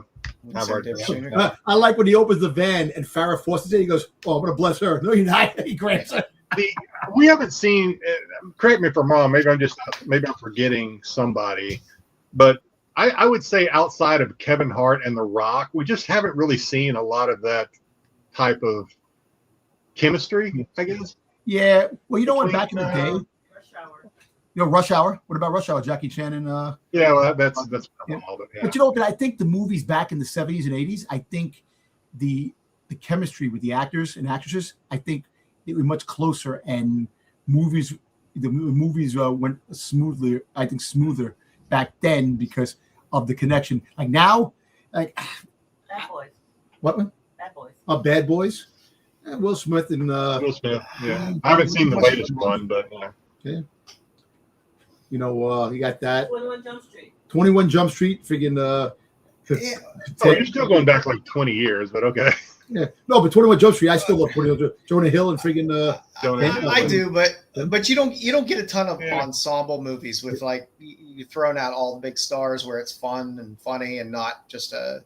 like when he opens the van and Farrah Fawcett's in. He goes, "Oh, I'm gonna bless her." No, you're not. He grabs her. We haven't seen. Correct me if I'm wrong. Maybe I'm forgetting somebody, but I would say outside of Kevin Hart and The Rock, we just haven't really seen a lot of that type of chemistry, I guess. Yeah. Well, you know what? Back in the day, Rush Hour. What about Rush Hour? Jackie Chan and yeah, well, that's yeah. all of it. Yeah. But you know, I think the movies back in the 70s and 80s, I think the chemistry with the actors and actresses, I think it was much closer, and the movies went smoothly. I think smoother back then because of the connection. Like now, like Bad Boys. What one? Bad Boys. Bad Boys. Will Smith and Will Smith. Yeah, I haven't seen the latest one, but yeah. Okay. You know, you got that 21 Jump Street. 21 Jump Street, freaking. You're still going back like 20 years, but okay. Yeah, no, but 21 Jump Street, I still love 21. Jonah Hill and freaking. I do, but you don't get a ton of ensemble movies with like you thrown out all the big stars where it's fun and funny and not just a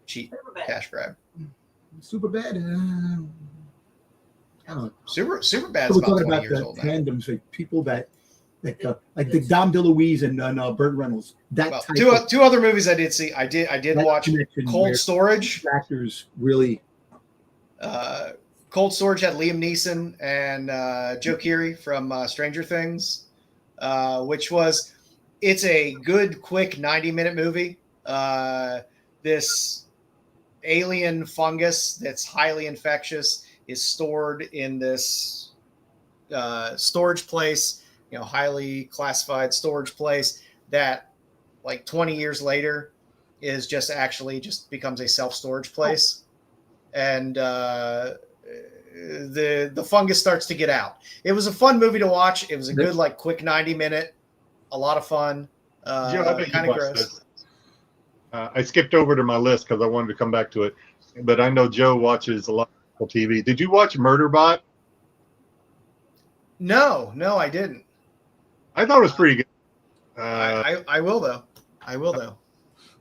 cheap cash grab. Super bad. Super bad. So we're talking about the tandems, like people that like the Dom DeLuise and Burt Reynolds. That two other movies I did see. I did watch Cold Storage. Actors really. Cold Storage had Liam Neeson and Joe Keery from Stranger Things, it's a good, quick 90-minute movie. This alien fungus that's highly infectious is stored in this storage place, highly classified storage place that like 20 years later is just becomes a self-storage place. And the fungus starts to get out. It was a fun movie to watch. It was a good, like, quick 90-minute, a lot of fun. Joe, I bet you Kind of watched gross. this. I skipped over to my list because I wanted to come back to it, but I know Joe watches a lot of TV. Did you watch Murderbot? No, I didn't. I thought it was pretty good. I will though. I will though.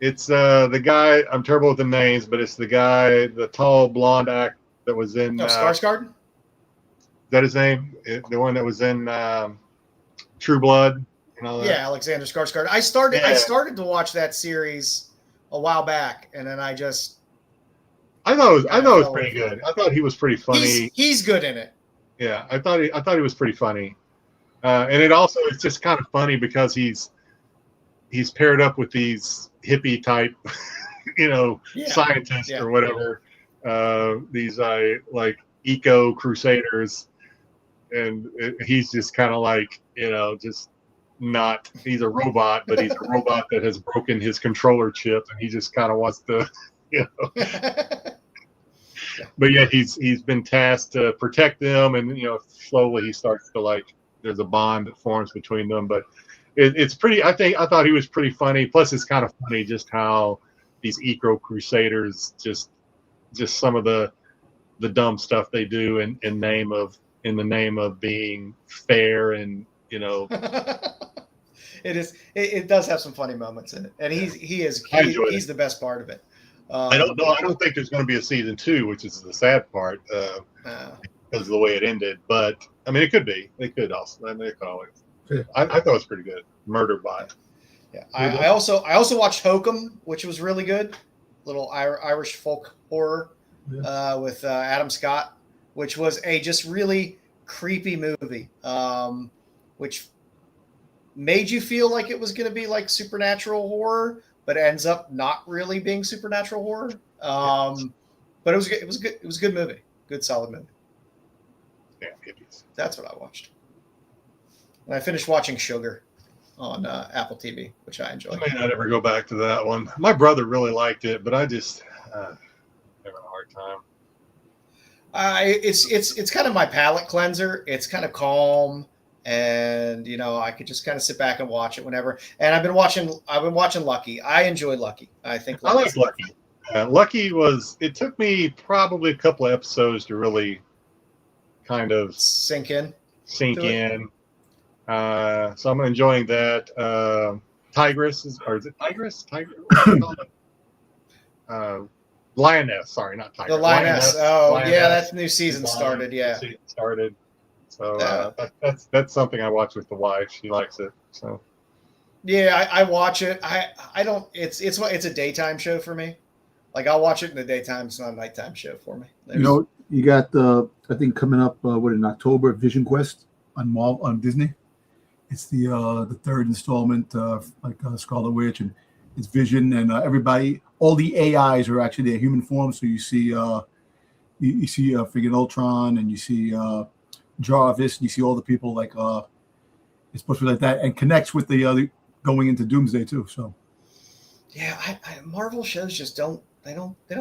It's the guy. I'm terrible with the names, but it's the guy, the tall blonde actor that was in. Skarsgård? Is that his name? The one that was in True Blood. Yeah, Alexander Skarsgård. I started to watch that series a while back, and then I thought it was pretty good. I thought he was pretty funny. He's good in it. Yeah, I thought he was pretty funny, and it's just kind of funny because he's paired up with these hippie type, scientists or whatever. These like eco crusaders, and he's just kind of like just not. He's a robot, but he's a robot that has broken his controller chip, and he just kind of wants to, But yeah, he's been tasked to protect them, and slowly he starts to like. There's a bond that forms between them, but it's pretty. I thought he was pretty funny. Plus, it's kind of funny just how these eco crusaders just some of the dumb stuff they do in the name of being fair and It does have some funny moments in it, and he's the best part of it. I don't know. I don't think there's going to be a season 2, which is the sad part because of the way it ended. But I mean, it could be. They could also. I mean, they could always. I thought it was pretty good. Murderbot. Yeah, I also watched Hokum, which was really good. Little Irish folk horror with Adam Scott, which was a just really creepy movie, which made you feel like it was going to be like supernatural horror, but ends up not really being supernatural horror. But it was good. It was a good movie. Good, solid movie. Yeah, hippies. That's what I watched. And I finished watching Sugar on Apple TV, which I enjoyed. I may not ever go back to that one. My brother really liked it, but I just having a hard time. It's kind of my palate cleanser. It's kind of calm, and I could just kind of sit back and watch it whenever. And I've been watching Lucky. I enjoy Lucky. I think I like Lucky. Lucky it took me probably a couple of episodes to really kind of sink in. So I'm enjoying that. Tigress is it Tigress? Lioness. Sorry, not Tigress. The Lioness. Lioness. Yeah, that new season started. Yeah, started. So that's something I watch with the wife. She likes it. So yeah, I watch it. I don't. It's a daytime show for me. Like I'll watch it in the daytime. It's not a nighttime show for me. You got I think coming up in October, Vision Quest on Disney. It's the third installment, Scarlet Witch, and it's Vision, and everybody, all the AIs are actually their human form. So you see, you see friggin' Ultron, and you see Jarvis, and you see all the people like it's supposed to be like that, and connects with the going into Doomsday too. So yeah, Marvel shows just don't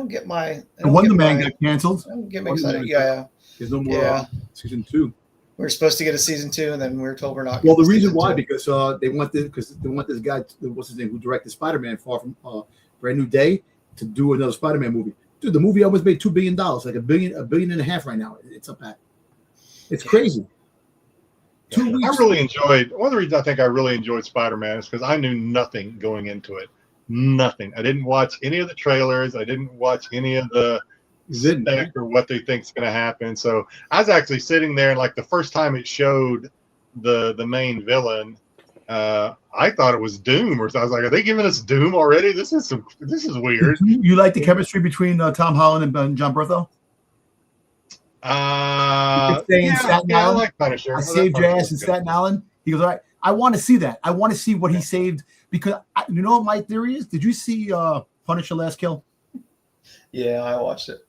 get my. The Wonder Man got canceled. Don't get me excited. Yeah, there's no more season 2. We were supposed to get a season 2, and then we were told we're not. Well, the reason why, because they want this guy, what's his name, who directed Spider-Man Far From Brand New Day, to do another Spider-Man movie. Dude, the movie almost made $2 billion, like a billion and a half right now. It's up at. It's crazy. 2 weeks. I really enjoyed. One of the reasons I think I really enjoyed Spider-Man is because I knew nothing going into it. Nothing. I didn't watch any of the trailers. I didn't watch any of the spec or what they think is going to happen. So I was actually sitting there, and like the first time it showed the main villain, I thought it was Doom, or so I was like, "Are they giving us Doom already? This is weird." You like the chemistry between Tom Holland and John Bertho? I like Punisher. I saved your ass in Staten Island. He goes, "All right, I want to see that. I want to see what he saved." Because you know what my theory is? Did you see Punisher Last Kill? Yeah, I watched it.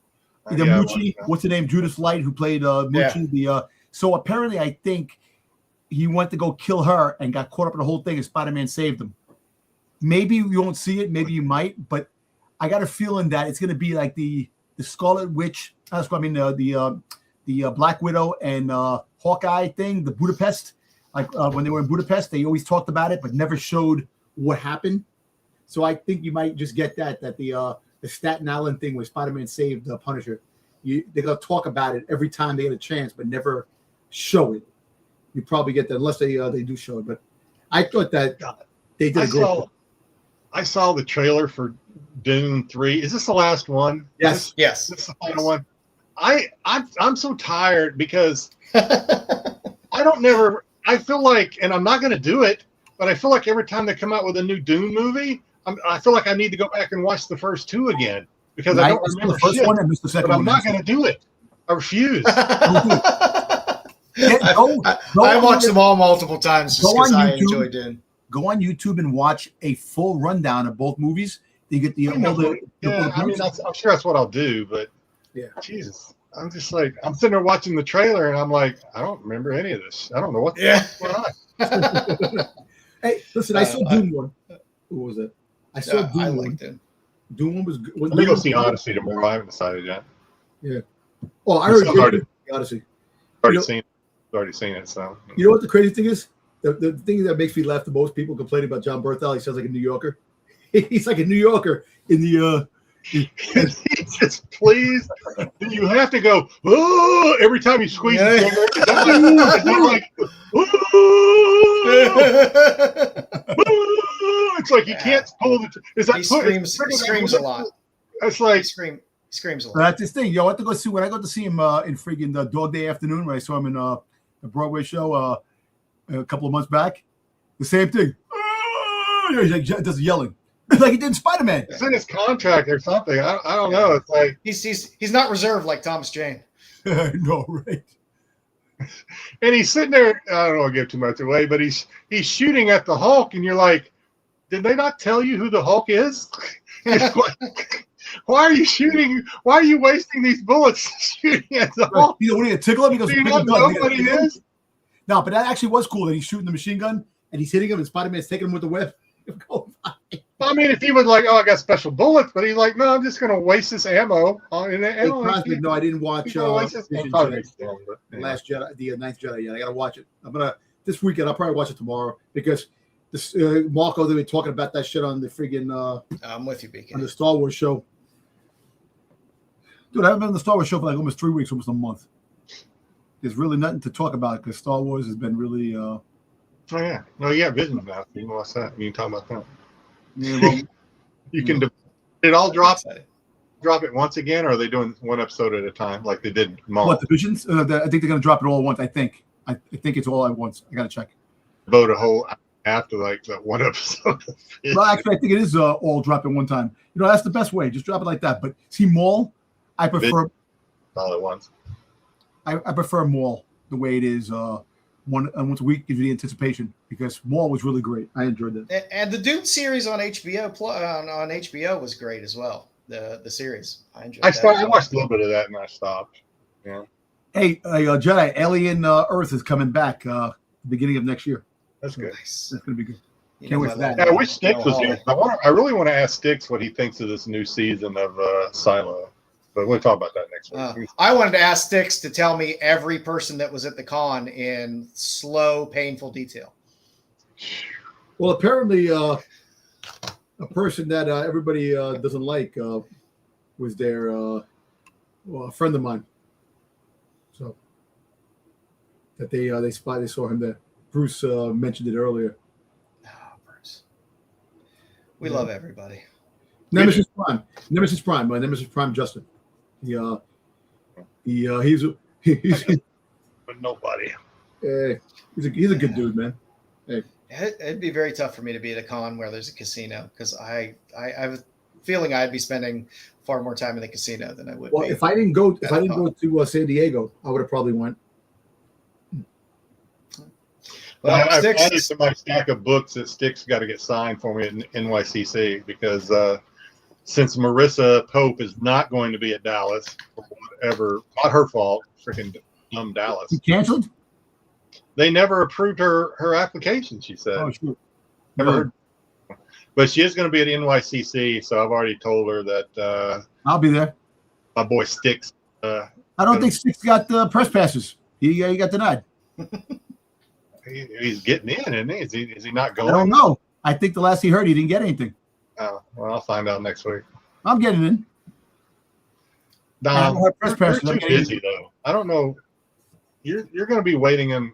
The Yeah, I Moochie, watched that. what's the name? Judith Light, who played Moochie. So apparently, I think he went to go kill her and got caught up in the whole thing, and Spider-Man saved him. Maybe you won't see it, maybe you might, but I got a feeling that it's going to be like the Scarlet Witch. The Black Widow and Hawkeye thing, the Budapest. Like when they were in Budapest, they always talked about it, but never showed what happened. So I think you might just get that the Staten Island thing where Spider-Man saved the Punisher. They're gonna talk about it every time they get a chance, but never show it. You probably get that unless they do show it. But I thought that they did a great job. I saw the trailer for Dune 3. Is this the last one? Yes. Yes. This is the final one. I'm so tired because I feel like, and I'm not going to do it, but I feel like every time they come out with a new Dune movie, I feel like I need to go back and watch the first two again because I don't remember the first shit, one and missed the second but one. I'm not going to do it. I refuse. I watched them all multiple times just because I enjoy Dune. Go on YouTube and watch a full rundown of both movies. You get I'm sure that's what I'll do, but yeah, Jesus. I'm just like, I'm sitting there watching the trailer and I'm like, I don't remember any of this. I don't know what's going on. Hey, listen, I saw Dune 1. Who was it? I saw Dune 1. I liked it. Dune 1 was good. Let me go see Odyssey tomorrow. I haven't decided yet. Yeah. Oh, I heard Odyssey. Already seen it. So you know what the crazy thing is? The thing that makes me laugh the most, people complaining about John Berthel. He sounds like a New Yorker. He's like a New Yorker in the. Just please, you have to go every time you squeeze it. It's like you can't pull the. He screams a lot. It's like screams a lot. That's his thing. Yo, I went to go see when I got to see him in friggin' Dog Day Afternoon when I saw him in the Broadway show a couple of months back. The same thing. He's like just yelling. Like he did in Spider-Man. It's in his contract or something. I don't know. It's like he's not reserved like Thomas Jane. No, right. And he's sitting there. I don't want to give too much away, but he's shooting at the Hulk, and you're like, did they not tell you who the Hulk is? Why are you shooting? Why are you wasting these bullets shooting at the Hulk? You know, what are you gonna tickle him? He goes, do you not know what he is? No, but that actually was cool that he's shooting the machine gun and he's hitting him, and Spider-Man's taking him with the whip. I mean, if he was like, "Oh, I got special bullets," but he's like, "No, I'm just going to waste this ammo on an ammo." No, I didn't watch Last Jedi, the Ninth Jedi yet. I got to watch it. I'm gonna this weekend. I'll probably watch it tomorrow because this Marco they were talking about that shit on the friggin' I'm with you, Beacon. On the Star Wars show. Dude, I haven't been on the Star Wars show for like almost 3 weeks, almost a month. There's really nothing to talk about because Star Wars has been really. Oh yeah, no, yeah, Vision now. You can watch that. You can talk about that. Yeah, well, you can. Did it all drop it once again, or are they doing one episode at a time like they did? What the Visions? I think they're going to drop it all at once. I think it's all at once. I got to check. Vote a whole after like that one episode. Well, actually, I think it is all drop at one time. You know, that's the best way. Just drop it like that. But see, Maul, I prefer all at once. I prefer Maul the way it is. Once a week gives you the anticipation because Maul was really great. I enjoyed that. And the Dune series on HBO on HBO was great as well. The series I enjoyed. I watched a little bit of that and I stopped. Yeah. Hey, Jedi, Alien Earth is coming back beginning of next year. That's good. Nice. That's gonna be good. Can't wait for that. Yeah, I wish Styx was here. I really want to ask Styx what he thinks of this new season of Silo. But we'll talk about that next week. I wanted to ask Styx to tell me every person that was at the con in slow, painful detail. Well, apparently, a person that everybody doesn't like was there. A friend of mine. So that they saw him there. Bruce mentioned it earlier. Oh, Bruce. We love everybody. Nemesis Prime. My Nemesis Prime, Justin. He's but nobody. He's a good dude, man. Hey. It'd be very tough for me to be at a con where there's a casino because I have a feeling I'd be spending far more time in the casino than I would. Well, if I didn't go to San Diego, I would have probably went. Well, I've added to my stack of books that Styx got to get signed for me at NYCC because since Marissa Pope is not going to be at Dallas for whatever, not her fault, freaking dumb Dallas. You canceled? They never approved her application, she said. Oh, sure. Never heard. But she is going to be at NYCC, so I've already told her that I'll be there. my boy Styx. I don't think Styx got press passes. He got denied. He's getting in, isn't he? Is he not going? I don't know. I think the last he heard, he didn't get anything. Oh, well, I'll find out next week. I'm getting in. Dom, press you're passes. too busy, though. I don't know. You're going to be waiting in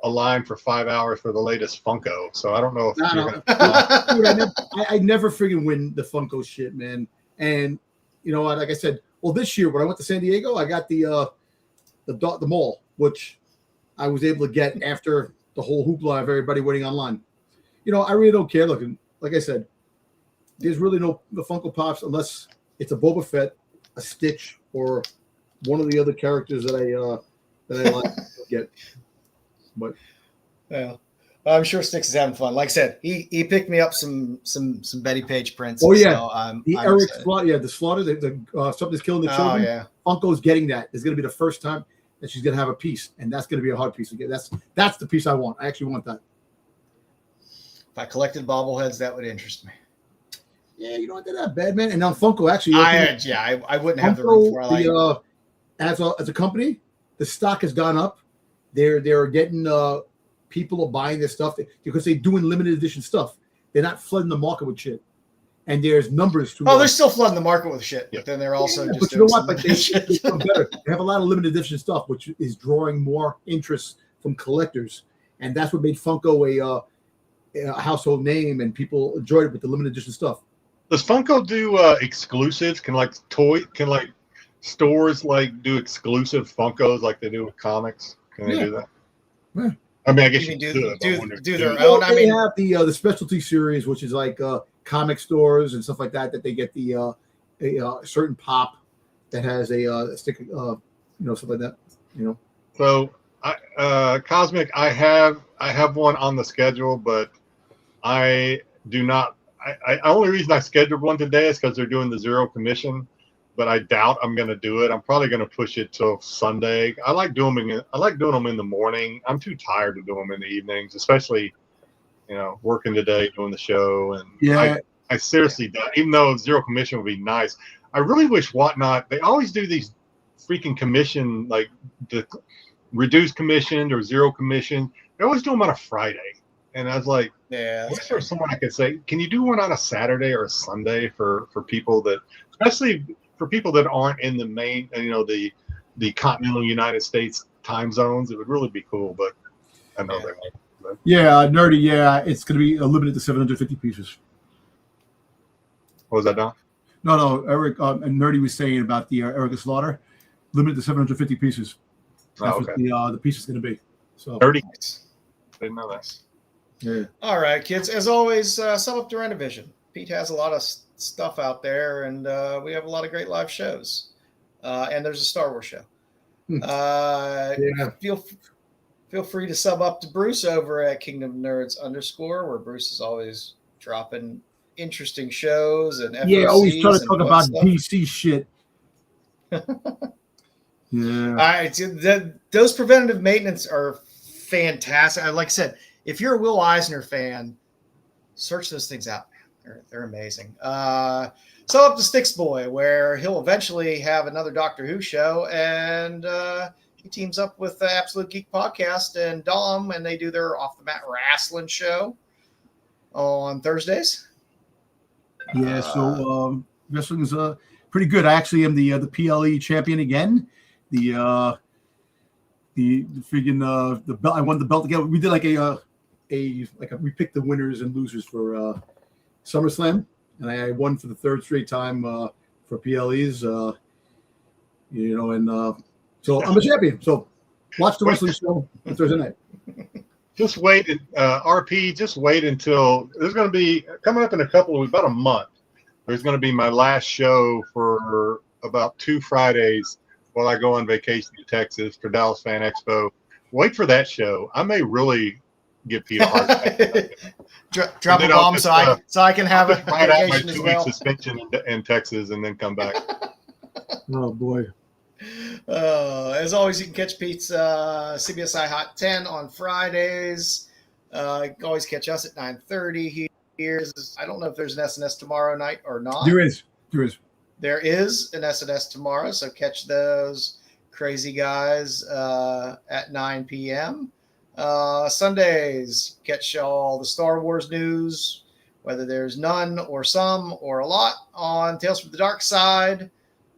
a line for 5 hours for the latest Funko, so I don't know if you're going to. Dude, I never friggin' win the Funko shit, man. And you know what? Like I said, well, this year when I went to San Diego, I got the mall, which I was able to get after the whole hoopla of everybody waiting online. You know, I really don't care. Look, like I said, there's really no the Funko Pops unless it's a Boba Fett, a Stitch, or one of the other characters that I like to get. But yeah, I'm sure Styx is having fun. Like I said, he picked me up some Betty Page prints. Oh yeah, so I'm Eric Slaughter, the Slaughter, the something's killing the children. Oh yeah, Funko's getting that. It's going to be the first time that she's going to have a piece, and that's going to be a hard piece to get. That's the piece I want. I actually want that. If I collected bobbleheads, that would interest me. Yeah, you don't do that bad, man. And now Funko actually, I wouldn't have the room for it. As a company, the stock has gone up. They're getting people are buying this stuff because they're doing limited edition stuff. They're not flooding the market with shit. And there's numbers to. Oh, they're still flooding the market with shit. But then they're also just. But you know what? But they better. They have a lot of limited edition stuff, which is drawing more interest from collectors, and that's what made Funko a household name, and people enjoyed it with the limited edition stuff. Does Funko do exclusives? Can stores do exclusive Funkos like they do with comics? Can they do that? Yeah. I mean, I guess you can do their own. I mean, they have the specialty series, which is like comic stores and stuff like that. That they get the a certain pop that has a stick, stuff like that. You know. So, Cosmic, I have one on the schedule, but I do not. The only reason I scheduled one today is because they're doing the zero commission, but I doubt I'm going to do it. I'm probably going to push it till Sunday. I like doing them in the morning. I'm too tired to do them in the evenings, especially, working today, doing the show. And yeah, I seriously doubt, even though zero commission would be nice. I really wish Whatnot, they always do these freaking commission, like the reduced commission or zero commission. They always do them on a Friday. And I was like, I wish there was someone I could say, can you do one on a Saturday or a Sunday for people that, especially for people that aren't in the main, the continental United States time zones? It would really be cool, but I know they won't. But. Yeah, nerdy. Yeah, it's going to be limited to 750 pieces. What was that, Don? No. Eric and Nerdy was saying about the Eric Slaughter, limited to 750 pieces. That's what the piece is going to be. So 30. Didn't know that. Yeah. All right, kids. As always, sum up to Rennavision. Pete has a lot of stuff out there, and we have a lot of great live shows. And there's a Star Wars show. Feel free to sub up to Bruce over at Kingdom Nerds _ where Bruce is always dropping interesting shows and FOCs. Yeah, always trying to talk about stuff. DC shit. Yeah. All right, those preventative maintenance are fantastic. Like I said, if you're a Will Eisner fan, search those things out. They're amazing. So up to Styx Boy, where he'll eventually have another Doctor Who show, and he teams up with the Absolute Geek Podcast and Dom, and they do their Off the Mat Wrestling show on Thursdays. Yeah, so wrestling is pretty good. I actually am the PLE champion again. The freaking the belt. I won the belt again. We did we picked the winners and losers for SummerSlam, and I won for the third straight time for PLEs. So I'm a champion. So watch the wrestling show on Thursday night. Just wait, RP. Just wait until there's going to be coming up in about a month. There's going to be my last show for about 2 Fridays while I go on vacation to Texas for Dallas Fan Expo. Wait for that show. I may really give Pete a heart attack. Drop a then I'll bomb just, so I can have a Ride out my vacation as 2 week well. suspension in Texas and then come back. Oh boy. As always, you can catch Pete's CBSI Hot 10 on Fridays. You can always catch us at 9:30 here. I don't know if there's an SNS tomorrow night or not. There is. There is an SNS tomorrow, so catch those crazy guys at 9 p.m. Sundays, catch all the Star Wars news, whether there's none or some or a lot, on Tales from the Dark Side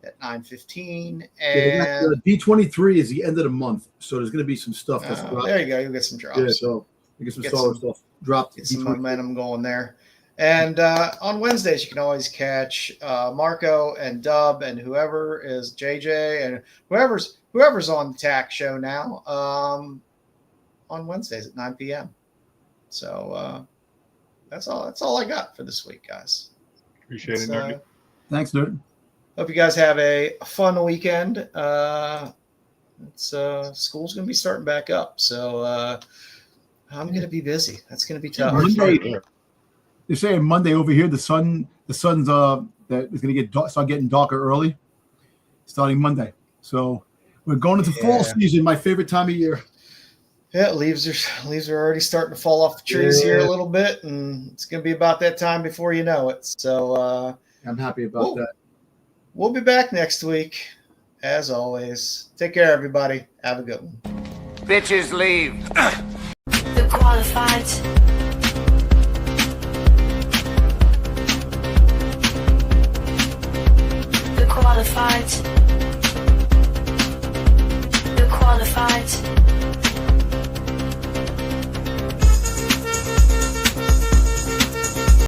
at 9:15. And D23 is the end of the month, so there's going to be some stuff that's dropped. there you go. You'll get some drops. Yeah, so you get some Star Wars stuff dropped. Get some momentum going there. And on Wednesdays, you can always catch Marco and Dub and whoever is JJ and whoever's on the TAC show now on Wednesdays at 9 p.m. So that's all I got for this week, guys. Appreciate it, Nerdy. Thanks, Nerd. Hope you guys have a fun weekend. School's going to be starting back up, so I'm going to be busy. That's going to be tough. They're saying Monday over here, the sun's that is going to start getting darker early, starting Monday. So we're going into fall season, my favorite time of year. Yeah, leaves are already starting to fall off the trees here a little bit, and it's going to be about that time before you know it. So I'm happy about that. We'll be back next week, as always. Take care, everybody. Have a good one. Bitches leave. The qualified. The qualified.